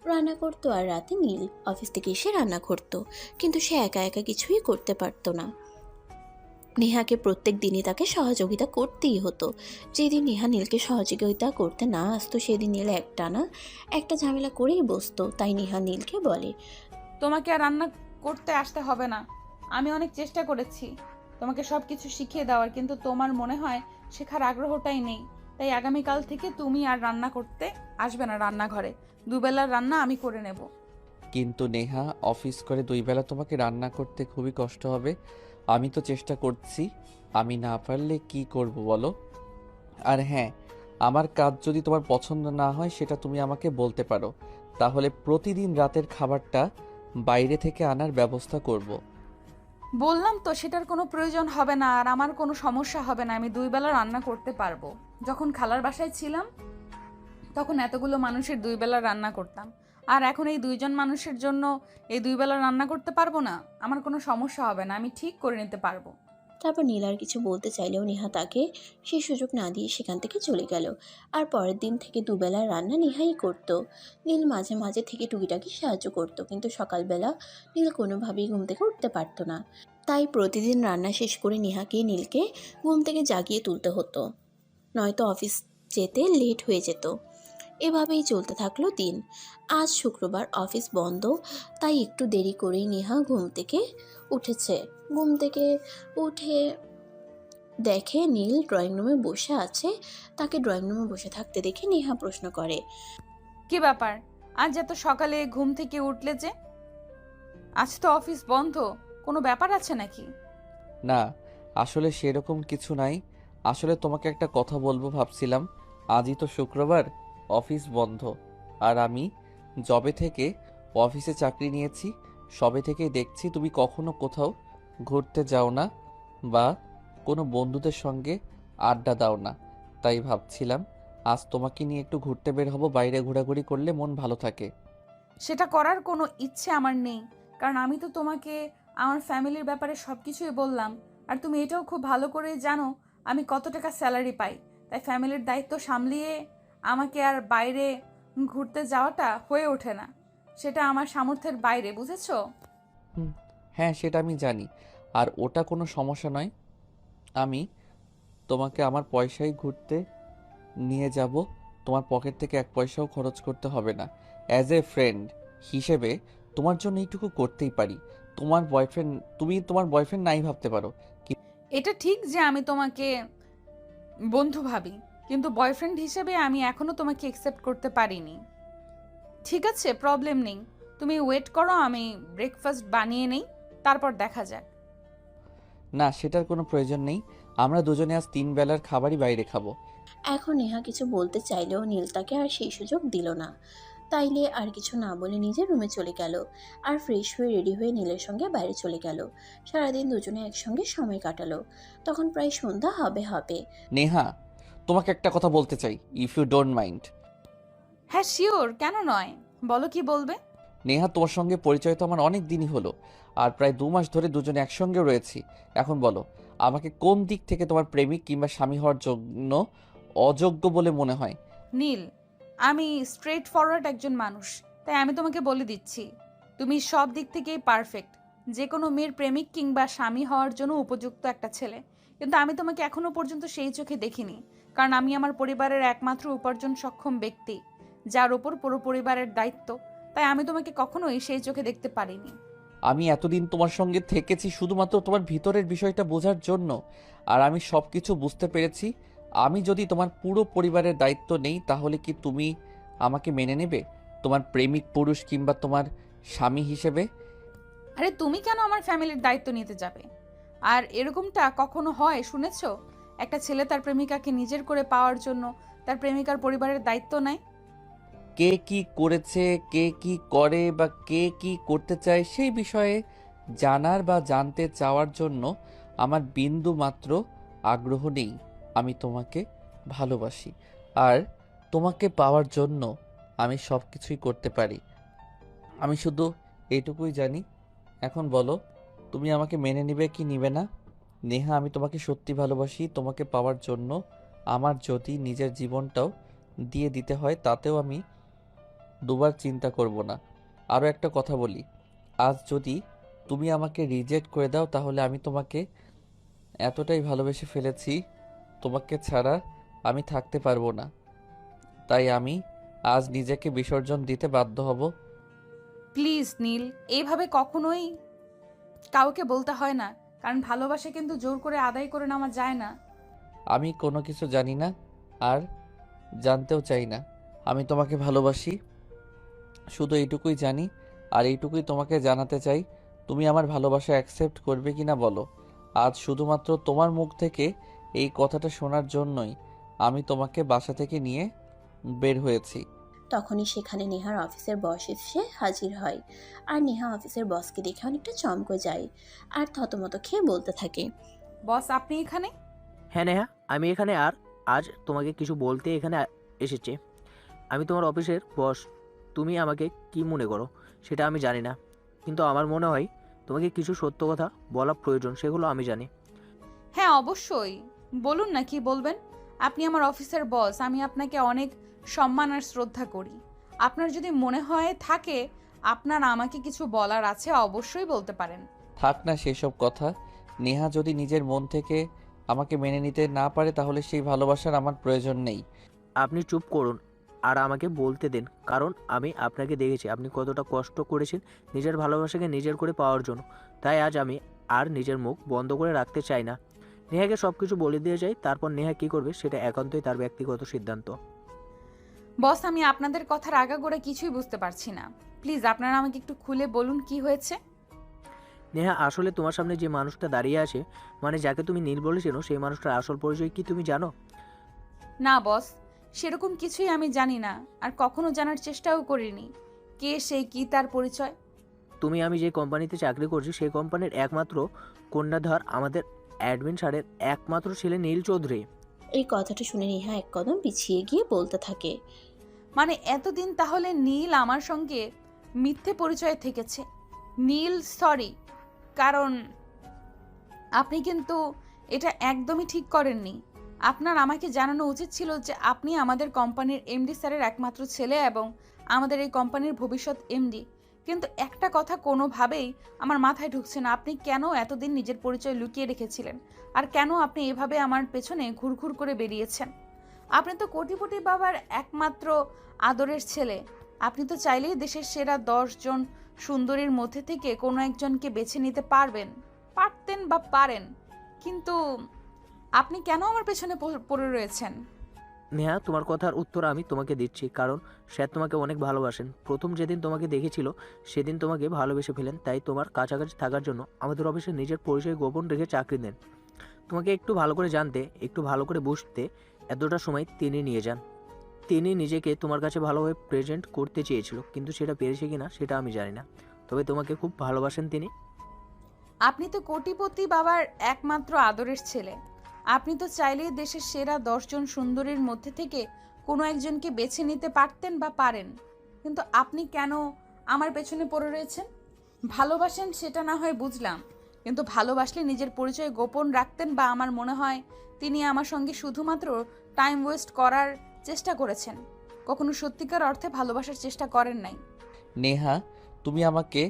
[SPEAKER 3] রান্না করতো আর রাতে নীল অফিস থেকে এসে রান্না করতো, কিন্তু সে একা একা কিছুই করতে পারতো না। নেহাকে প্রত্যেক দিনই তাকে সহযোগিতা করতেই হতো। যেদিন নেহা নীলকে সহযোগিতা করতে না আসতো সেদিন নীল একটানা একটা ঝামেলা করেই বসতো। তাই নেহা নীলকে বলে,
[SPEAKER 1] তোমাকে আর রান্না করতে আসতে হবে না। আমি অনেক চেষ্টা করেছি তোমাকে সব কিছু শিখিয়ে দেওয়ার, কিন্তু তোমার মনে হয় শেখার আগ্রহটাই নেই। তাই আগামীকাল থেকে তুমি আর রান্না করতে আসবে না রান্নাঘরে। দুবেলার রান্না আমি করে নেব।
[SPEAKER 2] কিন্তু নেহা, অফিস করে 2 বেলা তোমাকে রান্না করতে খুবই কষ্ট হবে। আমি তো চেষ্টা করছি, আমি না পারলে কি করব বলো? আর হ্যাঁ, আমার কাজ যদি তোমার পছন্দ না হয় সেটা তুমি আমাকে বলতে পারো, তাহলে প্রতিদিন রাতের খাবারটা বাইরে থেকে আনার ব্যবস্থা করব।
[SPEAKER 1] বললাম তো সেটার কোনো প্রয়োজন হবে না, আর আমার কোনো সমস্যা হবে না। আমি 2 বেলা রান্না করতে পারবো। যখন খালার বাসায় ছিলাম তখন এতগুলো মানুষের 2 বেলা রান্না করতাম, আর এখন এই 2 জন মানুষের জন্য এই 2 বেলা রান্না করতে পারবো না। আমার কোনো সমস্যা হবে না, আমি ঠিক করে নিতে পারবো।
[SPEAKER 3] তারপর নীল আর কিছু বলতে চাইলেও নেহা তাকে সেই সুযোগ না দিয়ে সেখান থেকে চলে গেল। আর পরের দিন থেকে দুবেলার রান্না নেহাই করত। নীল মাঝে মাঝে থেকে টুকিটাকি সাহায্য করত, কিন্তু সকালবেলা নীল কোনোভাবেই ঘুম থেকে উঠতে পারতো না। তাই প্রতিদিন রান্না শেষ করে নেহাকে নীলকে ঘুম থেকে জাগিয়ে তুলতে হতো, নয়তো অফিস যেতে লেট হয়ে যেত। এভাবেই চলতে থাকলো দিন। আজ শুক্রবার, অফিস বন্ধ, তাই একটু দেরি করেই নেহা ঘুম থেকে উঠেছে। ঘুম থেকে উঠে দেখে নীল ড্রয়িং রুমে বসে আছে। তাকে ড্রয়িং রুমে বসে থাকতে দেখে নেহা প্রশ্ন করে,
[SPEAKER 1] কি ব্যাপার, আজ এত সকালে ঘুম থেকে উঠলে যে? আজ তো অফিস বন্ধ, কোনো ব্যাপার আছে নাকি?
[SPEAKER 2] না, আসলে সেরকম কিছু নাই। আসলে তোমাকে একটা কথা বলবো ভাবছিলাম। আজই তো শুক্রবার, অফিস বন্ধ, আর আমি যবে থেকে অফিসে চাকরি নিয়েছি সবে থেকেই দেখছি তুমি কখনো কোথাও ঘুরতে যাও না বা কোনো বন্ধুদের সঙ্গে আড্ডা দাও না। তাই ভাবছিলাম আজ তোমাকে নিয়ে একটু ঘুরতে বের হব, বাইরে ঘোরাঘুরি করলে মন ভালো থাকে।
[SPEAKER 1] সেটা করার কোনো ইচ্ছে আমার নেই, কারণ আমি তো তোমাকে আমার ফ্যামিলির ব্যাপারে সব কিছুই বললাম। আর তুমি এটাও খুব ভালো করে জানো আমি কত টাকা স্যালারি পাই। তাই ফ্যামিলির দায়িত্ব সামলিয়ে আমাকে আর বাইরে ঘুরতে যাওয়াটা হয়ে ওঠে না। সেটা আমার সামর্থ্যের বাইরে, বুঝেছো?
[SPEAKER 2] হুম, হ্যাঁ সেটা আমি জানি, আর ওটা কোনো সমস্যা নয়। আমি তোমাকে আমার পয়সায় ঘুরতে নিয়ে যাব, তোমার পকেট থেকে 1 পয়সাও খরচ করতে হবে না। অ্যাজ এ ফ্রেন্ড হিসেবে তোমার জন্য এইটুকু করতেই পারি। তুমি তোমার বয়ফ্রেন্ড নাই ভাবতে পারো,
[SPEAKER 1] এটা ঠিক যে আমি তোমাকে বন্ধু ভাবি, কিন্তু বয়ফ্রেন্ড হিসেবে আমি এখনো তোমাকে একসেপ্ট করতে পারিনি। ঠিক আছে, প্রবলেম নেই, তুমি ওয়েট করো, আমি ব্রেকফাস্ট বানিয়ে নেই, তারপর দেখা যাক।
[SPEAKER 2] না সেটার কোনো প্রয়োজন নেই। আমরা দুজনে আজ 3 বেলার খাবারই বাইরে খাবো।
[SPEAKER 3] এখন নেহা কিছু বলতে চাইলেও নীল তাকে আর সেই সুযোগ দিল না। তাইলে আর কিছু না বলে নিজের রুমে চলে গেল আর ফ্রেশ হয়ে রেডি হয়ে নীলের সঙ্গে বাইরে চলে গেল। সারাদিন দুজনে একসঙ্গে সময় কাটালো। তখন প্রায় সন্ধ্যা হবে হবে।
[SPEAKER 2] নেহা, তোমাকে একটা কথা বলতে চাই, ইফ ইউ ডোন্ট মাইন্ড।
[SPEAKER 1] হ্যাঁ শিওর, কেন নয়, বলো কি বলবে।
[SPEAKER 2] নেহা, তোমার সঙ্গে পরিচয় তো আমার অনেক দিনই হলো, আর প্রায় 2 মাস ধরে দুজনে একসঙ্গে রয়েছি। এখন বলো, আমাকে কোন দিক থেকে তোমার প্রেমিক কিংবা স্বামী হওয়ার জন্য অযোগ্য বলে মনে হয়?
[SPEAKER 1] নীল, আমি স্ট্রেট ফরওয়ার্ড একজন মানুষ, তাই আমি তোমাকে বলে দিচ্ছি, তুমি সব দিক থেকেই পারফেক্ট, যে কোনো মেয়ের প্রেমিক কিংবা স্বামী হওয়ার জন্য উপযুক্ত একটা ছেলে। কিন্তু আমি তোমাকে এখনো পর্যন্ত সেই চোখে দেখিনি, কারণ আমি আমার পরিবারের একমাত্র উপার্জন সক্ষম ব্যক্তি, যার ওপর পুরো পরিবারের দায়িত্ব। তাই আমি তোমাকে কখনোই সেই চোখে দেখতে পারিনি।
[SPEAKER 2] আমি এতদিন তোমার সঙ্গে থেকেছি শুধুমাত্র তোমার ভিতরের বিষয়টা বোঝার জন্য, আর আমি সব কিছু বুঝতে পেরেছি। আমি যদি তোমার পুরো পরিবারের দায়িত্ব নেই, তাহলে কি তুমি আমাকে মেনে নেবে তোমার প্রেমিক পুরুষ কিংবা তোমার স্বামী হিসেবে?
[SPEAKER 1] আরে তুমি কেন আমার ফ্যামিলির দায়িত্ব নিতে যাবে? আর এরকমটা কখনো হয় শুনেছো? একটা ছেলে তার প্রেমিকাকে নিজের করে পাওয়ার জন্য তার প্রেমিকার পরিবারের দায়িত্ব নেয়।
[SPEAKER 2] কে কি করেছে, কে কি করে বা কে কি করতে চায় সেই বিষয়ে জানার বা জানতে চাওয়ার জন্য আমার বিন্দু মাত্র আগ্রহ নেই। আমি তোমাকে ভালোবাসি, আর তোমাকে পাওয়ার জন্য আমি সব কিছুই করতে পারি। আমি শুধু এইটুকুই জানি। এখন বলো, তুমি আমাকে মেনে নিবে কি নিবে না? নেহা, আমি তোমাকে সত্যি ভালোবাসি। তোমাকে পাওয়ার জন্য আমার যদি নিজের জীবনটাও দিয়ে দিতে হয়, তাতেও আমি দুবার চিন্তা করব না। আরও একটা কথা বলি, আজ যদি তুমি আমাকে রিজেক্ট করে দাও, তাহলে আমি তোমাকে এতটাই ভালোবেসে ফেলেছি, তোমাকে ছাড়া আমি থাকতে পারবো না। তাই আমি আজ নিজেকে বিসর্জন দিতে বাধ্য হব।
[SPEAKER 1] প্লিজ নীল, এইভাবে কখনোই কাউকে বলতে হয় না, কারণ ভালোবাসা কিন্তু জোর করে আদায় করে নেওয়া যায় না।
[SPEAKER 2] আমি কোনো কিছু জানি না আর জানতেও চাই না। আমি তোমাকে ভালোবাসি, শুধু এইটুকুই জানি, আর এইটুকুই তোমাকে জানাতে চাই। তুমি আমার ভালোবাসা অ্যাকসেপ্ট করবে কিনা বলো। আজ শুধুমাত্র তোমার মুখ থেকে এই কথাটা শোনার জন্যই আমি তোমাকে বাসা থেকে নিয়ে বের হয়েছি।
[SPEAKER 3] তখনই সেখানে নেহার অফিসের বস এসে হাজির হয়। আর নেহা অফিসের বসকে দেখে অনেকটা চমকে যায় আর থতমত খেয়ে বলতে থাকে।
[SPEAKER 1] বস, আপনি এখানে?
[SPEAKER 11] হ্যাঁ নেহা, আমি এখানে আর আজ তোমাকে কিছু বলতে এখানে এসেছি। আমি তোমার অফিসের বস। তুমি আমাকে কি মনে করো সেটা আমি জানি না, কিন্তু আমার মনে হয় তোমাকে কিছু সত্য কথা বলা প্রয়োজন, সেগুলো আমি জানি।
[SPEAKER 1] হ্যাঁ অবশ্যই, বলুন না কি বলবেন। আপনি আমার অফিসের বস, আমি আপনাকে অনেক সম্মান আর শ্রদ্ধা করি। আপনার যদি মনে হয় থাকে আপনার আমাকে কিছু বলার আছে, অবশ্যই বলতে পারেন।
[SPEAKER 2] থাক না সেসব কথা। নেহা যদি নিজের মন থেকে আমাকে মেনে নিতে না পারে তাহলে সেই ভালোবাসার আমার প্রয়োজন নেই।
[SPEAKER 11] আপনি চুপ করুন আর আমাকে বলতে দিন, কারণ আমি আপনাকে দেখেছি আপনি কতটা কষ্ট করেছেন নিজের ভালোবাসাকে নিজের করে পাওয়ার জন্য। তাই আজ আমি আর নিজের মুখ বন্ধ করে রাখতে চাই না। নেহাকে সব কিছু বলে দিয়ে যাই, তারপর নেহা কী করবে সেটা একান্তই তার ব্যক্তিগত সিদ্ধান্ত।
[SPEAKER 1] বস, আমি আপনাদের কথার আগাগোড়া কিছুই বুঝতে পারছি না। প্লিজ আপনারা আমাকে একটু খুলে বলুন কি হয়েছে।
[SPEAKER 11] নেহা, আসলে তোমার সামনে যে মানুষটা দাঁড়িয়ে আছে, মানে যাকে তুমি নীল বলেছেন, সেই মানুষটার আসল পরিচয় কি তুমি জানো?
[SPEAKER 1] না বস, সেরকম কিছুই আমি জানি না, আর কখনো জানার চেষ্টাও করিনি। কে সে, কি তার পরিচয়?
[SPEAKER 11] আমি যে কোম্পানিতে চাকরি করছি সেই কোম্পানির একমাত্র কন্যাধর আমাদের অ্যাডমিন স্যারের একমাত্র ছেলে নীল চৌধুরী।
[SPEAKER 3] এই কথাটা শুনে নেহা এক কদম পিছিয়ে গিয়ে বলতে থাকে।
[SPEAKER 1] মানে এতদিন তাহলে নীল আমার সঙ্গে মিথ্যে পরিচয় থেকেছে। নীল সরি, কারণ আপনি কিন্তু এটা একদমই ঠিক করেননি। আপনার আমাকে জানানো উচিত ছিল যে আপনি আমাদের কোম্পানির এমডি স্যারের একমাত্র ছেলে এবং আমাদের এই কোম্পানির ভবিষ্যৎ এমডি। কিন্তু একটা কথা কোনোভাবেই আমার মাথায় ঢুকছে না, আপনি কেন এতদিন নিজের পরিচয় লুকিয়ে রেখেছিলেন, আর কেন আপনি এভাবে আমার পেছনে ঘুরঘুর করে বেরিয়েছেন? আপনি তো কোটিপতি বাবার একমাত্র আদরের ছেলে। আপনি তো চাইলেই দেশের সেরা 10 জন সুন্দরীর মধ্যে থেকে কোনো একজনকে বেছে নিতে পারতেন বা পারেন, কিন্তু আপনি কেন আমার পেছনে পড়ে রয়েছেন?
[SPEAKER 11] নেহা, তোমার কথার উত্তর আমি তোমাকে দিচ্ছি, কারণ স্যার তোমাকে অনেক ভালোবাসেন। প্রথম যেদিন তোমাকে দেখেছিল সেদিন তোমাকে ভালোবেসে ফেলেন, তাই তোমার কাছাকাছি থাকার জন্য আমাদের অফিসে নিজের পরিচয় গোপন রেখে চাকরি দেন। তোমাকে একটু ভালো করে জানতে, একটু ভালো করে বুঝতে এতটা সময় তিনি নিয়ে যান। তিনি নিজেকে তোমার কাছে ভালোভাবে প্রেজেন্ট করতে চেয়েছিল, কিন্তু সেটা পেরেছে কিনা সেটা আমি জানি না, তবে তোমাকে খুব ভালোবাসেন তিনি।
[SPEAKER 1] আপনি তো কোটিপতি বাবার একমাত্র আদরের ছেলে। আপনি তো চাইলেই দেশের সেরা 10 জন সুন্দরীর মধ্যে থেকে কোনো একজনকে বেছে নিতে পারতেন বা পারেন, কিন্তু আপনি কেন আমার পেছনে পড়ে রয়েছেন? ভালোবাসেন সেটা না হয় বুঝলাম, কিন্তু ভালোবাসলে নিজের পরিচয় গোপন রাখতেন, বা আমার মনে হয় তিনি আমার সঙ্গে শুধুমাত্র টাইম ওয়েস্ট করার চেষ্টা করেছেন, কখনো সত্যিকার অর্থে ভালোবাসার চেষ্টা করেন নাই।
[SPEAKER 2] নেহা, তুমি আমাকে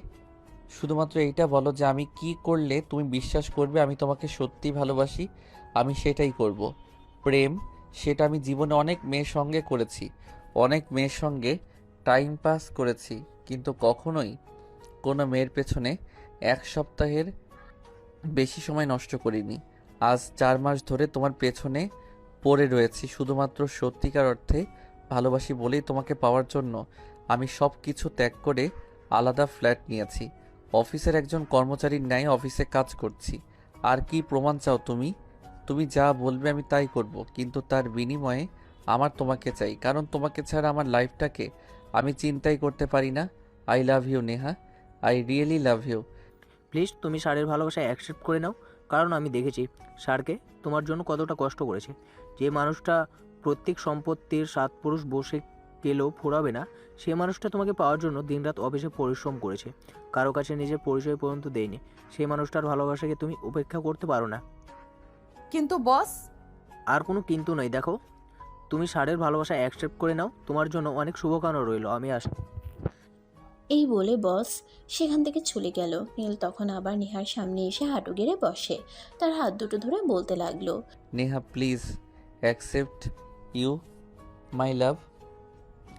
[SPEAKER 2] শুধুমাত্র এইটা বলো যে আমি কি করলে তুমি বিশ্বাস করবে আমি তোমাকে সত্যি ভালোবাসি। আমি সেটাই করব। প্রেম, সেটা আমি জীবনে অনেক মেয়ের সঙ্গে করেছি, অনেক মেয়ের সঙ্গে টাইম পাস করেছি, কিন্তু কখনোই কোনো মেয়ের পেছনে 1 সপ্তাহের বেশি সময় নষ্ট করিনি। আজ 4 মাস ধরে তোমার পেছনে পড়ে রয়েছি শুধুমাত্র সত্যিকার অর্থে ভালোবাসি বলেই তোমাকে পাওয়ার জন্য। আমি সব কিছু ত্যাগ করে আলাদা ফ্ল্যাট নিয়েছি, অফিসের একজন কর্মচারীর ন্যায় অফিসে কাজ করছি। আর কি প্রমাণ চাও তুমি? তুমি যা বলবে আমি তাই করব, কিন্তু তার বিনিময়ে আমার তোমাকে চাই, কারণ তোমাকে ছাড়া আমার লাইফটাকে আমি চিন্তাই করতে পারি না। I love you Neha, I really love you.
[SPEAKER 11] Please তুমি স্যারের ভালোবাসা অ্যাকসেপ্ট করে নাও, কারণ আমি দেখেছি স্যারকে তোমার জন্য কতটা কষ্ট করেছে। যে মানুষটা প্রত্যেক সম্পত্তির 7 পুরুষ বসে গেলেও ফুরাবে না, সে মানুষটা তোমাকে পাওয়ার জন্য দিনরাত অফিসে পরিশ্রম করেছে, কারো কাছে নিজের পরিচয় পর্যন্ত দেয়নি। সেই মানুষটার ভালোবাসাকে তুমি উপেক্ষা করতে পারো না।
[SPEAKER 1] কিন্তু বস,
[SPEAKER 11] আর কোনো কিন্তু নয়। দেখো, তুমি স্যারের ভালোবাসা অ্যাকসেপ্ট করে নাও, তোমার জন্য অনেক শুভকামনা রইল। আমি আসি।
[SPEAKER 3] এই বলে বস সেখান থেকে চলে গেল। নীল তখন আবার নেহার সামনে এসে হাঁটু গেড়ে বসে, তার হাত দুটো ধরে বলতে লাগলো,
[SPEAKER 2] Neha please accept you my love.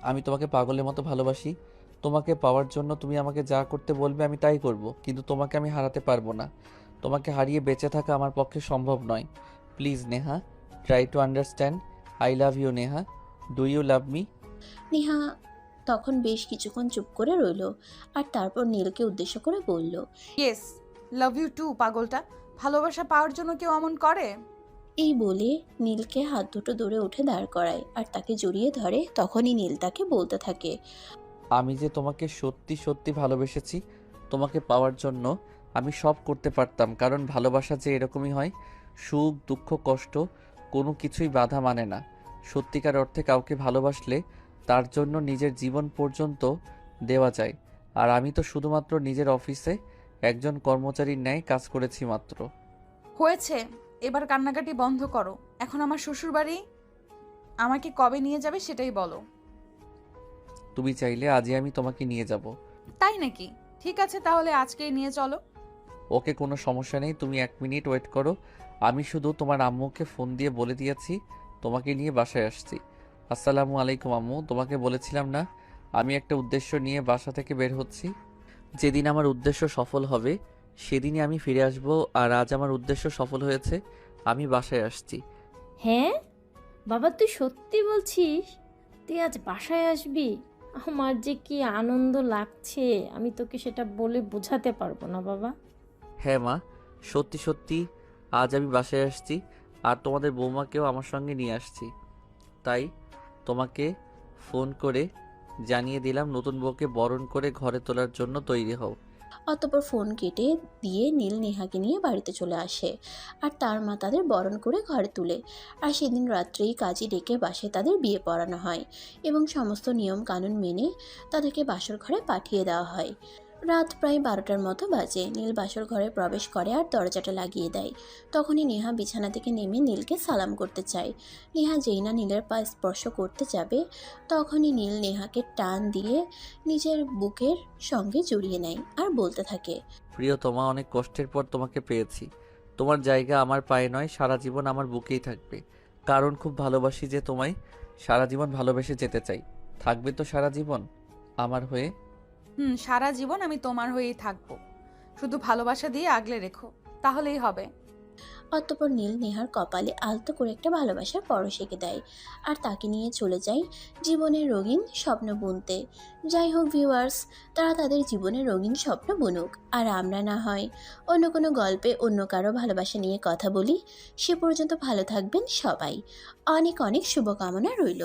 [SPEAKER 2] আমি তোমাকে পাগলের মতো ভালোবাসি। তোমাকে পাওয়ার জন্য তুমি আমাকে যা করতে বলবে আমি তাই করব, কিন্তু তোমাকে আমি হারাতে পারবো না। তোমাকে হারিয়ে বেঁচে থাকা আমার পক্ষে সম্ভব নয়। Please Neha, try to understand. I love you Neha, do you love me?
[SPEAKER 3] Neha তখন বেশ কিছুক্ষণ চুপ করে রইল, আর তারপর নীলকে উদ্দেশ্য করে বলল,
[SPEAKER 1] ইয়েস, লাভ ইউ টু। পাগলটা, ভালোবাসা পাওয়ার জন্য কেউ এমন করে?
[SPEAKER 3] এই বলে নীলকে হাত দুটো দূরে উঠে দাঁড় করায় আর তাকে জড়িয়ে ধরে। তখনই নীল তাকে বলতে থাকে,
[SPEAKER 2] আমি যে তোমাকে সত্যি সত্যি ভালোবেসেছি। তোমাকে পাওয়ার জন্য আমি সব করতে পারতাম, কারণ ভালোবাসা যে এরকমই হয়। সুখ দুঃখ কষ্ট কোনো কিছুই বাধা মানে না। সত্যিকার অর্থে কাউকে ভালোবাসলে তার জন্য নিজের জীবন পর্যন্ত দেওয়া যায়। আর আমি তো শুধুমাত্র নিজের অফিসে একজন কর্মচারীর ন্যায় কাজ করেছি মাত্র।
[SPEAKER 1] হয়েছে, এবার কান্নাকাটি বন্ধ করো। এখন আমার শ্বশুরবাড়ি, আমাকে কবে নিয়ে যাবে সেটাই বলো।
[SPEAKER 2] তুমি চাইলে আজই আমি তোমাকে নিয়ে যাব।
[SPEAKER 1] তাই নাকি? ঠিক আছে, তাহলে আজকেই নিয়ে চলো।
[SPEAKER 2] ওকে, কোনো সমস্যা নেই, তুমি 1 মিনিট ওয়েট করো। আমি শুধু তোমার আম্মুকে ফোন দিয়ে বলে দিয়েছি তোমাকে নিয়ে বাসায় আসছি। আসসালামু আলাইকুম আম্মু, তোমাকে বলেছিলাম না আমি একটা উদ্দেশ্য নিয়ে বাসা থেকে বের হচ্ছি। যেদিন আমার উদ্দেশ্য সফল হবে সেদিনই আমি ফিরে আসব। আর আজ আমার উদ্দেশ্য সফল হয়েছে, আমি বাসায় আসছি।
[SPEAKER 7] হ্যাঁ বাবা, তুই সত্যি বলছিস? তুই আজ বাসায় আসবি? আমার যে কি আনন্দ লাগছে, আমি তোকে সেটা বলে বোঝাতে পারবো না বাবা।
[SPEAKER 2] হ্যাঁ মা, সত্যি সত্যি আজ আমি বাসায় আসছি, আর তোমাদের বৌমাকেও আমার সঙ্গে নিয়ে আসছি। তাই তোমাকে ফোন করে জানিয়ে দিলাম নতুন বউকে বরণ করে ঘরে তোলার জন্য তৈরি হও।
[SPEAKER 3] অতঃপর ফোন কেটে দিয়ে নীল নেহাকে নিয়ে বাড়িতে চলে আসে, আর তার মা তাদের বরণ করে ঘরে তুলে। আর সেদিন রাত্রেই কাজী ডেকে বাসায় তাদের বিয়ে পড়ানো হয় এবং সমস্ত নিয়ম কানুন মেনে তাদেরকে বাসর ঘরে পাঠিয়ে দেওয়া হয়। রাত প্রায় 12টার মতো বাজে। নীল বাসর ঘরে প্রবেশ করে আর দরজাটা লাগিয়ে দেয়। তখনই নেহা বিছানা থেকে নেমে নীলকে সালাম করতে চায়। নেহা যেই না নীলের পা স্পর্শ করতে যাবে, তখনই নীল নেহাকে টান দিয়ে নিজের বুকের সঙ্গে জড়িয়ে নেয় আর বলতে থাকে,
[SPEAKER 2] প্রিয়তমা, অনেক কষ্টের পর তোমাকে পেয়েছি। তোমার জায়গা আমার পায়ে নয়, সারা জীবন আমার বুকেই থাকবে। কারণ খুব ভালোবাসি যে তোমায়, সারা জীবন ভালোবেসে যেতে চাই। থাকবে তো সারা জীবন আমার হয়ে?
[SPEAKER 1] সারা জীবন আমি তোমার হয়েই থাকবো। শুধু ভালোবাসা দিয়ে আগলে রেখো, তাহলেই হবে।
[SPEAKER 3] অতঃপর নীল নেহার কপালে আলতো করে একটা ভালোবাসার পরশ এঁকে দেয় আর তাকে নিয়ে চলে যায় জীবনের রঙিন স্বপ্ন বুনতে। যাই হোক ভিউয়ার্স, তারা তাদের জীবনের রঙিন স্বপ্ন বুনুক, আর আমরা না হয় অন্য কোনো গল্পে অন্য কারো ভালোবাসা নিয়ে কথা বলি। সে পর্যন্ত ভালো থাকবেন সবাই। অনেক অনেক শুভকামনা রইল।